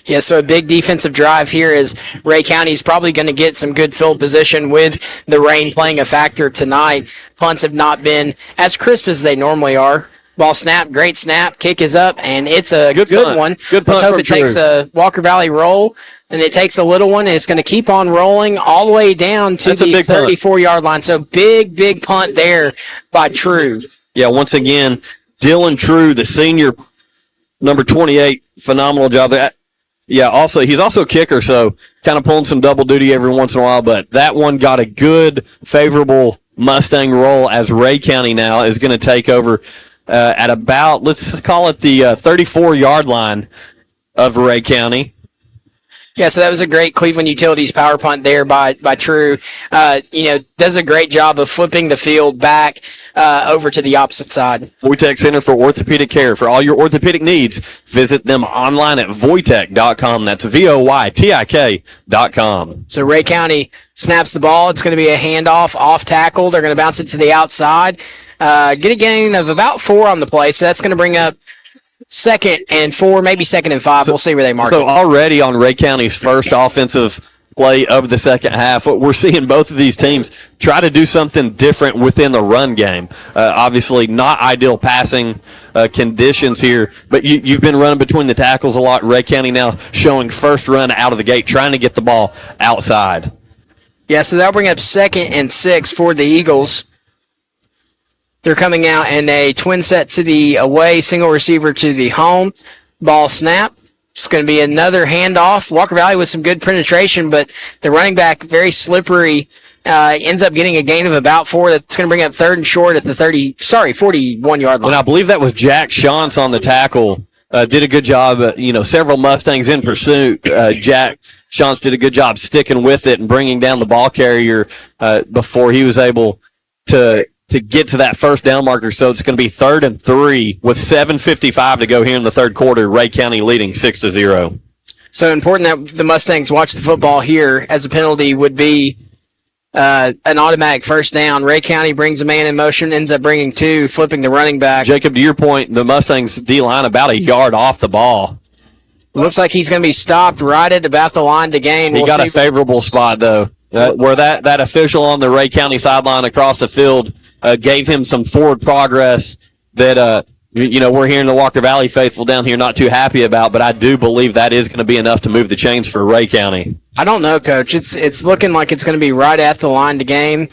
Yeah, so a big defensive drive here is Ray County's probably going to get some good field position with the rain playing a factor tonight. Punts have not been as crisp as they normally are. Ball snap, great snap, kick is up, and it's a good one. Good punt. Let's hope it takes a Walker Valley roll, and it takes a little one, and it's going to keep on rolling all the way down to the 34-yard line. So big punt there by True. Yeah, once again, Dylan True, the senior, number 28, phenomenal job there. Yeah, he's also a kicker, so kind of pulling some double duty every once in a while, but that one got a good, favorable Mustang roll as Ray County now is going to take over at about, let's call it the 34-yard line of Ray County. Yeah, so that was a great Cleveland Utilities power punt there by True. Does a great job of flipping the field back over to the opposite side. Voitech Center for Orthopedic Care. For all your orthopedic needs, visit them online at voitech.com. That's VOYTIK.com. So Ray County snaps the ball. It's going to be a handoff off tackle. They're going to bounce it to the outside. Get a gain of about 4 on the play, so that's going to bring up 2nd and 4, maybe 2nd and 5. We'll see where they mark it. So already on Ray County's first offensive play of the second half, we're seeing both of these teams try to do something different within the run game. Obviously not ideal passing conditions here, but you've been running between the tackles a lot. Ray County now showing first run out of the gate, trying to get the ball outside. Yeah, so that'll bring up 2nd and 6 for the Eagles. They're coming out in a twin set to the away, single receiver to the home. Ball snap. It's going to be another handoff. Walker Valley with some good penetration, but the running back, very slippery, ends up getting a gain of about 4. That's going to bring up 3rd and short at the 41-yard line. And I believe that was Jack Shantz on the tackle. Did a good job. Several Mustangs in pursuit. Jack Shantz did a good job sticking with it and bringing down the ball carrier before he was able to to get to that first down marker. So it's going to be 3rd and 3 with 7:55 to go here in the third quarter. Ray County leading 6-0. So important that the Mustangs watch the football here, as a penalty would be an automatic first down. Ray County brings a man in motion, ends up bringing 2, flipping the running back. Jacob, to your point, the Mustangs D-line about a yard off the ball. Looks like he's going to be stopped right at about the line to gain. He got a favorable spot, though, where that official on the Ray County sideline across the field gave him some forward progress that, we're hearing the Walker Valley faithful down here not too happy about, but I do believe that is going to be enough to move the chains for Ray County. I don't know, Coach. It's looking like it's going to be right at the line to gain.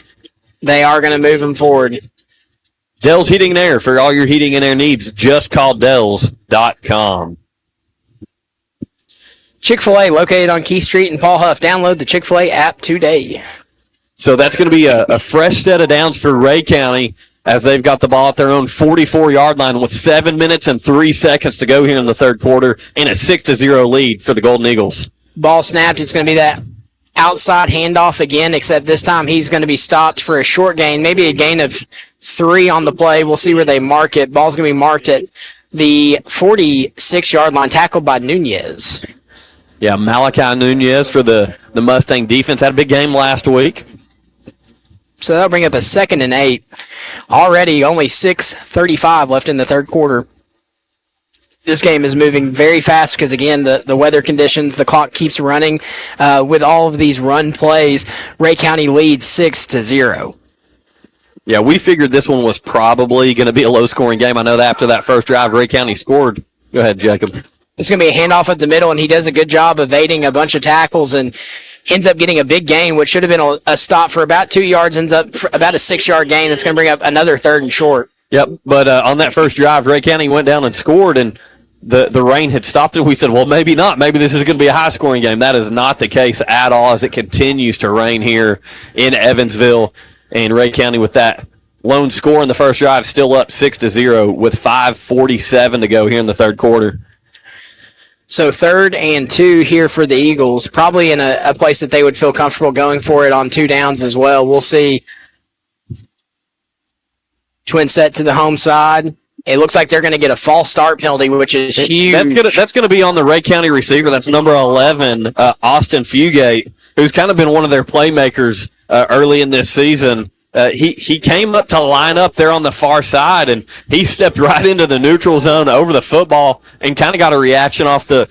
They are going to move him forward. Dell's Heating and Air. For all your heating and air needs, just call Dells.com. Chick-fil-A located on Key Street in Paul Huff. Download the Chick-fil-A app today. So that's going to be a fresh set of downs for Ray County as they've got the ball at their own 44-yard line with 7 minutes and 3 seconds to go here in the third quarter and a 6-0 lead for the Golden Eagles. Ball snapped. It's going to be that outside handoff again, except this time he's going to be stopped for a short gain, maybe a gain of 3 on the play. We'll see where they mark it. Ball's going to be marked at the 46-yard line, tackled by Nunez. Yeah, Malachi Nunez for the Mustang defense. Had a big game last week. So that'll bring up a 2nd and 8. Already only 6:35 left in the third quarter. This game is moving very fast because, again, the weather conditions, the clock keeps running. With all of these run plays, Ray County leads 6-0. Yeah, we figured this one was probably going to be a low-scoring game. I know that after that first drive, Ray County scored. Go ahead, Jacob. It's going to be a handoff at the middle, and he does a good job evading a bunch of tackles and ends up getting a big gain, which should have been a stop for about 2 yards, ends up for about a 6-yard gain. That's going to bring up another 3rd and short. Yep, but on that first drive, Ray County went down and scored, and the rain had stopped it. We said, well, maybe not. Maybe this is going to be a high-scoring game. That is not the case at all as it continues to rain here in Evansville. And Ray County with that lone score in the first drive still up 6-0 with 5:47 to go here in the third quarter. So 3rd and 2 here for the Eagles, probably in a place that they would feel comfortable going for it on 2 downs as well. We'll see. Twin set to the home side. It looks like they're going to get a false start penalty, which is huge. That's going to be on the Ray County receiver. That's number 11, Austin Fugate, who's kind of been one of their playmakers early in this season. He came up to line up there on the far side, and he stepped right into the neutral zone over the football and kind of got a reaction off the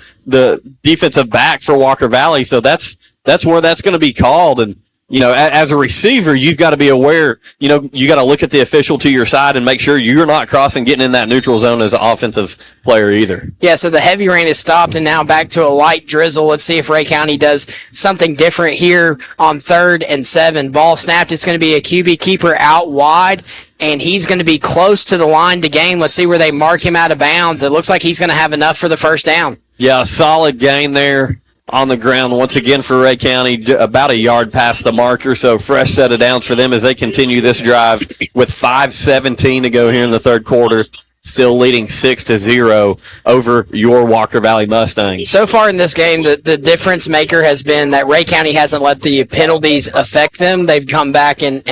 defensive back for Walker Valley. So that's where that's going to be called. And, as a receiver, you've got to be aware, you got to look at the official to your side and make sure you're not crossing, getting in that neutral zone as an offensive player either. Yeah, so the heavy rain is stopped and now back to a light drizzle. Let's see if Ray County does something different here on 3rd and 7. Ball snapped. It's going to be a QB keeper out wide, and he's going to be close to the line to gain. Let's see where they mark him out of bounds. It looks like he's going to have enough for the first down. Yeah, solid gain there on the ground once again for Ray County, about a yard past the marker. So fresh set of downs for them as they continue this drive with 5:17 to go here in the third quarter. Still leading 6-0 over your Walker Valley Mustangs. So far in this game, the difference maker has been that Ray County hasn't let the penalties affect them. They've come back and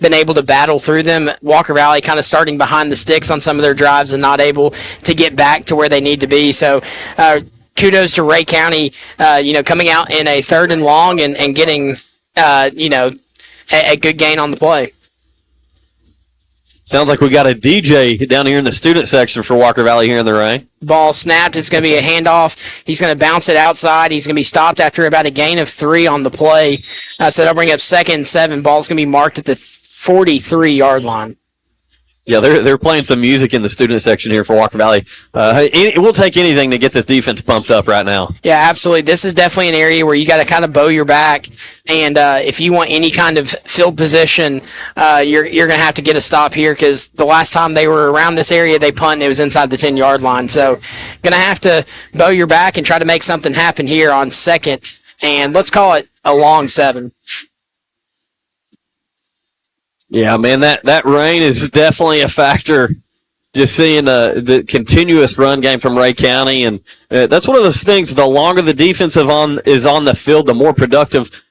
been able to battle through them. Walker Valley kind of starting behind the sticks on some of their drives and not able to get back to where they need to be. So, kudos to Ray County, coming out in a 3rd and long and getting, a good gain on the play. Sounds like we got a DJ down here in the student section for Walker Valley here in the rain. Ball snapped. It's going to be a handoff. He's going to bounce it outside. He's going to be stopped after about a gain of 3 on the play. So that'll bring up 2nd and 7. Ball's going to be marked at the 43-yard line. Yeah, they're playing some music in the student section here for Walker Valley. It will take anything to get this defense pumped up right now. Yeah, absolutely. This is definitely an area where you got to kind of bow your back, and if you want any kind of field position, you're going to have to get a stop here because the last time they were around this area, they punted and it was inside the 10-yard line. So going to have to bow your back and try to make something happen here on 2nd, and let's call it a long 7. Yeah, man, that rain is definitely a factor. Just seeing the continuous run game from Ray County, and that's one of those things. The longer the defensive is on the field, the more productive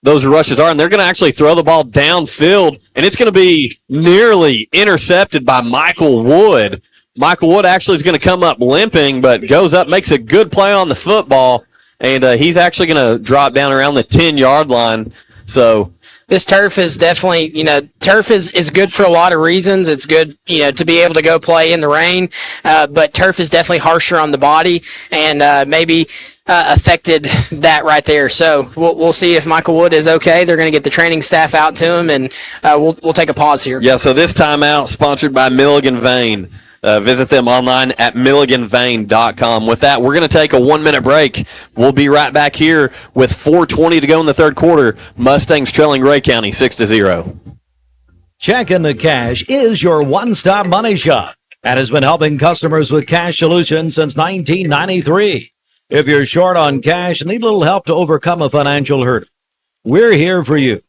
those rushes are, and they're going to actually throw the ball downfield, and it's going to be nearly intercepted by Michael Wood. Michael Wood actually is going to come up limping, but goes up, makes a good play on the football, and he's actually going to drop down around the 10-yard line. So this turf is definitely, turf is good for a lot of reasons. It's good, to be able to go play in the rain, but turf is definitely harsher on the body, and maybe affected that right there. So we'll see if Michael Wood is okay. They're going to get the training staff out to him, and we'll take a pause here. Yeah, so this timeout sponsored by Milligan Vane. Visit them online at milliganvane.com. With that, we're going to take a 1-minute break. We'll be right back here with 4:20 to go in the third quarter. Mustangs trailing Ray County 6-0. Checking the Cash is your one-stop money shop and has been helping customers with cash solutions since 1993. If you're short on cash and need a little help to overcome a financial hurdle, we're here for you.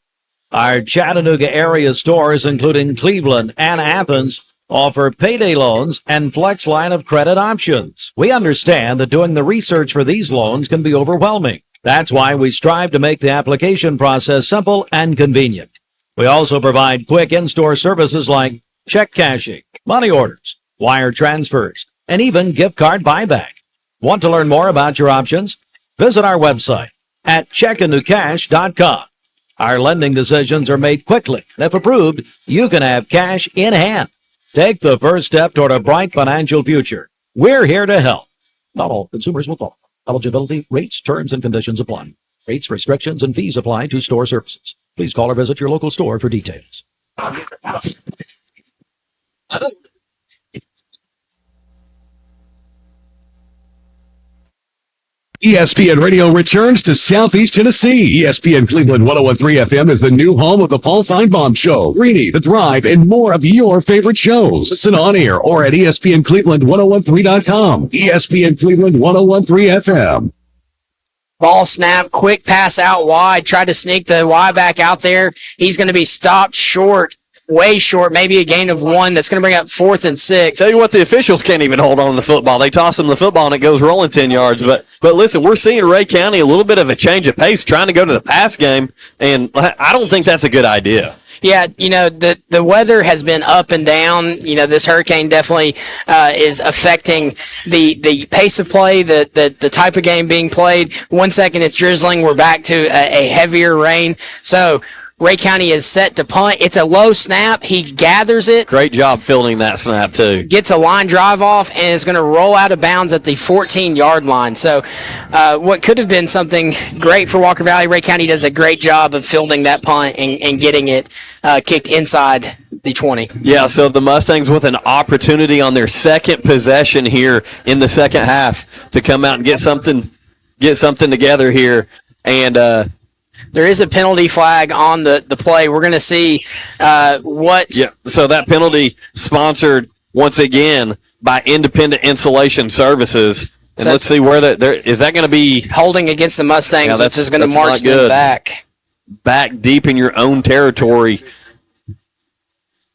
Our Chattanooga area stores, including Cleveland and Athens, offer payday loans and flex line of credit options. We understand that doing the research for these loans can be overwhelming. That's why we strive to make the application process simple and convenient. We also provide quick in-store services like check cashing, money orders, wire transfers, and even gift card buyback. Want to learn more about your options? Visit our website at checkintocash.com. Our lending decisions are made quickly, and if approved, you can have cash in hand. Take the first step toward a bright financial future. We're here to help. Not all consumers will qualify. Eligibility, rates, terms, and conditions apply. Rates, restrictions, and fees apply to store services. Please call or visit your local store for details. ESPN Radio returns to Southeast Tennessee. ESPN Cleveland 101.3 FM is the new home of the Paul Feinbaum Show, Greeny, The Drive, and more of your favorite shows. Listen on air or at ESPNCleveland1013.com. ESPN Cleveland 101.3 FM. Ball snap, quick pass out wide, tried to sneak the Y back out there. He's going to be stopped short. Way short, maybe a gain of 1. That's going to bring up 4th and 6. Tell you what, the officials can't even hold on to the football. They toss them the football and it goes rolling 10 yards. But listen, we're seeing Ray County a little bit of a change of pace, trying to go to the pass game, and I don't think that's a good idea. Yeah, the weather has been up and down. This hurricane definitely is affecting the pace of play, the type of game being played. 1 second it's drizzling, we're back to a heavier rain. So Ray County is set to punt. It's a low snap. He gathers it. Great job fielding that snap, too. Gets a line drive off and is going to roll out of bounds at the 14-yard line. So what could have been something great for Walker Valley, Ray County does a great job of fielding that punt and getting it kicked inside the 20. Yeah, so the Mustangs with an opportunity on their second possession here in the second half to come out and get something together here. And there is a penalty flag on the play. We're going to see what. Yeah, so that penalty sponsored once again by Independent Insulation Services. And so let's see where is that going to be holding against the Mustangs, which is going to march them back deep in your own territory.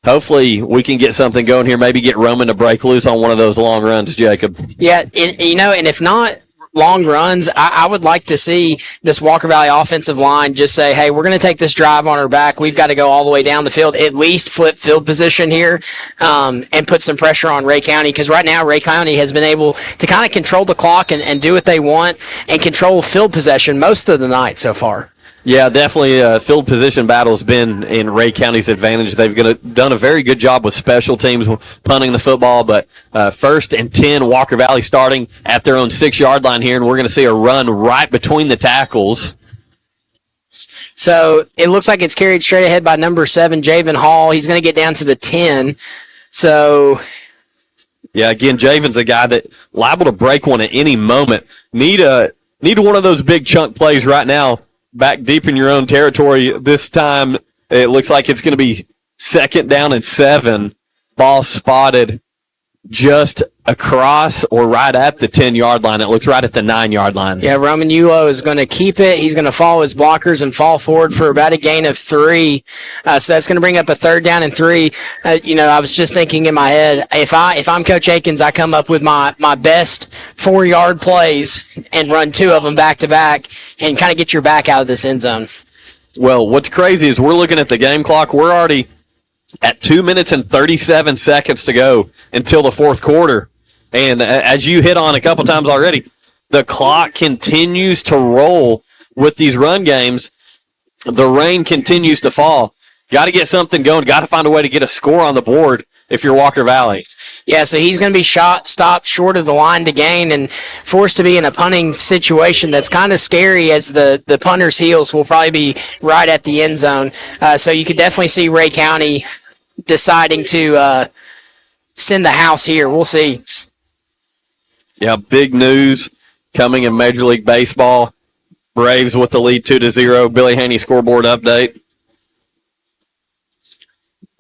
Hopefully we can get something going here. Maybe get Roman to break loose on one of those long runs, Jacob. Yeah, and if not long runs, I would like to see this Walker Valley offensive line just say, hey, we're going to take this drive on our back. We've got to go all the way down the field, at least flip field position here, and put some pressure on Ray County, because right now Ray County has been able to kind of control the clock and do what they want and control field possession most of the night so far. Yeah, definitely. Field position battle has been in Ray County's advantage. They've done a very good job with special teams punting the football, but 1st and 10, Walker Valley starting at their own 6-yard line here, and we're going to see a run right between the tackles. So it looks like it's carried straight ahead by number 7, Javen Hall. He's going to get down to the 10. So yeah, again, Javen's a guy that liable to break one at any moment. Need one of those big chunk plays right now. Back deep in your own territory. This time, it looks like it's going to be 2nd down and 7. Ball spotted just across or right at the 10-yard line. It looks right at the 9-yard line. Yeah, Roman Yulo is going to keep it. He's going to follow his blockers and fall forward for about a gain of 3. So that's going to bring up a 3rd down and 3. I was just thinking in my head, if I'm Coach Akins, I come up with my best 4-yard plays and run 2 of them back to back and kind of get your back out of this end zone. Well, what's crazy is we're looking at the game clock. We're already at 2 minutes and 37 seconds to go until the fourth quarter. And as you hit on a couple times already, the clock continues to roll with these run games. The rain continues to fall. Got to get something going. Got to find a way to get a score on the board if you're Walker Valley. Yeah, so he's going to be stopped short of the line to gain and forced to be in a punting situation that's kind of scary, as the punter's heels will probably be right at the end zone. So you could definitely see Ray County deciding to send the house here. We'll see. Yeah, big news coming in Major League Baseball. Braves with the lead 2-0. Billy Haney scoreboard update.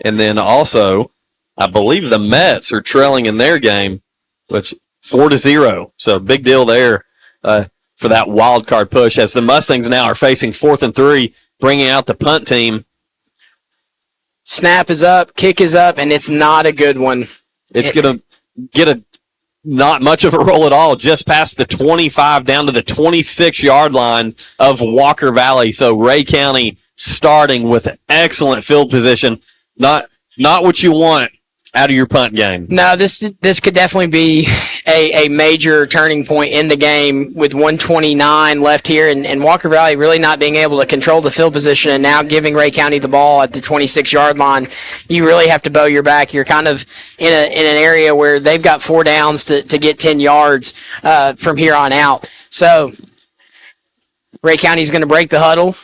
And then also, I believe the Mets are trailing in their game, which 4-0. So big deal there for that wild card push, as the Mustangs now are facing 4th and 3, bringing out the punt team. Snap is up, kick is up, and it's not a good one. It's going to get not much of a roll at all, just past the 25 down to the 26-yard line of Walker Valley. So Ray County starting with excellent field position. Not what you want out of your punt game. No, this could definitely be a major turning point in the game with 1:29 left here, and Walker Valley really not being able to control the field position and now giving Ray County the ball at the 26-yard line. You really have to bow your back. You're kind of in an area where they've got 4 downs to get 10 yards from here on out. So Ray County's going to break the huddle.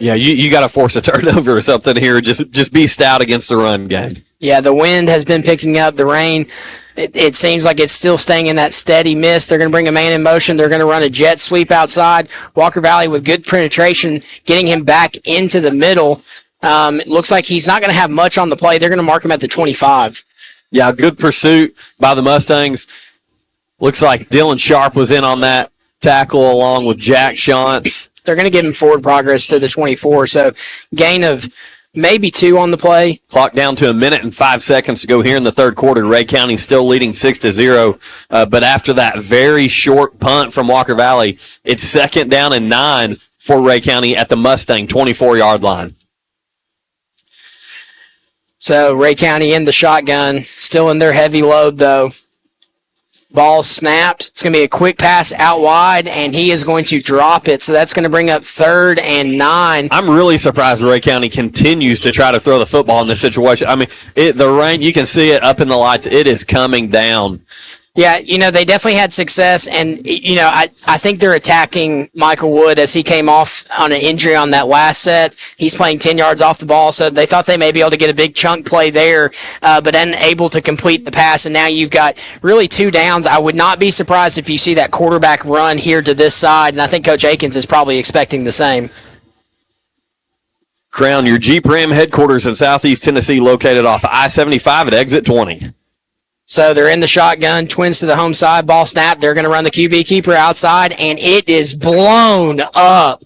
Yeah, you got to force a turnover or something here. Just be stout against the run game. Yeah, the wind has been picking up. The rain, it seems like it's still staying in that steady mist. They're going to bring a man in motion. They're going to run a jet sweep outside. Walker Valley with good penetration, getting him back into the middle. It looks like he's not going to have much on the play. They're going to mark him at the 25. Yeah, good pursuit by the Mustangs. Looks like Dylan Sharp was in on that tackle along with Jack Shantz. They're going to give him forward progress to the 24, so gain of maybe 2 on the play. Clock down to 1 minute and 5 seconds to go here in the third quarter. Ray County still leading 6-0, but after that very short punt from Walker Valley, it's 2nd down and 9 for Ray County at the Mustang 24-yard line. So Ray County in the shotgun, still in their heavy load though. Ball snapped. It's going to be a quick pass out wide, and he is going to drop it. So that's going to bring up 3rd and 9. I'm really surprised Ray County continues to try to throw the football in this situation. I mean, the rain, you can see it up in the lights. It is coming down. Yeah, they definitely had success, and, I think they're attacking Michael Wood as he came off on an injury on that last set. He's playing 10 yards off the ball, so they thought they may be able to get a big chunk play there, but unable to complete the pass, and now you've got really 2 downs. I would not be surprised if you see that quarterback run here to this side, and I think Coach Akins is probably expecting the same. Crown, your Jeep Ram headquarters in Southeast Tennessee, located off I-75 at exit 20. So they're in the shotgun, twins to the home side, ball snap. They're going to run the QB keeper outside, and it is blown up.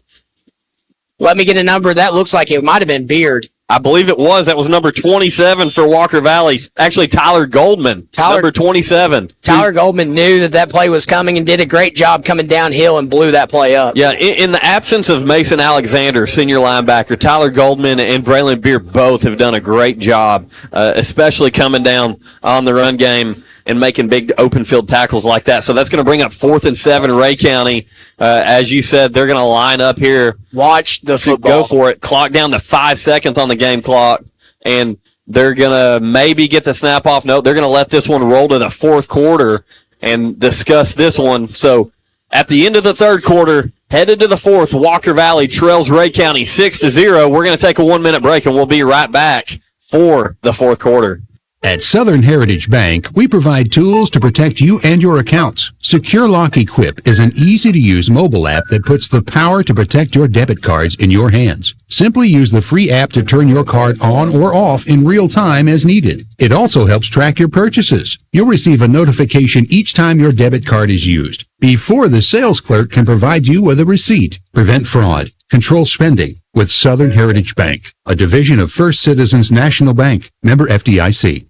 Let me get a number. That looks like it might have been Beard. I believe it was. That was number 27 for Walker Valley. Actually, Tyler Goldman, number 27. Tyler Goldman knew that play was coming and did a great job coming downhill and blew that play up. Yeah, in the absence of Mason Alexander, senior linebacker, Tyler Goldman and Braylon Beard both have done a great job, especially coming down on the run game and making big open field tackles like that. So that's going to bring up 4th and 7 Ray County. As you said, they're going to line up here. Watch the football. Go for it. Clock down to 5 seconds on the game clock, and they're going to maybe get the snap off. No, they're going to let this one roll to the fourth quarter and discuss this one. So at the end of the third quarter, headed to the fourth, Walker Valley trails Ray County 6-0. We're going to take a 1-minute break, and we'll be right back for the fourth quarter. At Southern Heritage Bank, we provide tools to protect you and your accounts. Secure Lock Equip is an easy-to-use mobile app that puts the power to protect your debit cards in your hands. Simply use the free app to turn your card on or off in real time as needed. It also helps track your purchases. You'll receive a notification each time your debit card is used, before the sales clerk can provide you with a receipt. Prevent fraud. Control spending with Southern Heritage Bank, a division of First Citizens National Bank, member FDIC.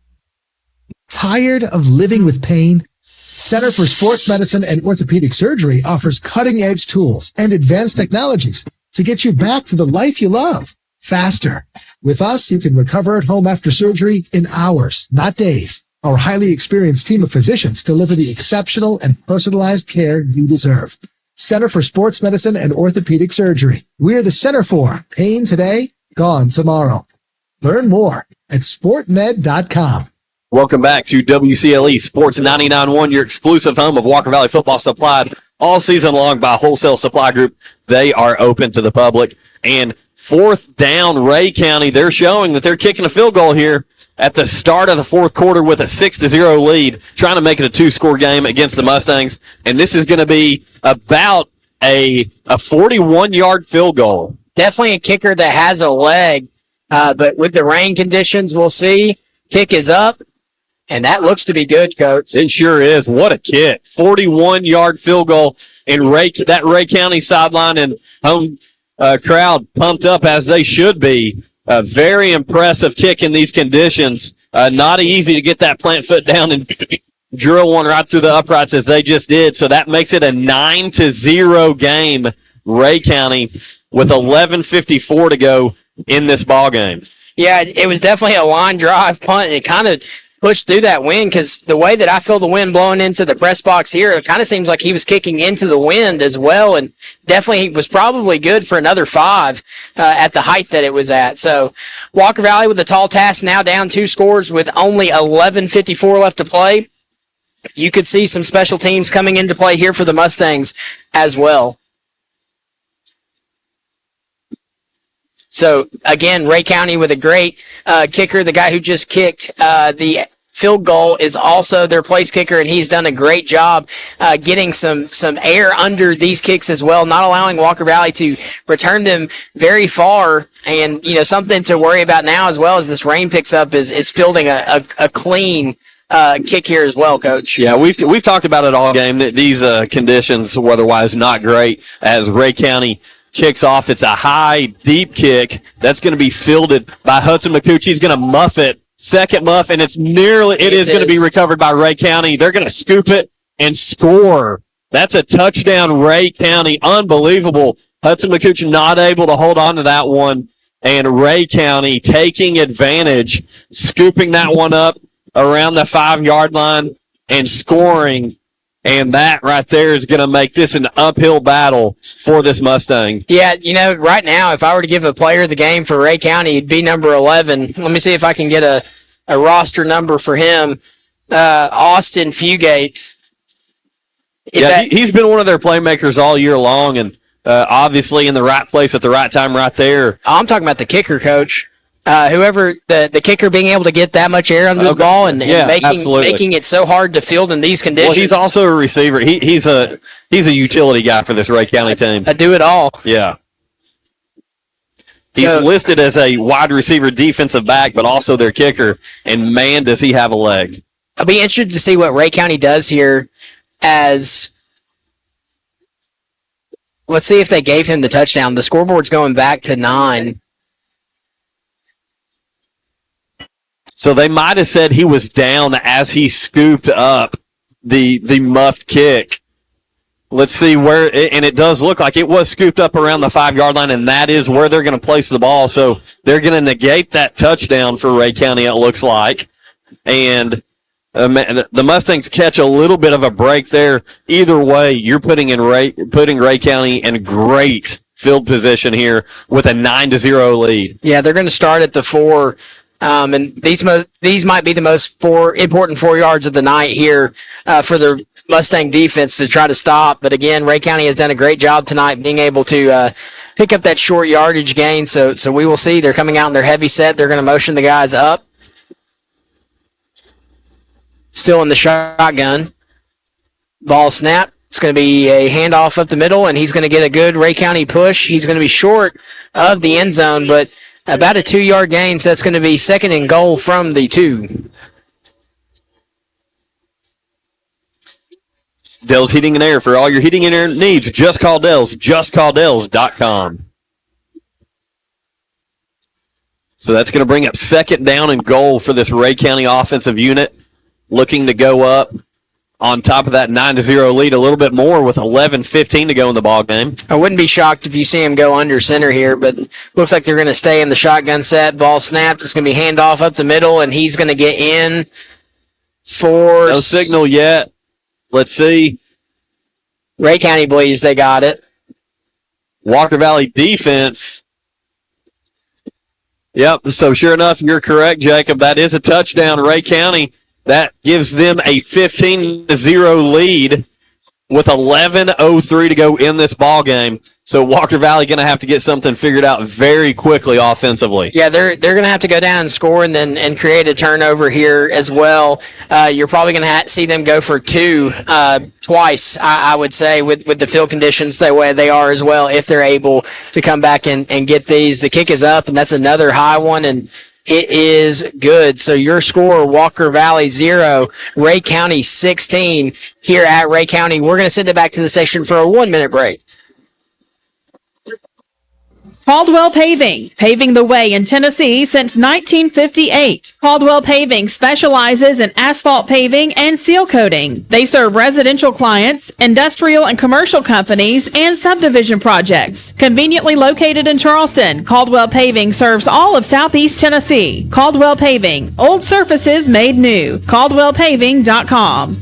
Tired of living with pain? Center for Sports Medicine and Orthopedic Surgery offers cutting-edge tools and advanced technologies to get you back to the life you love faster. With us, you can recover at home after surgery in hours, not days. Our highly experienced team of physicians deliver the exceptional and personalized care you deserve. Center for Sports Medicine and Orthopedic Surgery. We're the center for pain today, gone tomorrow. Learn more at sportmed.com. Welcome back to WCLE Sports 99.1, your exclusive home of Walker Valley football, supplied all season long by Wholesale Supply Group. They are open to the public. And fourth down, Ray County, they're showing that they're kicking a field goal here at the start of the fourth quarter with a 6-0 lead, trying to make it a two-score game against the Mustangs. And this is going to be about a 41-yard field goal. Definitely a kicker that has a leg, but with the rain conditions, we'll see. Kick is up, and that looks to be good, Coach. It sure is. What a kick. 41-yard field goal. And that Ray County sideline and home crowd pumped up as they should be. A very impressive kick in these conditions. Not easy to get that plant foot down and drill one right through the uprights as they just did. So that makes it a 9-0 game. Ray County with 11:54 to go in this ball game. Yeah, it was definitely a line drive punt. It kind of pushed through that wind because the way that I feel the wind blowing into the press box here, it kind of seems like he was kicking into the wind as well, and definitely was probably good for another 5 at the height that it was at. So Walker Valley with a tall task, now down 2 scores with only 11:54 left to play. You could see some special teams coming into play here for the Mustangs as well. So, again, Ray County with a great kicker. The guy who just kicked the field goal is also their place kicker, and he's done a great job getting some air under these kicks as well, not allowing Walker Valley to return them very far. And, something to worry about now as well as this rain picks up is fielding a clean kick here as well, Coach. Yeah, we've talked about it all game, that these conditions weather-wise not great as Ray County kicks off. It's a high, deep kick that's going to be fielded by Hudson McCoochie. He's going to muff it. Second muff, and it is going to be recovered by Ray County. They're going to scoop it and score. That's a touchdown, Ray County. Unbelievable. Hudson McCoochie not able to hold on to that one, and Ray County taking advantage, scooping that one up around the 5-yard line and scoring. And that right there is going to make this an uphill battle for this Mustang. Yeah, right now, if I were to give a player of the game for Ray County, it'd be number 11. Let me see if I can get a roster number for him. Austin Fugate. He's been one of their playmakers all year long, and obviously in the right place at the right time right there. I'm talking about the kicker, Coach. Whoever the kicker being able to get that much air under the ball and making it so hard to field in these conditions. Well, he's also a receiver. He's a utility guy for this Ray County team. I do it all. Yeah. He's listed as a wide receiver defensive back, but also their kicker, and man, does he have a leg. I'll be interested to see what Ray County does here as let's see if they gave him the touchdown. The scoreboard's going back to 9. So they might have said he was down as he scooped up the muffed kick. Let's see where, and it does look like it was scooped up around the 5-yard line, and that is where they're going to place the ball. So they're going to negate that touchdown for Ray County, it looks like. And the Mustangs catch a little bit of a break there. Either way, you're putting Ray County in great field position here with a 9-0 lead. Yeah, they're going to start at the 4. And these might be the most important 4 yards of the night here for the Mustang defense to try to stop. But again, Ray County has done a great job tonight being able to pick up that short yardage gain. So we will see. They're coming out in their heavy set. They're going to motion the guys up. Still in the shotgun. Ball snap. It's going to be a handoff up the middle, and he's going to get a good Ray County push. He's going to be short of the end zone, but about a 2-yard gain, so that's going to be 2nd and goal from the 2. Dell's Heating and Air. For all your heating and air needs, just call Dell's. JustCallDells.com. So that's going to bring up 2nd down and goal for this Ray County offensive unit. Looking to go up on top of that 9-0 lead a little bit more with 11:15 to go in the ball game. I wouldn't be shocked if you see him go under center here, but looks like they're going to stay in the shotgun set. Ball snapped. It's going to be handoff up the middle, and he's going to get in for... No signal yet. Let's see. Ray County believes they got it. Walker Valley defense. Yep, so sure enough, you're correct, Jacob. That is a touchdown. Ray County, that gives them a 15-0 lead with 11:03 to go in this ball game. So Walker Valley going to have to get something figured out very quickly offensively. Yeah, they're going to have to go down and score and create a turnover here as well. You're probably going to see them go for two twice, I would say, with the field conditions the way they are as well, if they're able to come back and get these. The kick is up, and that's another high one, and it is good. So your score, Walker Valley 0, Ray County 16 here at Ray County. We're going to send it back to the station for a 1-minute break. Caldwell Paving, paving the way in Tennessee since 1958. Caldwell Paving specializes in asphalt paving and seal coating. They serve residential clients, industrial and commercial companies, and subdivision projects. Conveniently located in Charleston, Caldwell Paving serves all of Southeast Tennessee. Caldwell Paving, old surfaces made new. CaldwellPaving.com.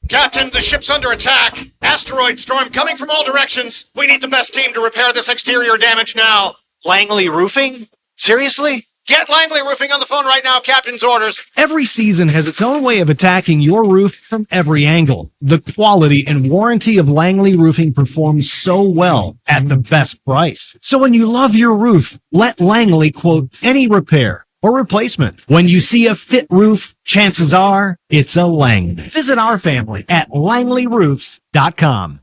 Captain, the ship's under attack. Asteroid storm coming from all directions. We need the best team to repair this exterior damage now. Langley Roofing? Seriously? Get Langley Roofing on the phone right now, Captain's orders. Every season has its own way of attacking your roof from every angle. The quality and warranty of Langley Roofing performs so well at the best price. So when you love your roof, let Langley quote any repair or replacement. When you see a fit roof, chances are it's a Langley. Visit our family at langleyroofs.com.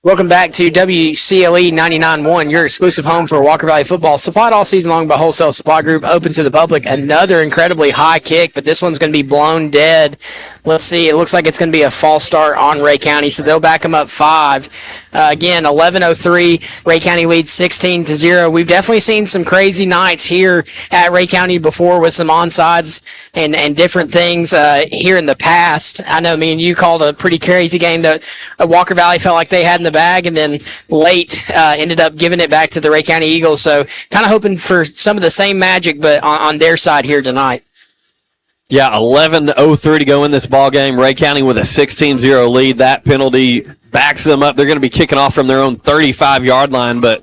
Welcome back to WCLE 99.1, your exclusive home for Walker Valley football. Supplied all season long by Wholesale Supply Group, open to the public. Another incredibly high kick, but this one's going to be blown dead. Let's see. It looks like it's going to be a false start on Ray County, so they'll back them up 5. Again, 11:03. Ray County leads 16-0. We've definitely seen some crazy nights here at Ray County before with some onside and different things here in the past. I know me and you called a pretty crazy game that Walker Valley felt like they had in the bag, and then late ended up giving it back to the Ray County Eagles. So kind of hoping for some of the same magic, but on their side here tonight. Yeah, 11:03 to go in this ball game. Ray County with a 16-0 lead. That penalty backs them up. They're going to be kicking off from their own 35-yard line. But,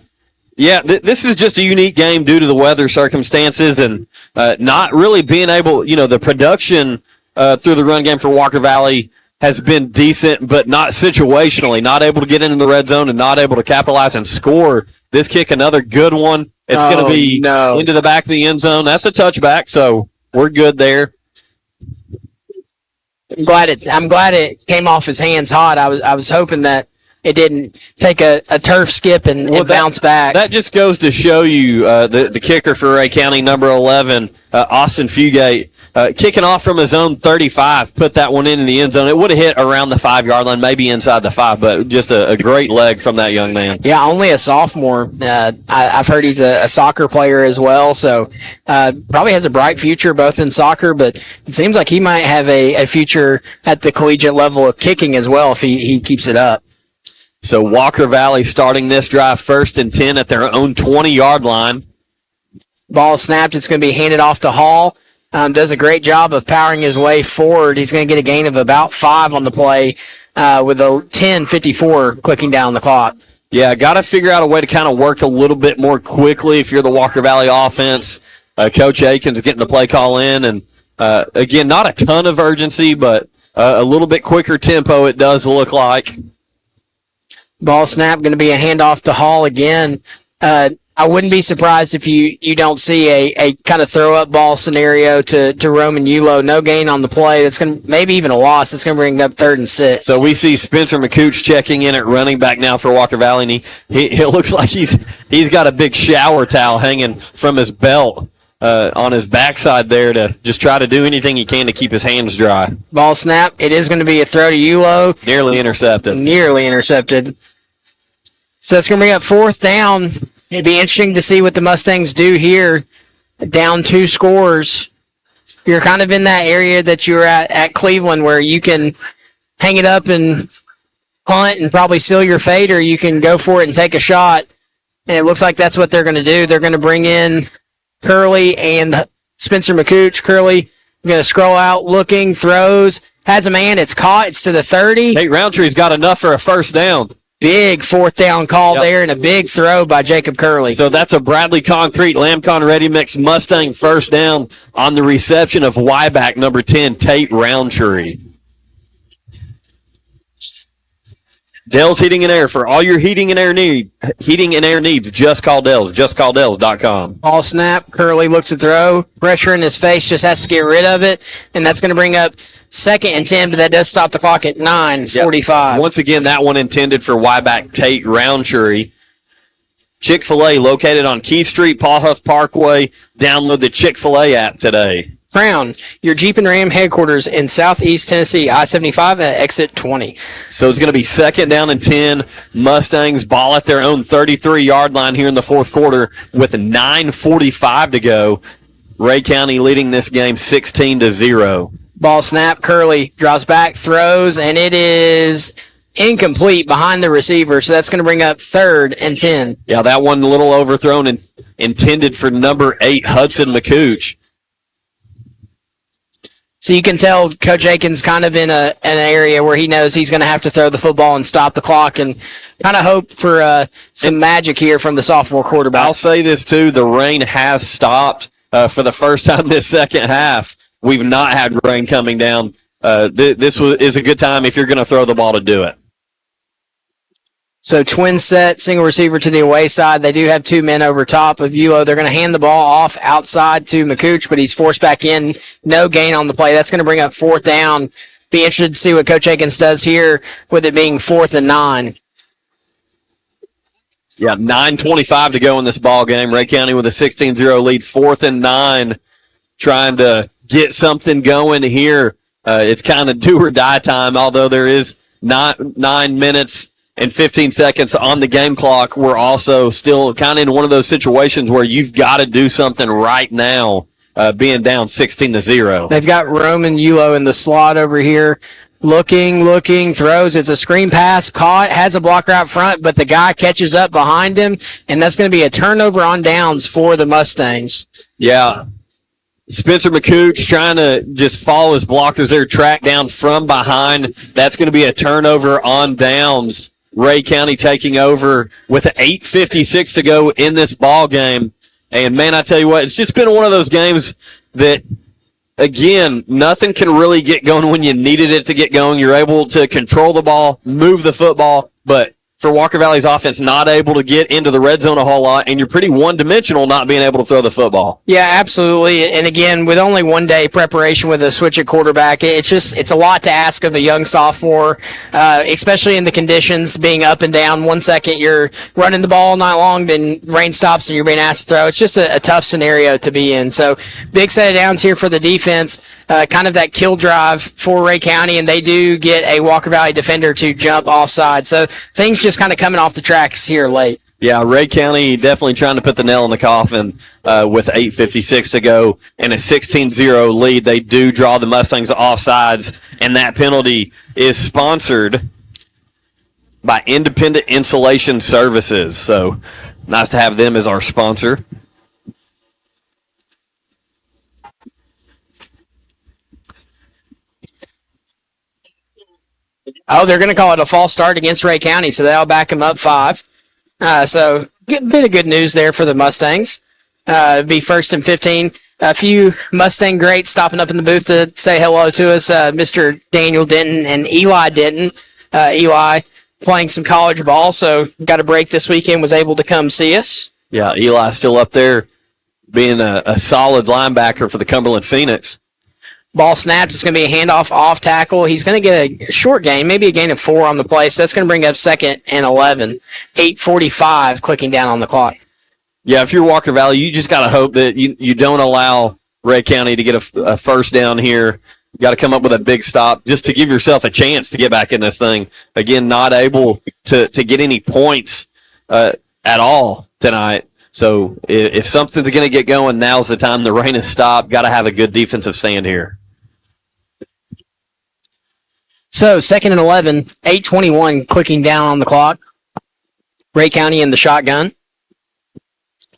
yeah, this is just a unique game due to the weather circumstances and not really being able, the production through the run game for Walker Valley has been decent, but not situationally, not able to get into the red zone and not able to capitalize and score. This kick, another good one. It's going to be into the back of the end zone. That's a touchback, so we're good there. I'm glad it came off his hands hot. I was hoping that it didn't take a turf skip and bounce back. That just goes to show you the kicker for Ray County, number 11, Austin Fugate, kicking off from his own 35, put that one in the end zone. It would have hit around the 5-yard line, maybe inside the 5, but just a great leg from that young man. Yeah, only a sophomore. I've heard he's a soccer player as well, so probably has a bright future both in soccer, but it seems like he might have a future at the collegiate level of kicking as well if he keeps it up. So Walker Valley starting this drive 1st and 10 at their own 20-yard line. Ball snapped. It's going to be handed off to Hall. Does a great job of powering his way forward. He's going to get a gain of about 5 on the play with a 10:54 clicking down the clock. Yeah, got to figure out a way to kind of work a little bit more quickly if you're the Walker Valley offense. Coach Aikens getting the play call in. And, again, not a ton of urgency, but a little bit quicker tempo it does look like. Ball snap, going to be a handoff to Hall again. I wouldn't be surprised if you don't see a kind of throw-up ball scenario to Roman Yulo. No gain on the play. That's going to maybe even a loss. That's going to bring up 3rd and 6. So we see Spencer McCooch checking in at running back now for Walker Valley, and he looks like he's got a big shower towel hanging from his belt on his backside there to just try to do anything he can to keep his hands dry. Ball snap. It is going to be a throw to Yulo. Nearly intercepted. So it's going to bring up 4th down. It'd be interesting to see what the Mustangs do here. Down 2 scores. You're kind of in that area that you're at Cleveland where you can hang it up and punt and probably seal your fate, or you can go for it and take a shot. And it looks like that's what they're going to do. They're going to bring in Curley and Spencer McCooch. Curley going to scroll out, looking, throws, has a man. It's caught. It's to the 30. Tate Roundtree's got enough for a first down. Big fourth down call there and a big throw by Jacob Curley. So that's a Bradley Concrete Lamcon Ready Mix Mustang first down on the reception of Y-back number 10, Tate Roundtree. Dell's Heating and Air. For all your heating and air needs, just call Dell's. JustCallDells.com. Ball snap. Curley looks to throw. Pressure in his face. Just has to get rid of it. And that's going to bring up 2nd and 10, but that does stop the clock at 9:45. Once again, that one intended for Y-back Tate Roundtree. Chick-fil-A located on Keith Street, Paul Huff Parkway. Download the Chick-fil-A app today. Crown, your Jeep and Ram headquarters in Southeast Tennessee, I-75 at exit 20. So it's going to be 2nd down and 10. Mustangs ball at their own 33-yard line here in the fourth quarter with 9:45 to go. Ray County leading this game 16-0. Ball snap. Curley drops back, throws, and it is incomplete behind the receiver. So that's going to bring up 3rd and 10. Yeah, that one a little overthrown and intended for number 8, Hudson McCooch. So you can tell Coach Aiken's kind of in an area where he knows he's going to have to throw the football and stop the clock and kind of hope for some magic here from the sophomore quarterback. I'll say this, too. The rain has stopped for the first time this second half. We've not had rain coming down. This is a good time if you're going to throw the ball to do it. So twin set, single receiver to the away side. They do have 2 men over top of Yulo. They're going to hand the ball off outside to McCooch, but he's forced back in. No gain on the play. That's going to bring up 4th down. Be interested to see what Coach Aikens does here with it being 4th and 9. Yeah, 9:25 to go in this ball game. Ray County with a 16-0 lead, 4th and 9, trying to get something going here. It's kind of do or die time, although there is 9 minutes and 15 seconds on the game clock. We're also still kind of in one of those situations where you've got to do something right now, being down 16-0. They've got Roman Yulo in the slot over here. Looking, throws. It's a screen pass, caught, has a blocker out front, but the guy catches up behind him, and that's going to be a turnover on downs for the Mustangs. Yeah. Spencer McCooch trying to just follow his blockers there, track down from behind. That's going to be a turnover on downs. Ray County taking over with 8:56 to go in this ball game. And, man, I tell you what, it's just been one of those games that, again, nothing can really get going when you needed it to get going. You're able to control the ball, move the football, but for Walker Valley's offense, not able to get into the red zone a whole lot, and you're pretty one-dimensional not being able to throw the football. Yeah, absolutely. And again, with only 1 day preparation with a switch at quarterback, it's a lot to ask of a young sophomore, especially in the conditions, being up and down. 1 second you're running the ball all night long, then rain stops and you're being asked to throw. It's just a tough scenario to be in. So big set of downs here for the defense. Kind of that kill drive for Ray County, and they do get a Walker Valley defender to jump offside. So things just kind of coming off the tracks here late. Yeah, Ray County definitely trying to put the nail in the coffin with 8:56 to go and a 16-0 lead. They do draw the Mustangs offsides, and that penalty is sponsored by Independent Insulation Services. So nice to have them as our sponsor. Oh, they're going to call it a false start against Ray County, so they'll back them up 5. So bit of good news there for the Mustangs. Be 1st and 15. A few Mustang greats stopping up in the booth to say hello to us, Mr. Daniel Denton and Eli Denton. Eli playing some college ball, so got a break this weekend, was able to come see us. Yeah, Eli's still up there being a solid linebacker for the Cumberland Phoenix. Ball snapped. It's going to be a handoff off tackle. He's going to get a short gain, maybe a gain of 4 on the play. So that's going to bring up 2nd and 11. 8:45 clicking down on the clock. Yeah, if you're Walker Valley, you just got to hope that you don't allow Ray County to get a first down here. You got to come up with a big stop just to give yourself a chance to get back in this thing. Again, not able to get any points at all tonight. So if something's going to get going, now's the time. The rain has stopped. Got to have a good defensive stand here. So 2nd and 11, 8:21 clicking down on the clock. Ray County in the shotgun.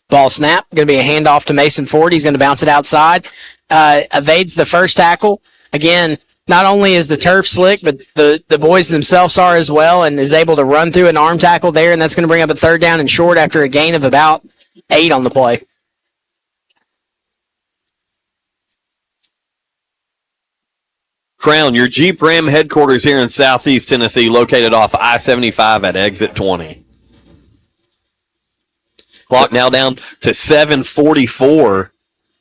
Ball snap, going to be a handoff to Mason Ford. He's going to bounce it outside. Evades the first tackle. Again, not only is the turf slick, but the boys themselves are as well, and is able to run through an arm tackle there, and that's going to bring up a 3rd down and short after a gain of about 8 on the play. Crown, your Jeep Ram headquarters here in Southeast Tennessee, located off I-75 at exit 20. Clock now down to 7:44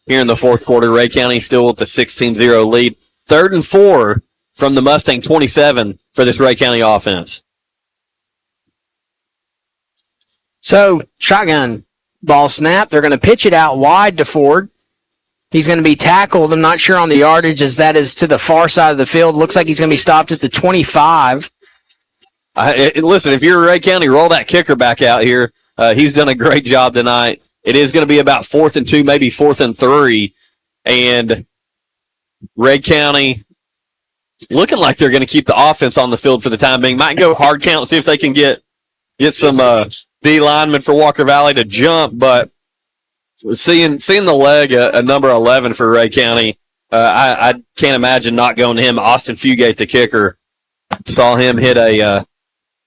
here in the fourth quarter. Ray County still with the 16-0 lead. 3rd and 4 from the Mustang 27 for this Ray County offense. So, shotgun, ball snap. They're going to pitch it out wide to Ford. He's going to be tackled. I'm not sure on the yardage as that is to the far side of the field. Looks like he's going to be stopped at the 25. Listen, if you're Ray County, roll that kicker back out here. He's done a great job tonight. It is going to be about 4th and 2, maybe 4th and 3. And Ray County looking like they're going to keep the offense on the field for the time being. Might go hard count, see if they can get some D linemen for Walker Valley to jump, but seeing the leg, a number 11 for Ray County, I can't imagine not going to him. Austin Fugate, the kicker, saw him hit a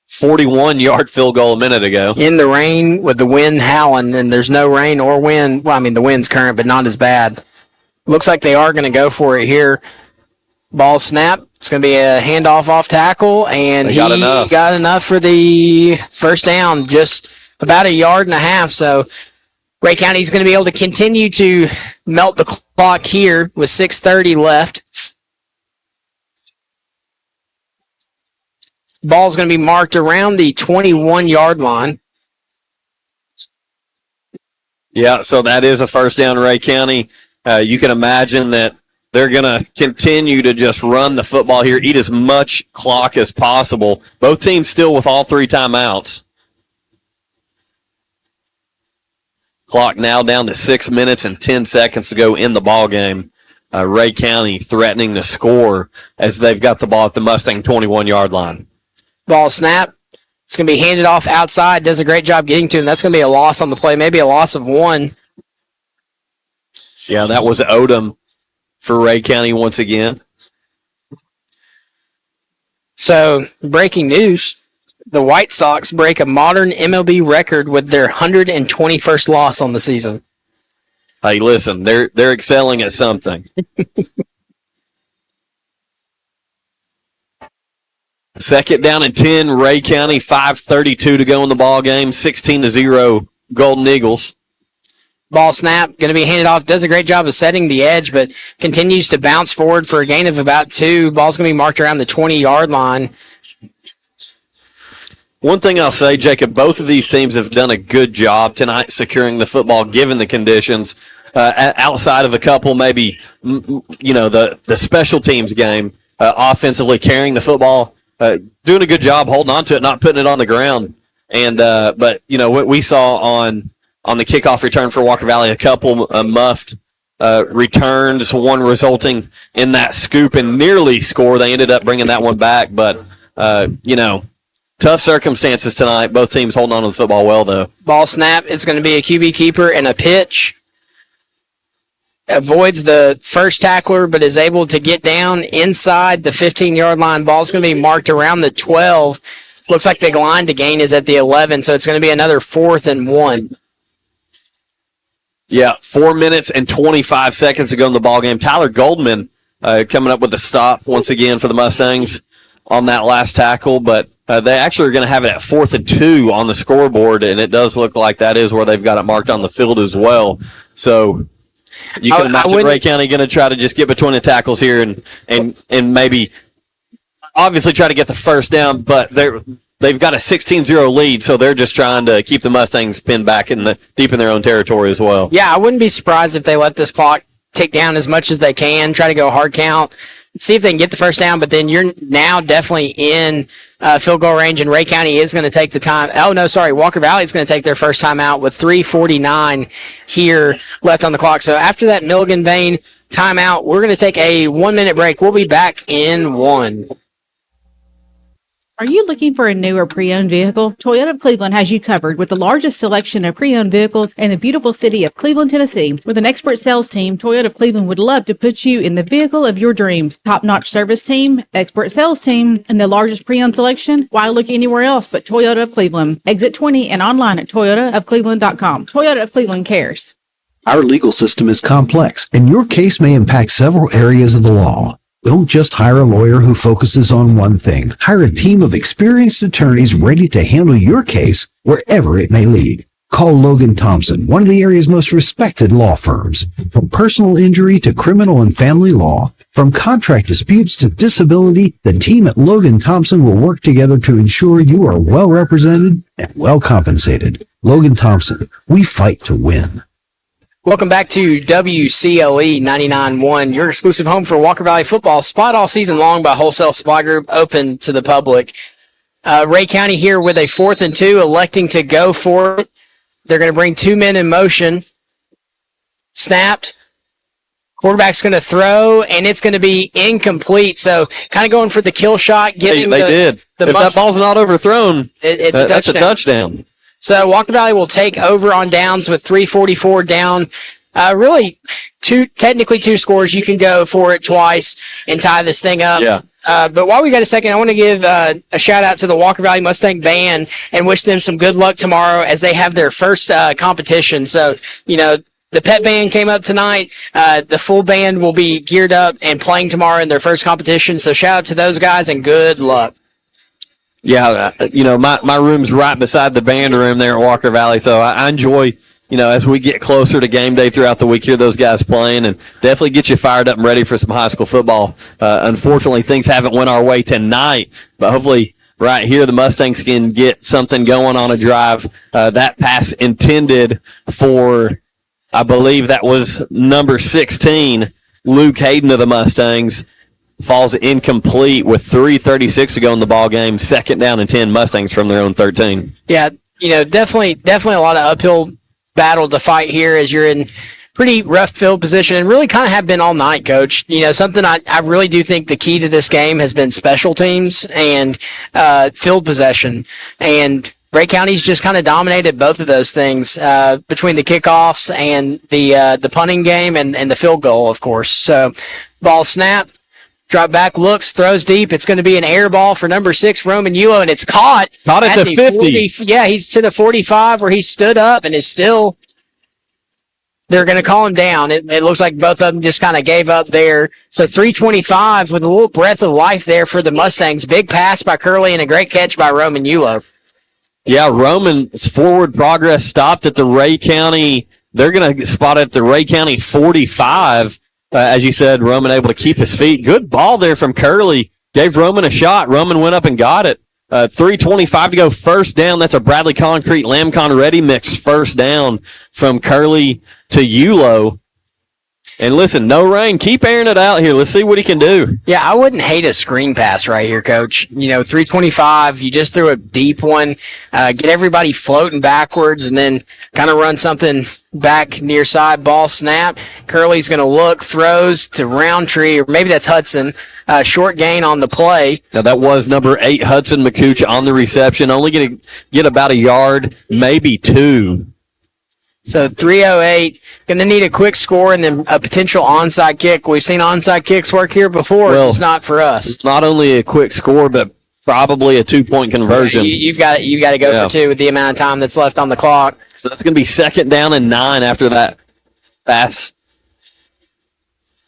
41-yard field goal a minute ago. In the rain with the wind howling, and there's no rain or wind. Well, I mean, the wind's current, but not as bad. Looks like they are going to go for it here. Ball snap. It's going to be a handoff off tackle, and he got enough for the first down, just about 1.5 yards. So Ray County is going to be able to continue to melt the clock here with 6:30 left. Ball's going to be marked around the 21-yard line. Yeah, so that is a first down, Ray County. You can imagine that they're going to continue to just run the football here, eat as much clock as possible. Both teams still with all 3 timeouts. Clock now down to 6 minutes and 10 seconds to go in the ball game. Ray County threatening to score as they've got the ball at the Mustang 21-yard line. Ball snap. It's going to be handed off outside. Does a great job getting to him. That's going to be a loss on the play, maybe a loss of 1. Yeah, that was Odom for Ray County once again. So, breaking news. The White Sox break a modern MLB record with their 121st loss on the season. Hey, listen, they're excelling at something. 2nd down and 10, Ray County, 5:32 to go in the ball game, 16-0 Golden Eagles. Ball snap, going to be handed off. Does a great job of setting the edge, but continues to bounce forward for a gain of about 2. Ball's going to be marked around the 20-yard line. One thing I'll say, Jacob, both of these teams have done a good job tonight securing the football given the conditions. Outside of a couple, maybe, the special teams game, offensively carrying the football, doing a good job holding on to it, not putting it on the ground. And but what we saw on the kickoff return for Walker Valley, a couple muffed returns, one resulting in that scoop and nearly score. They ended up bringing that one back, but tough circumstances tonight. Both teams holding on to the football well, though. Ball snap. It's going to be a QB keeper and a pitch. Avoids the first tackler, but is able to get down inside the 15-yard line. Ball's going to be marked around the 12. Looks like the line to gain is at the 11, so it's going to be another 4th and 1. Yeah, 4 minutes and 25 seconds to go in the ballgame. Tyler Goldman coming up with a stop once again for the Mustangs on that last tackle, but they actually are going to have it at 4th and 2 on the scoreboard, and it does look like that is where they've got it marked on the field as well. So you can imagine Ray County going to try to just get between the tackles here and maybe obviously try to get the first down, but they've got a 16-0 lead, so they're just trying to keep the Mustangs pinned back deep in their own territory as well. Yeah, I wouldn't be surprised if they let this clock tick down as much as they can, try to go hard count, see if they can get the first down, but then you're now definitely in field goal range, and Ray County is going to take the time. Oh, no, sorry. Walker Valley is going to take their first time out with 3:49 here left on the clock. So after that Milligan Vane timeout, we're going to take a 1-minute break. We'll be back in 1. Are you looking for a new or pre-owned vehicle? Toyota of Cleveland has you covered with the largest selection of pre-owned vehicles in the beautiful city of Cleveland, Tennessee. With an expert sales team, Toyota of Cleveland would love to put you in the vehicle of your dreams. Top-notch service team, expert sales team, and the largest pre-owned selection. Why look anywhere else but Toyota of Cleveland? Exit 20 and online at toyotaofcleveland.com. Toyota of Cleveland cares. Our legal system is complex, and your case may impact several areas of the law. Don't just hire a lawyer who focuses on one thing. Hire a team of experienced attorneys ready to handle your case wherever it may lead. Call Logan Thompson, one of the area's most respected law firms. From personal injury to criminal and family law, from contract disputes to disability, the team at Logan Thompson will work together to ensure you are well represented and well compensated. Logan Thompson, we fight to win. Welcome back to WCLE 99.1, your exclusive home for Walker Valley football. Supplied all season long by Wholesale Supply Group, open to the public. Ray County here with a 4th and 2, electing to go for it. They're going to bring 2 men in motion. Snapped. Quarterback's going to throw, and it's going to be incomplete. So kind of going for the kill shot. They did. If that ball's not overthrown, that's a touchdown. So Walker Valley will take over on downs with 3:44 down. Really, technically two scores. You can go for it twice and tie this thing up. Yeah. But while we got a second, I want to give a shout out to the Walker Valley Mustang Band and wish them some good luck tomorrow as they have their first competition. So, the pet band came up tonight. The full band will be geared up and playing tomorrow in their first competition. So shout out to those guys and good luck. Yeah, my room's right beside the band room there at Walker Valley, so I enjoy, as we get closer to game day throughout the week, hear those guys playing, and definitely get you fired up and ready for some high school football. Unfortunately, things haven't went our way tonight, but hopefully right here the Mustangs can get something going on a drive. That pass intended for, I believe that was number 16, Luke Hayden of the Mustangs, falls incomplete with 3:36 to go in the ball game. 2nd down and 10, Mustangs from their own 13. Yeah, definitely a lot of uphill battle to fight here as you're in pretty rough field position and really kind of have been all night, Coach. Something I really do think the key to this game has been special teams and field possession. And Ray County's just kind of dominated both of those things between the kickoffs and the punting game and the field goal, of course. So ball snap. Drop back, looks, throws deep. It's going to be an air ball for number 6, Roman Yulo, and it's caught. Caught at the 50. Yeah, he's to the 45 where he stood up and is still. They're going to call him down. It looks like both of them just kind of gave up there. So 325 with a little breath of life there for the Mustangs. Big pass by Curley and a great catch by Roman Yulo. Yeah, Roman's forward progress stopped at the Ray County. They're going to spot at the Ray County 45. As you said, Roman able to keep his feet. Good ball there from Curley. Gave Roman a shot. Roman went up and got it. 3:25 to go, 1st down. That's a Bradley Concrete Lamcon Ready Mix 1st down from Curley to Yulo. And listen, no rain. Keep airing it out here. Let's see what he can do. Yeah, I wouldn't hate a screen pass right here, Coach. 325, you just threw a deep one. Get everybody floating backwards and then kind of run something back near side, ball snap. Curley's going to look, throws to Roundtree, or maybe that's Hudson. Short gain on the play. Now, that was number 8, Hudson McCooch, on the reception. Only going to get about a yard, maybe 2. So 3:08, going to need a quick score and then a potential onside kick. We've seen onside kicks work here before. Well, it's not for us. It's not only a quick score, but probably a 2-point conversion. You've got to go for 2 with the amount of time that's left on the clock. So that's going to be 2nd down and 9 after that pass.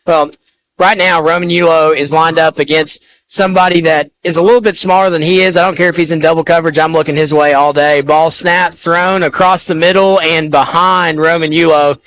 Well, right now, Roman Yulo is lined up against somebody that is a little bit smaller than he is. I don't care if he's in double coverage. I'm looking his way all day. Ball snap, thrown across the middle and behind Roman Yulo.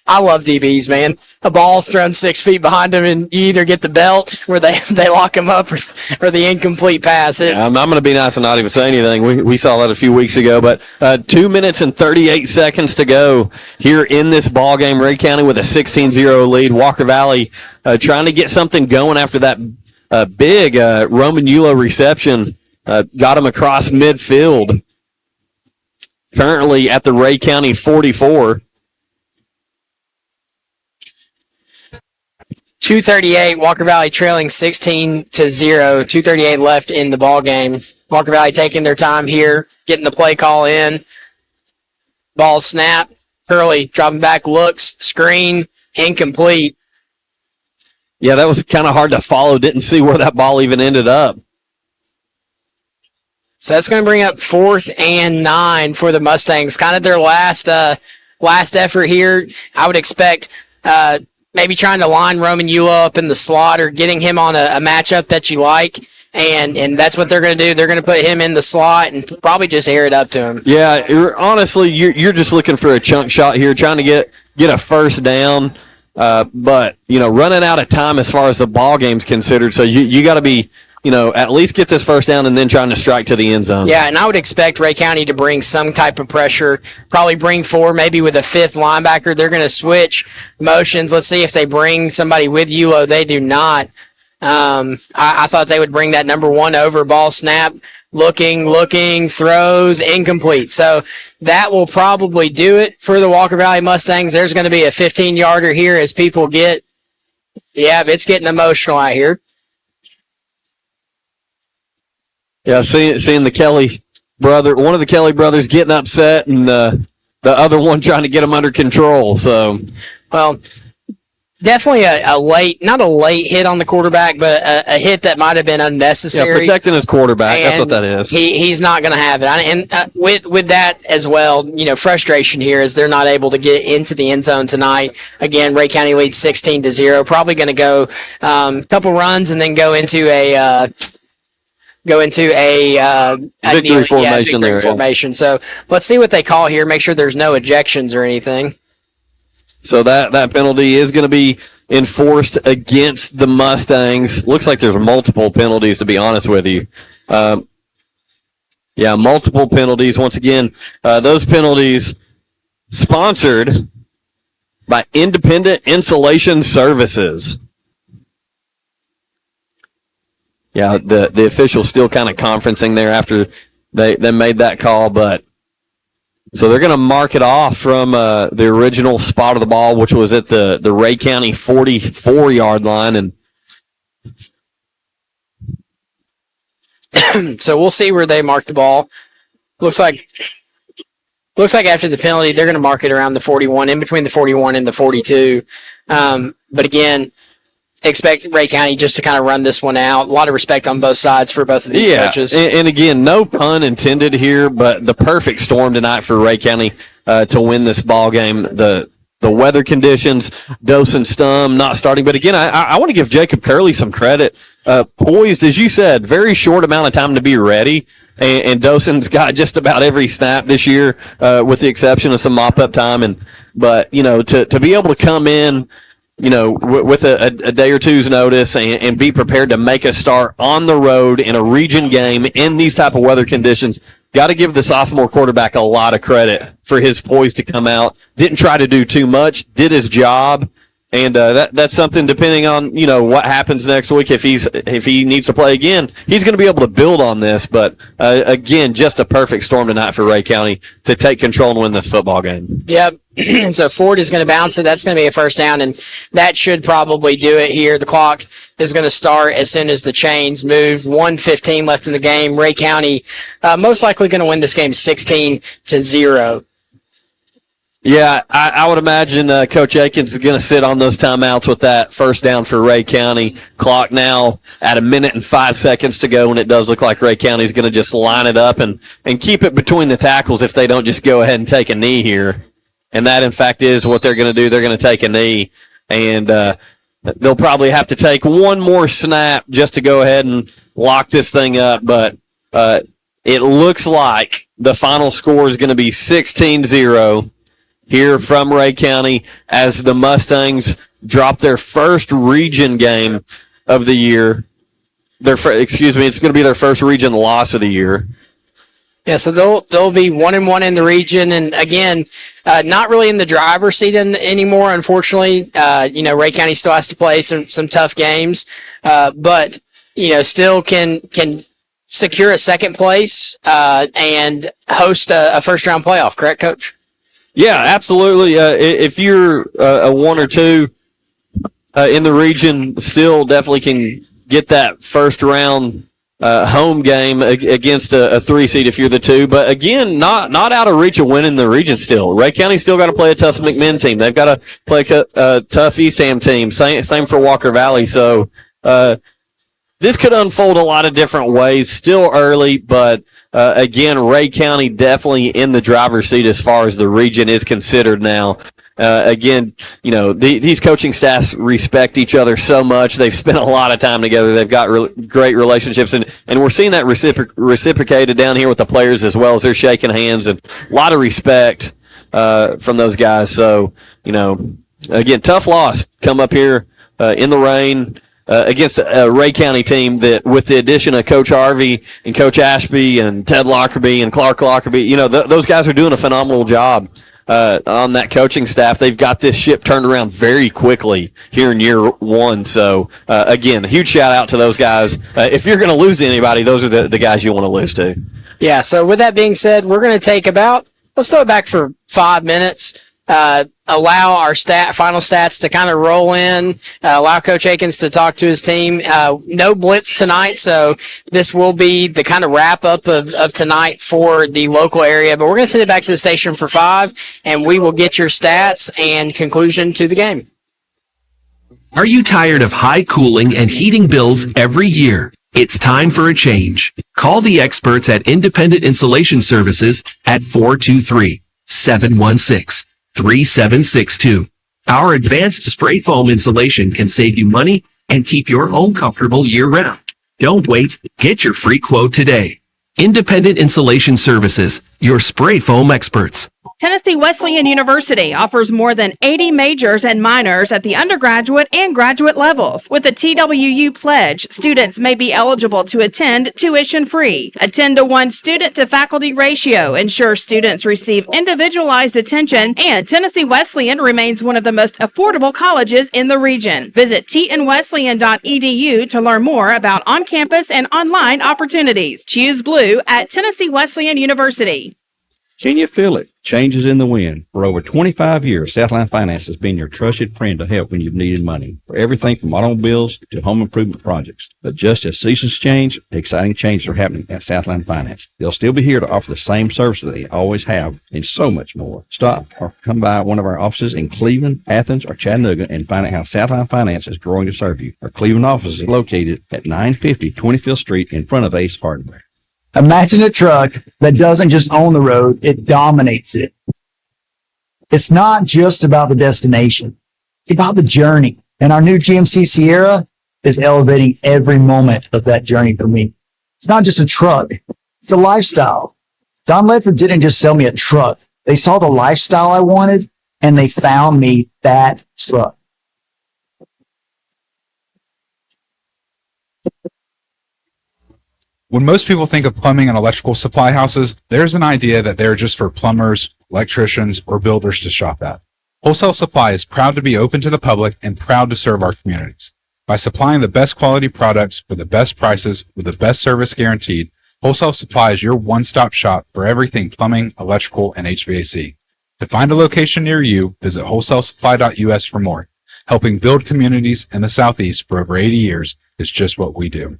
I love DBs, man. A ball's thrown 6 feet behind him, and you either get the belt where they lock him up or the incomplete pass. I'm going to be nice and not even say anything. We saw that a few weeks ago, but 2 minutes and 38 seconds to go here in this ball game. Ray County with a 16-0 lead. Walker Valley trying to get something going after that big Roman Yulo reception. Got him across midfield. Currently at the Ray County 44. 2:38, Walker Valley trailing 16-0. 2:38 left in the ball game. Walker Valley taking their time here, getting the play call in. Ball snap. Curley dropping back, looks, screen, incomplete. Yeah, that was kind of hard to follow. Didn't see where that ball even ended up. So that's going to bring up 4th and 9 for the Mustangs. Kind of their last effort here. I would expect maybe trying to line Roman Eula up in the slot or getting him on a matchup that you like. And that's what they're going to do. They're going to put him in the slot and probably just air it up to him. Yeah, honestly, you're just looking for a chunk shot here, trying to get a first down. But, running out of time as far as the ball game's considered. So you got to be, at least get this first down and then trying to strike to the end zone. Yeah, and I would expect Ray County to bring some type of pressure, probably bring 4, maybe with a 5th linebacker. They're going to switch motions. Let's see if they bring somebody with Yulo. They do not. I thought they would bring that number 1 over, ball snap, looking, throws, incomplete. So that will probably do it for the Walker Valley Mustangs. There's going to be a 15-yarder here as people it's getting emotional out here. Yeah, seeing the Kelly one of the Kelly brothers getting upset and the other one trying to get him under control. So, well, definitely a late, not a late hit on the quarterback, but a hit that might have been unnecessary. Yeah, protecting his quarterback. And that's what that is. He's not going to have it. And with that as well, frustration here is they're not able to get into the end zone tonight. Again, Ray County leads 16-0. Probably going to go a couple runs and then go into a victory formation there. Formation. So let's see what they call here. Make sure there's no ejections or anything. So that penalty is going to be enforced against the Mustangs. Looks like there's multiple penalties, to be honest with you. Multiple penalties. Once again, those penalties sponsored by Independent Insulation Services. Yeah, the officials still kind of conferencing there after they made that call, but so they're going to mark it off from the original spot of the ball, which was at the Ray County 44-yard line, and so we'll see where they mark the ball. Looks like after the penalty, they're going to mark it around the 41, in between the 41 and the 42. But again, expect Ray County just to kind of run this one out. A lot of respect on both sides for both of these coaches. And again, no pun intended here, but the perfect storm tonight for Ray County to win this ball game. The weather conditions, Dose and Stum not starting. But again, I want to give Jacob Curley some credit. Poised, as you said, very short amount of time to be ready. And Dawson's got just about every snap this year, with the exception of some mop-up time. But to be able to come in, with a day or two's notice and be prepared to make a start on the road in a region game in these type of weather conditions, got to give the sophomore quarterback a lot of credit for his poise to come out. Didn't try to do too much, did his job. And that's something, depending on what happens next week, if he needs to play again, he's going to be able to build on this. But again, just a perfect storm tonight for Ray County to take control and win this football game. Yep. So Ford is going to bounce it. That's going to be a first down, and that should probably do it here. The clock is going to start as soon as the chains move. 1:15 left in the game. Ray County most likely going to win this game 16-0. Yeah, I would imagine Coach Akins is going to sit on those timeouts with that first down for Ray County. Clock now at 1 minute and 5 seconds to go, and it does look like Ray County is going to just line it up and keep it between the tackles if they don't just go ahead and take a knee here. And that, in fact, is what they're going to do. They're going to take a knee, and they'll probably have to take one more snap just to go ahead and lock this thing up. But it looks like the final score is going to be 16-0. Here from Ray County as the Mustangs drop their first region game of the year. It's going to be their first region loss of the year. Yeah, so they'll be 1-1 in the region, and again, not really in the driver's seat anymore. Unfortunately, Ray County still has to play some tough games, but still can secure a second place and host a first round playoff. Correct, Coach? Yeah, absolutely. If you're a 1 or 2, in the region still definitely can get that first round home game against a 3 seed if you're the 2. But again, not out of reach of winning the region still. Ray County still got to play a tough McMinn team. They've got to play a tough Eastham team. Same for Walker Valley. So this could unfold a lot of different ways. Still early, but again, Ray County definitely in the driver's seat as far as the region is considered now. Again, these coaching staffs respect each other so much. They've spent a lot of time together. They've got great relationships, and we're seeing that reciprocated down here with the players as well as they're shaking hands, and a lot of respect from those guys. So, again, tough loss. Come up here in the rain against a Ray County team that, with the addition of Coach Harvey and Coach Ashby and Ted Lockerbie and Clark Lockerbie, those guys are doing a phenomenal job. On that coaching staff. They've got this ship turned around very quickly here in year 1. So, again, a huge shout out to those guys. If you're going to lose to anybody, those are the guys you want to lose to. Yeah, so with that being said, we're going to take let's throw it back for 5 minutes. Allow our final stats to kind of roll in, allow Coach Akins to talk to his team. No blitz tonight, so this will be the kind of wrap up of tonight for the local area. But we're going to send it back to the station for 5, and we will get your stats and conclusion to the game. Are you tired of high cooling and heating bills every year? It's time for a change. Call the experts at Independent Insulation Services at 423-716-3762. Our advanced spray foam insulation can save you money and keep your home comfortable year-round. Don't wait. Get your free quote today. Independent Insulation Services, your spray foam experts. Tennessee Wesleyan University offers more than 80 majors and minors at the undergraduate and graduate levels. With the TWU Pledge, students may be eligible to attend tuition-free. A 10-to-1 student-to-faculty ratio ensures students receive individualized attention, and Tennessee Wesleyan remains one of the most affordable colleges in the region. Visit tnwesleyan.edu to learn more about on-campus and online opportunities. Choose blue at Tennessee Wesleyan University. Can you feel it? Changes in the wind. For over 25 years, Southline Finance has been your trusted friend to help when you've needed money for everything from automobiles to home improvement projects. But just as seasons change, exciting changes are happening at Southline Finance. They'll still be here to offer the same services they always have and so much more. Stop or come by one of our offices in Cleveland, Athens, or Chattanooga and find out how Southline Finance is growing to serve you. Our Cleveland office is located at 950 25th Street in front of Ace Hardware. Imagine a truck that doesn't just own the road, it dominates it. It's not just about the destination. It's about the journey. And our new GMC Sierra is elevating every moment of that journey for me. It's not just a truck. It's a lifestyle. Don Ledford didn't just sell me a truck. They saw the lifestyle I wanted and they found me that truck. When most people think of plumbing and electrical supply houses, there's an idea that they're just for plumbers, electricians, or builders to shop at. Wholesale Supply is proud to be open to the public and proud to serve our communities. By supplying the best quality products for the best prices with the best service guaranteed, Wholesale Supply is your one-stop shop for everything plumbing, electrical, and HVAC. To find a location near you, visit wholesalesupply.us for more. Helping build communities in the Southeast for over 80 years is just what we do.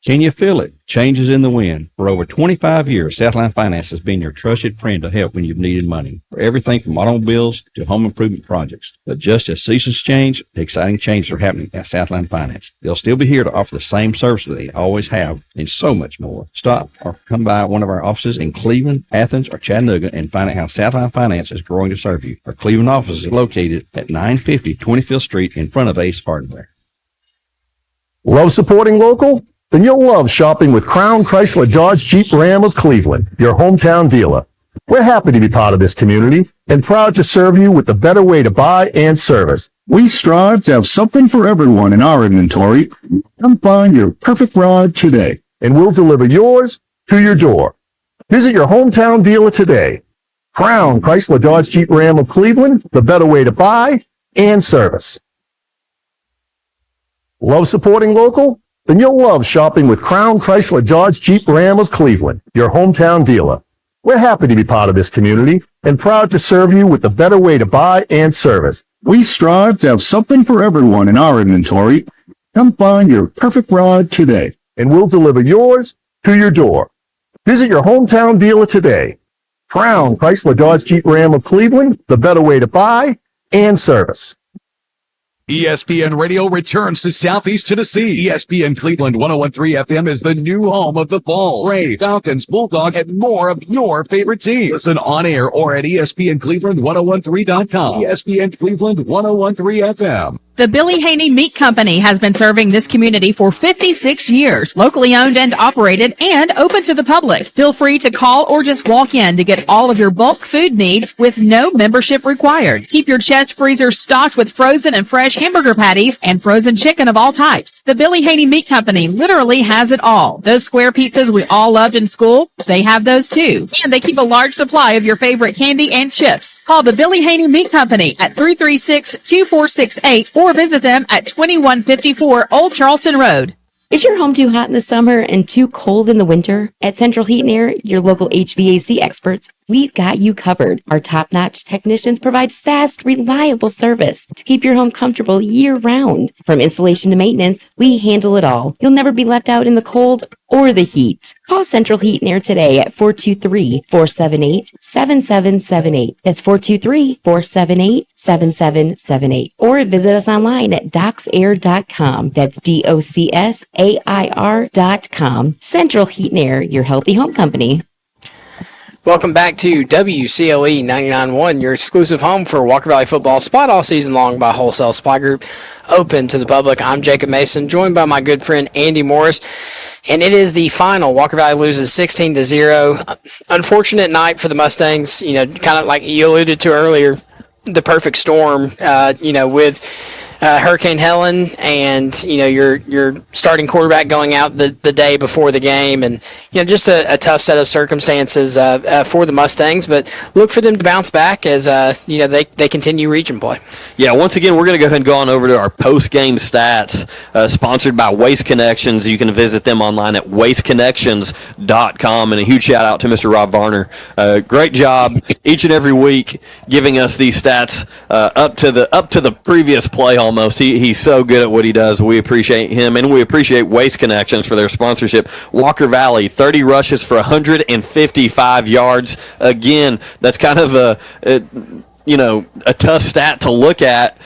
Can you feel it? Changes in the wind. For over 25 years, Southline Finance has been your trusted friend to help when you've needed money for everything from automobiles to home improvement projects. But just as seasons change, exciting changes are happening at Southline Finance. They'll still be here to offer the same services they always have and so much more. Stop or come by one of our offices in Cleveland, Athens, or Chattanooga and find out how Southline Finance is growing to serve you. Our Cleveland office is located at 950 25th Street in front of Ace Hardware. Love supporting local? Then you'll love shopping with Crown Chrysler Dodge Jeep Ram of Cleveland, your hometown dealer. We're happy to be part of this community and proud to serve you with the better way to buy and service. We strive to have something for everyone in our inventory. Come find your perfect ride today. And we'll deliver yours to your door. Visit your hometown dealer today. Crown Chrysler Dodge Jeep Ram of Cleveland, the better way to buy and service. Love supporting local? Then you'll love shopping with Crown Chrysler Dodge Jeep Ram of Cleveland, your hometown dealer. We're happy to be part of this community and proud to serve you with the better way to buy and service. We strive to have something for everyone in our inventory. Come find your perfect rod today, and we'll deliver yours to your door. Visit your hometown dealer today. Crown Chrysler Dodge Jeep Ram of Cleveland, the better way to buy and service. ESPN Radio returns to Southeast Tennessee. ESPN Cleveland 101.3 FM is the new home of the Vols, Braves, Falcons, Bulldogs, and more of your favorite teams. Listen on air or at ESPNCleveland1013.com. ESPN Cleveland 101.3 FM. The Billy Haney Meat Company has been serving this community for 56 years, locally owned and operated and open to the public. Feel free to call or just walk in to get all of your bulk food needs with no membership required. Keep your chest freezers stocked with frozen and fresh hamburger patties and frozen chicken of all types. The Billy Haney Meat Company literally has it all. Those square pizzas we all loved in school, they have those too. And they keep a large supply of your favorite candy and chips. Call the Billy Haney Meat Company at 336-2468 or visit them at 2154 Old Charleston Road. Is your home too hot in the summer and too cold in the winter? At Central Heat and Air, your local HVAC experts, we've got you covered. Our top-notch technicians provide fast, reliable service to keep your home comfortable year-round. From installation to maintenance, we handle it all. You'll never be left out in the cold or the heat. Call Central Heat and Air today at 423-478-7778. That's 423-478-7778. Or visit us online at docsair.com. That's DOCSAIR.com. Central Heat and Air, your healthy home company. Welcome back to WCLE 99.1, your exclusive home for Walker Valley football, spot all season long by Wholesale Supply Group, open to the public. I'm Jacob Mason, joined by my good friend Andy Morris, and it is the final. Walker Valley loses 16-0. Unfortunate night for the Mustangs, kind of like you alluded to earlier, the perfect storm, with Hurricane Helen and, your starting quarterback going out the day before the game, and, just a tough set of circumstances for the Mustangs, but look for them to bounce back as, they continue region play. Yeah, once again, we're going to go ahead and go on over to our post-game stats, sponsored by Waste Connections. You can visit them online at wasteconnections.com, and a huge shout out to Mr. Rob Varner. Great job each and every week giving us these stats up to the previous play almost. He's so good at what he does. We appreciate him, and we appreciate Waste Connections for their sponsorship. Walker Valley, 30 rushes for 155 yards. Again, that's kind of a tough stat to look at,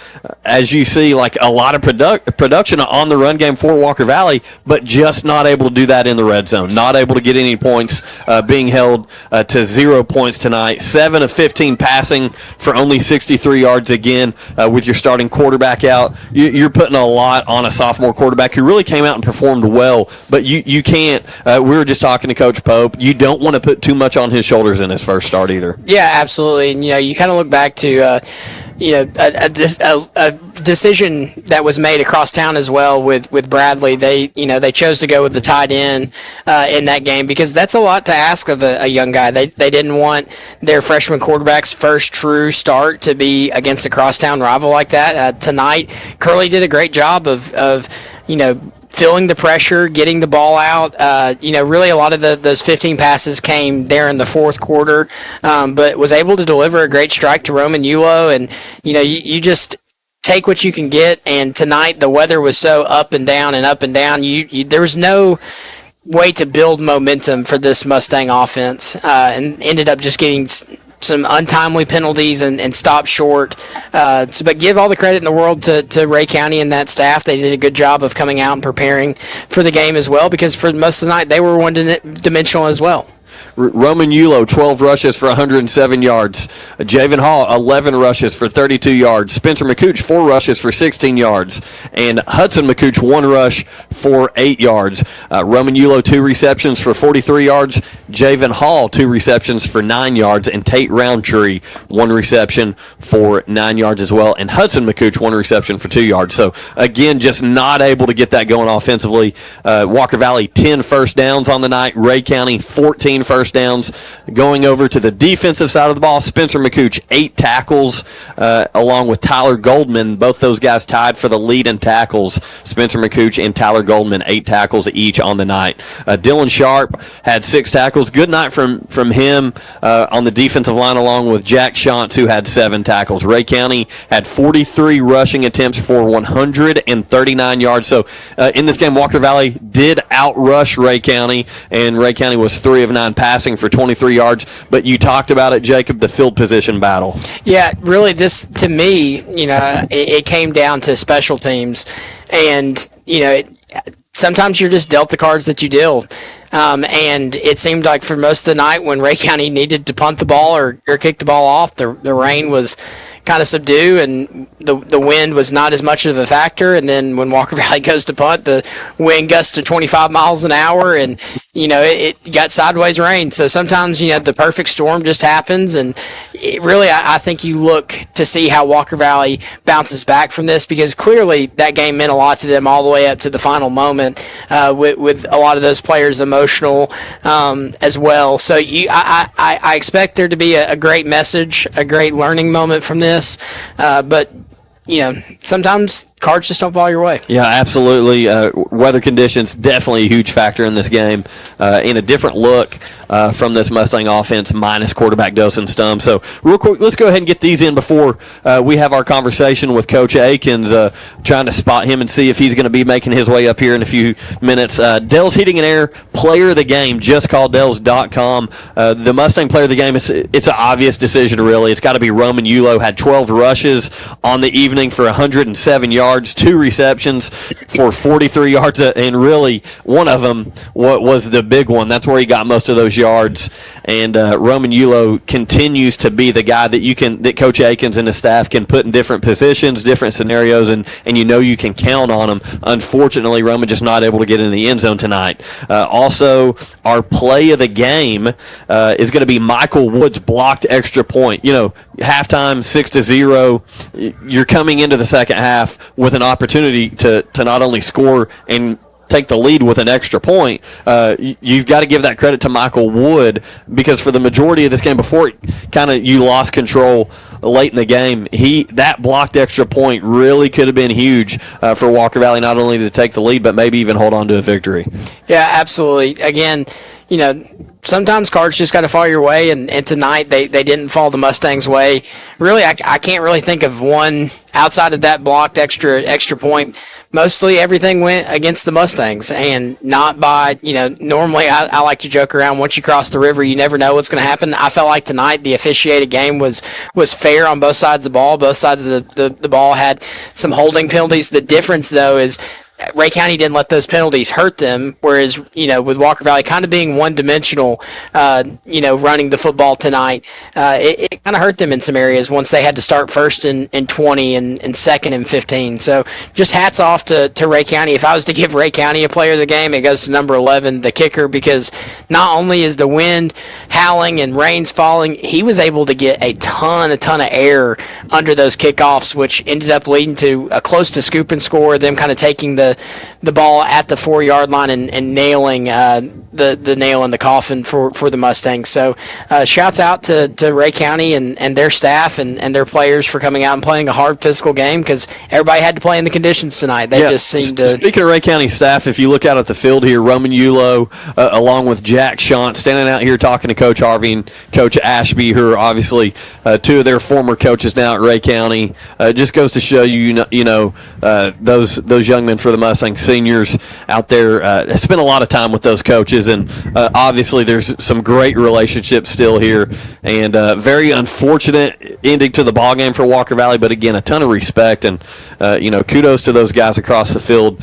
as you see, like a lot of production on the run game for Walker Valley, but just not able to do that in the red zone. Not able to get any points, being held to 0 points tonight. 7 of 15 passing for only 63 yards again, with your starting quarterback out. You're putting a lot on a sophomore quarterback who really came out and performed well, but you can't. We were just talking to Coach Pope. You don't want to put too much on his shoulders in his first start either. Yeah, absolutely. And, you kind of look back to a decision that was made across town as well with Bradley. They chose to go with the tight end in that game because that's a lot to ask of a young guy. They didn't want their freshman quarterback's first true start to be against a crosstown rival like that. Tonight, Curley did a great job of feeling the pressure, getting the ball out. Really a lot of those 15 passes came there in the fourth quarter, but was able to deliver a great strike to Roman Yulo. And, you just take what you can get. And tonight the weather was so up and down and up and down. There was no way to build momentum for this Mustang offense, and ended up just getting some untimely penalties and stopped short. But give all the credit in the world to Ray County and that staff. They did a good job of coming out and preparing for the game as well, because for most of the night they were one-dimensional as well. Roman Yulo, 12 rushes for 107 yards. Javen Hall, 11 rushes for 32 yards. Spencer McCooch, 4 rushes for 16 yards. And Hudson McCooch, 1 rush for 8 yards. Roman Yulo, 2 receptions for 43 yards. Javen Hall, 2 receptions for 9 yards. And Tate Roundtree, 1 reception for 9 yards as well. And Hudson McCooch, 1 reception for 2 yards. So, again, just not able to get that going offensively. Walker Valley, 10 first downs on the night. Ray County, 14 first downs. Going over to the defensive side of the ball, Spencer McCooch, 8 tackles, along with Tyler Goldman. Both those guys tied for the lead in tackles. Spencer McCooch and Tyler Goldman, 8 tackles each on the night. Dylan Sharp had 6 tackles. tackles. Good night from him on the defensive line, along with Jack Shantz, who had 7 tackles. Ray County had 43 rushing attempts for 139 yards. So in this game, Walker Valley did outrush Ray County, and Ray County was 3 of 9 passing for 23 yards. But you talked about it, Jacob, the field position battle. Yeah, really, this, to me, it came down to special teams. And, sometimes you're just dealt the cards that you deal. And it seemed like for most of the night when Ray County needed to punt the ball or kick the ball off, the rain was kind of subdued and the wind was not as much of a factor. And then when Walker Valley goes to punt, the wind gusts to 25 miles an hour and, it got sideways rain. So sometimes, the perfect storm just happens. And really, I think you look to see how Walker Valley bounces back from this, because clearly that game meant a lot to them all the way up to the final moment with a lot of those players emotional as well. So I expect there to be a great message, a great learning moment from this. But sometimes cards just don't fall your way. Yeah, absolutely. Weather conditions definitely a huge factor in this game. In a different look from this Mustang offense minus quarterback Dawson Stum. So real quick, let's go ahead and get these in before we have our conversation with Coach Akins, trying to spot him and see if he's going to be making his way up here in a few minutes. Dell's Heating and Air Player of the Game. Just call Dells.com. The Mustang Player of the Game, it's an obvious decision, really. It's got to be Roman Yulo. Had 12 rushes on the evening for 107 yards. 2 receptions for 43 yards, and really one of them was the big one. That's where he got most of those yards. And Roman Yulo continues to be the guy that Coach Akins and his staff can put in different positions, different scenarios, and you can count on him. Unfortunately, Roman just not able to get in the end zone tonight. Also, our play of the game is going to be Michael Wood's blocked extra point. Halftime 6-0. You're coming into the second half with an opportunity to not only score and take the lead with an extra point. You've got to give that credit to Michael Wood, because for the majority of this game before you lost control late in the game, that blocked extra point really could have been huge for Walker Valley, not only to take the lead but maybe even hold on to a victory. Yeah, absolutely. Again, sometimes cards just got to fall your way, and tonight they didn't fall the Mustangs' way. Really, I can't really think of one outside of that blocked extra point. Mostly everything went against the Mustangs, and not by, normally I like to joke around, once you cross the river, you never know what's going to happen. I felt like tonight the officiated game was fair on both sides of the ball. Both sides of the ball had some holding penalties. The difference, though, is Ray County didn't let those penalties hurt them, whereas, with Walker Valley kind of being one-dimensional, running the football tonight, it kind of hurt them in some areas once they had to start first and 20 and second and 15. So just hats off to Ray County. If I was to give Ray County a player of the game, it goes to number 11, the kicker, because not only is the wind howling and rain's falling, he was able to get a ton of air under those kickoffs, which ended up leading to a close to scoop and score, them kind of taking the ball at the 4-yard line and nailing the nail in the coffin for the Mustangs. So shouts out to Ray County and their staff and their players for coming out and playing a hard physical game, because everybody had to play in the conditions tonight. They just seemed to... Speaking of Ray County staff, if you look out at the field here, Roman Yulo along with Jack Shantz standing out here talking to Coach Harvey and Coach Ashby, who are obviously 2 of their former coaches now at Ray County. Just goes to show those young men for the Mustang seniors out there spent a lot of time with those coaches, and obviously there's some great relationships still here, and very unfortunate ending to the ball game for Walker Valley, but again, a ton of respect, and kudos to those guys across the field.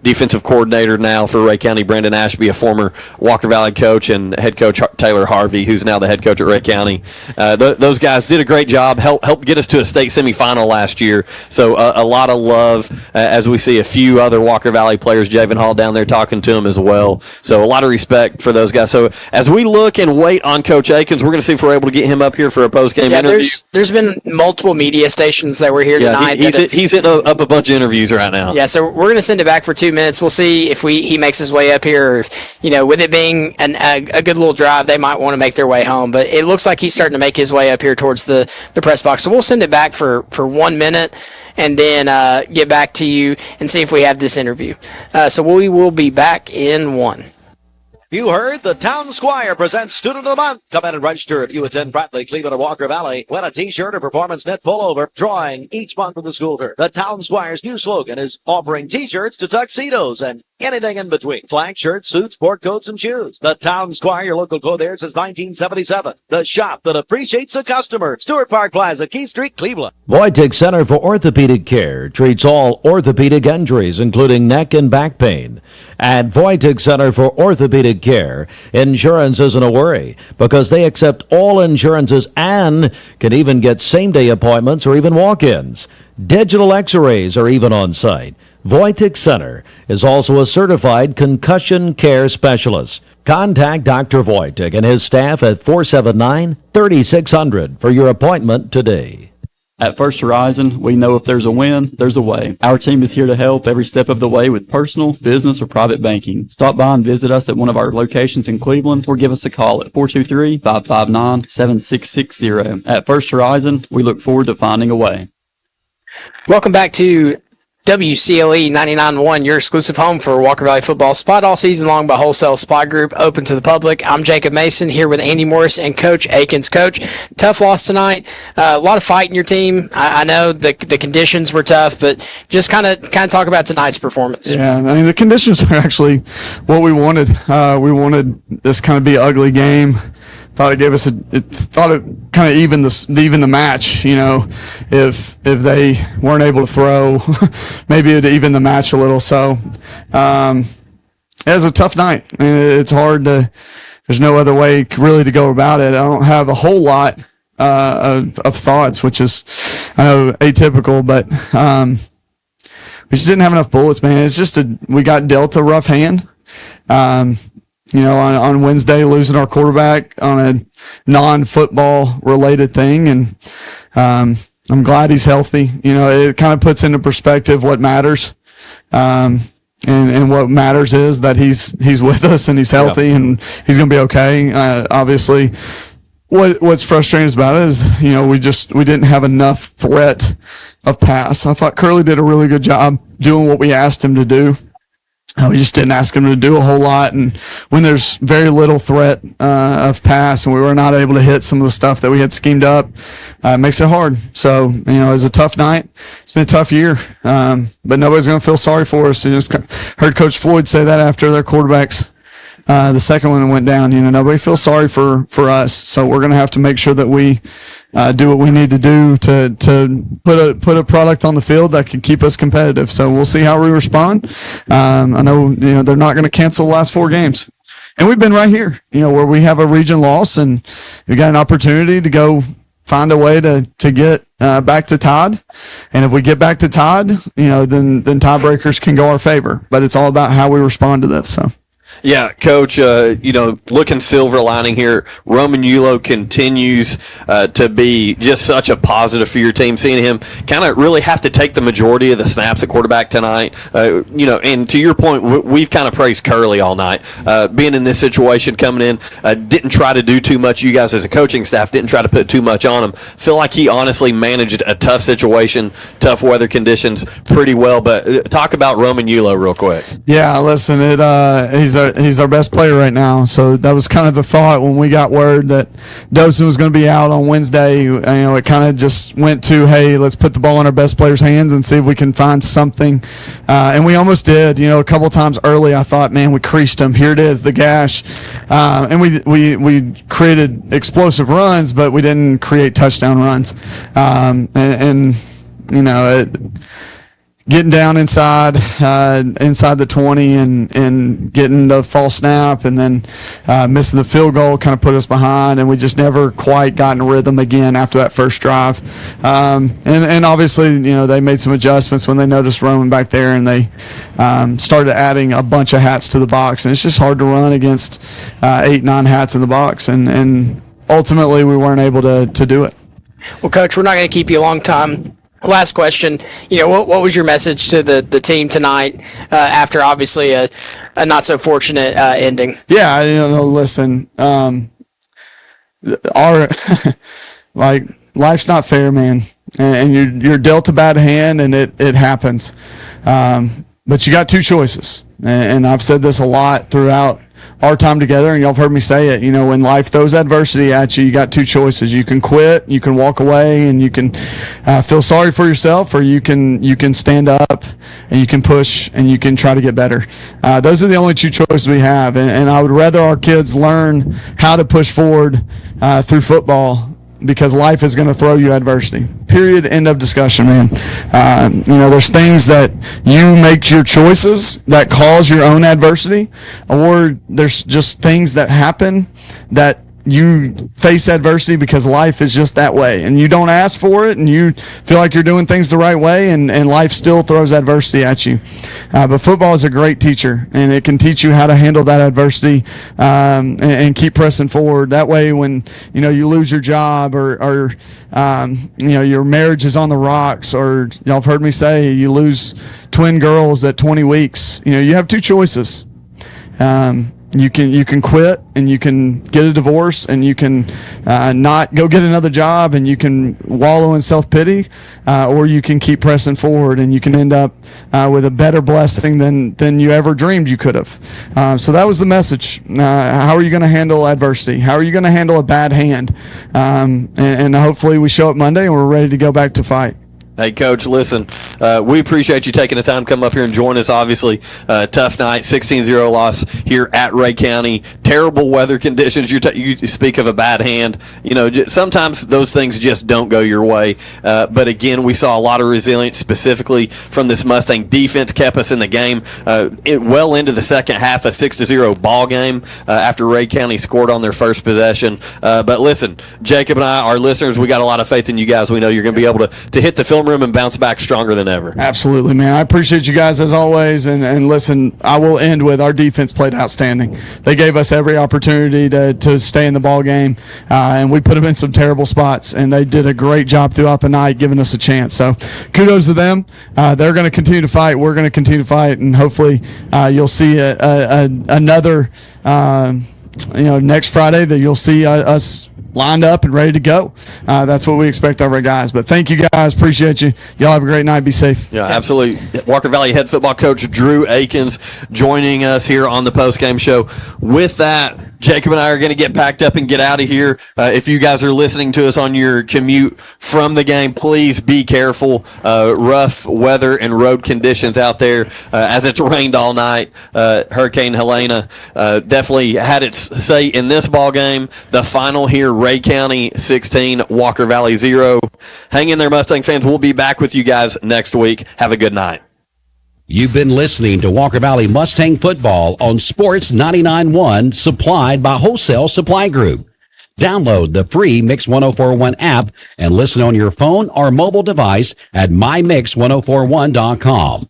Defensive coordinator now for Ray County, Brandon Ashby, a former Walker Valley coach, and head coach Taylor Harvey, who's now the head coach at Ray County. Those guys did a great job, helped get us to a state semifinal last year, so a lot of love as we see a few other Walker Valley players, Javen Hall down there talking to him as well. So a lot of respect for those guys. So as we look and wait on Coach Akins, we're going to see if we're able to get him up here for a post-game interview. There's been multiple media stations that were here tonight. He's hitting up a bunch of interviews right now. Yeah, so we're going to send it back for 2 minutes. We'll see if he makes his way up here. Or if, with it being a good little drive, they might want to make their way home. But it looks like he's starting to make his way up here towards the press box. So we'll send it back for 1 minute, and then get back to you and see if we have this interview. So we will be back in 1. You heard the Town Squire presents Student of the Month. Come in and register if you attend Bradley, Cleveland, or Walker Valley. Win a t-shirt or performance knit pullover. Drawing each month of the school term. The Town Squire's new slogan is offering t-shirts to tuxedos and anything in between. Flag shirts, suits, sport coats, and shoes. The Town Squire, your local clothier since 1977. The shop that appreciates the customer. Stewart Park Plaza, Key Street, Cleveland. Voitic Center for Orthopedic Care treats all orthopedic injuries, including neck and back pain. At Voitic Center for Orthopedic Care, insurance isn't a worry because they accept all insurances and can even get same-day appointments or even walk-ins. Digital x-rays are even on site. Voitic Center is also a certified concussion care specialist. Contact Dr. Voitic and his staff at 479-3600 for your appointment today. At First Horizon, we know if there's a win, there's a way. Our team is here to help every step of the way with personal, business, or private banking. Stop by and visit us at one of our locations in Cleveland or give us a call at 423-559-7660. At First Horizon, we look forward to finding a way. Welcome back to WCLE 99.1, your exclusive home for Walker Valley football. Spot all season long by Wholesale Supply Group, open to the public. I'm Jacob Mason here with Andy Morris and Coach Akins. Coach, tough loss tonight. A lot of fight in your team. I know the conditions were tough, but just kind of talk about tonight's performance. Yeah, I mean the conditions are actually what we wanted. We wanted this kind of be an ugly game. Thought it gave us thought it kind of even the match. You know, if they weren't able to throw, maybe it'd even the match a little. So it was a tough night. I mean, it's hard to. There's no other way really to go about it. I don't have a whole lot of thoughts, which is I know atypical, but we just didn't have enough bullets, man. It's just we got dealt a rough hand. You know, on Wednesday, losing our quarterback on a non-football related thing. And I'm glad he's healthy. You know, it kind of puts into perspective what matters. And what matters is that he's with us and he's healthy and he's going to be okay. Obviously, what's frustrating about it is, you know, we didn't have enough threat of pass. I thought Curley did a really good job doing what we asked him to do. We just didn't ask him to do a whole lot, and when there's very little threat of pass, and we were not able to hit some of the stuff that we had schemed up, it makes it hard. So, you know, it was a tough night. It's been a tough year, but nobody's going to feel sorry for us. You just heard Coach Floyd say that after their quarterbacks. The second one went down. You know, nobody feels sorry for us. So we're going to have to make sure that we do what we need to do to put a product on the field that can keep us competitive. So we'll see how we respond. I know, you know, they're not going to cancel the last 4 games. And we've been right here, you know, where we have a region loss and we got an opportunity to go find a way to get back to Todd. And if we get back to Todd, you know, then tiebreakers can go our favor. But it's all about how we respond to this. So. Yeah, Coach, you know, looking silver lining here, Roman Yulo continues to be just such a positive for your team. Seeing him kind of really have to take the majority of the snaps at quarterback tonight. You know, and to your point, we've kind of praised Curley all night. Being in this situation, coming in, didn't try to do too much. You guys as a coaching staff didn't try to put too much on him. Feel like he honestly managed a tough situation, tough weather conditions pretty well. But talk about Roman Yulo real quick. Yeah, listen, he's our best player right now. So that was kind of the thought when we got word that Dosen was going to be out on Wednesday. You know, it kind of just went to, hey, let's put the ball in our best player's hands and see if we can find something. And we almost did. You know, a couple times early, I thought, man, we creased him. Here it is, the gash. And we created explosive runs, but we didn't create touchdown runs. And you know, getting down inside the 20 and getting the false snap and then missing the field goal kind of put us behind, and we just never quite got in rhythm again after that first drive. And obviously, you know, they made some adjustments when they noticed Roman back there, and they started adding a bunch of hats to the box, and it's just hard to run against 8-9 hats in the box, and ultimately we weren't able to do it. Well, Coach, we're not going to keep you a long time. Last question, you know, what was your message to the team tonight after obviously a not so fortunate ending? Yeah, you know, listen, our like life's not fair, man, and you're dealt a bad hand, and it happens. But you got 2 choices, and I've said this a lot throughout our time together, and y'all have heard me say it, when life throws adversity at you, you got two choices. You can quit, you can walk away, and you can feel sorry for yourself, or you can stand up and you can push and you can try to get better. Those are the only two choices we have, and I would rather our kids learn how to push forward through football, because life is going to throw you adversity. Period. End of discussion, man. There's things that you make your choices that cause your own adversity, or there's just things that happen that you face adversity because life is just that way, and you don't ask for it, and you feel like you're doing things the right way, and life still throws adversity at you. But football is a great teacher, and it can teach you how to handle that adversity and keep pressing forward. That way, when you lose your job, or your marriage is on the rocks, or y'all have heard me say you lose twin girls at 20 weeks. You have two choices. You can quit, and you can get a divorce, and you can not go get another job, and you can wallow in self-pity, or you can keep pressing forward, and you can end up with a better blessing than you ever dreamed you could have. So that was the message. How are you going to handle adversity? How are you going to handle a bad hand? And hopefully we show up Monday and we're ready to go back to fight. Hey, Coach, listen, we appreciate you taking the time to come up here and join us. Obviously, tough night, 16-0 loss here at Rhea County. Terrible weather conditions. You speak of a bad hand. Sometimes those things just don't go your way. But, again, we saw a lot of resilience, specifically from this Mustang defense, kept us in the game well into the second half, a 6-0 ball game after Rhea County scored on their first possession. But, listen, Jacob and I, our listeners, we got a lot of faith in you guys. We know you're going to be able to hit the film room and bounce back stronger than ever. Absolutely, man. I appreciate you guys as always. And listen, I will end with our defense played outstanding. They gave us every opportunity to stay in the ball game, and we put them in some terrible spots, and they did a great job throughout the night giving us a chance. So kudos to them. They're going to continue to fight. We're going to continue to fight, and hopefully you'll see another next Friday that you'll see us lined up and ready to go. That's what we expect of our guys. But thank you guys. Appreciate you. Y'all have a great night. Be safe. Yeah, absolutely. Walker Valley head football coach Drew Akins joining us here on the postgame show. With that, Jacob and I are going to get packed up and get out of here. If you guys are listening to us on your commute from the game, please be careful. Rough weather and road conditions out there as it's rained all night. Hurricane Helena definitely had its say in this ball game. The final here, Rhea County 16, Walker Valley 0. Hang in there, Mustang fans. We'll be back with you guys next week. Have a good night. You've been listening to Walker Valley Mustang Football on Sports 99.1, supplied by Wholesale Supply Group. Download the free Mix 1041 app and listen on your phone or mobile device at mymix1041.com.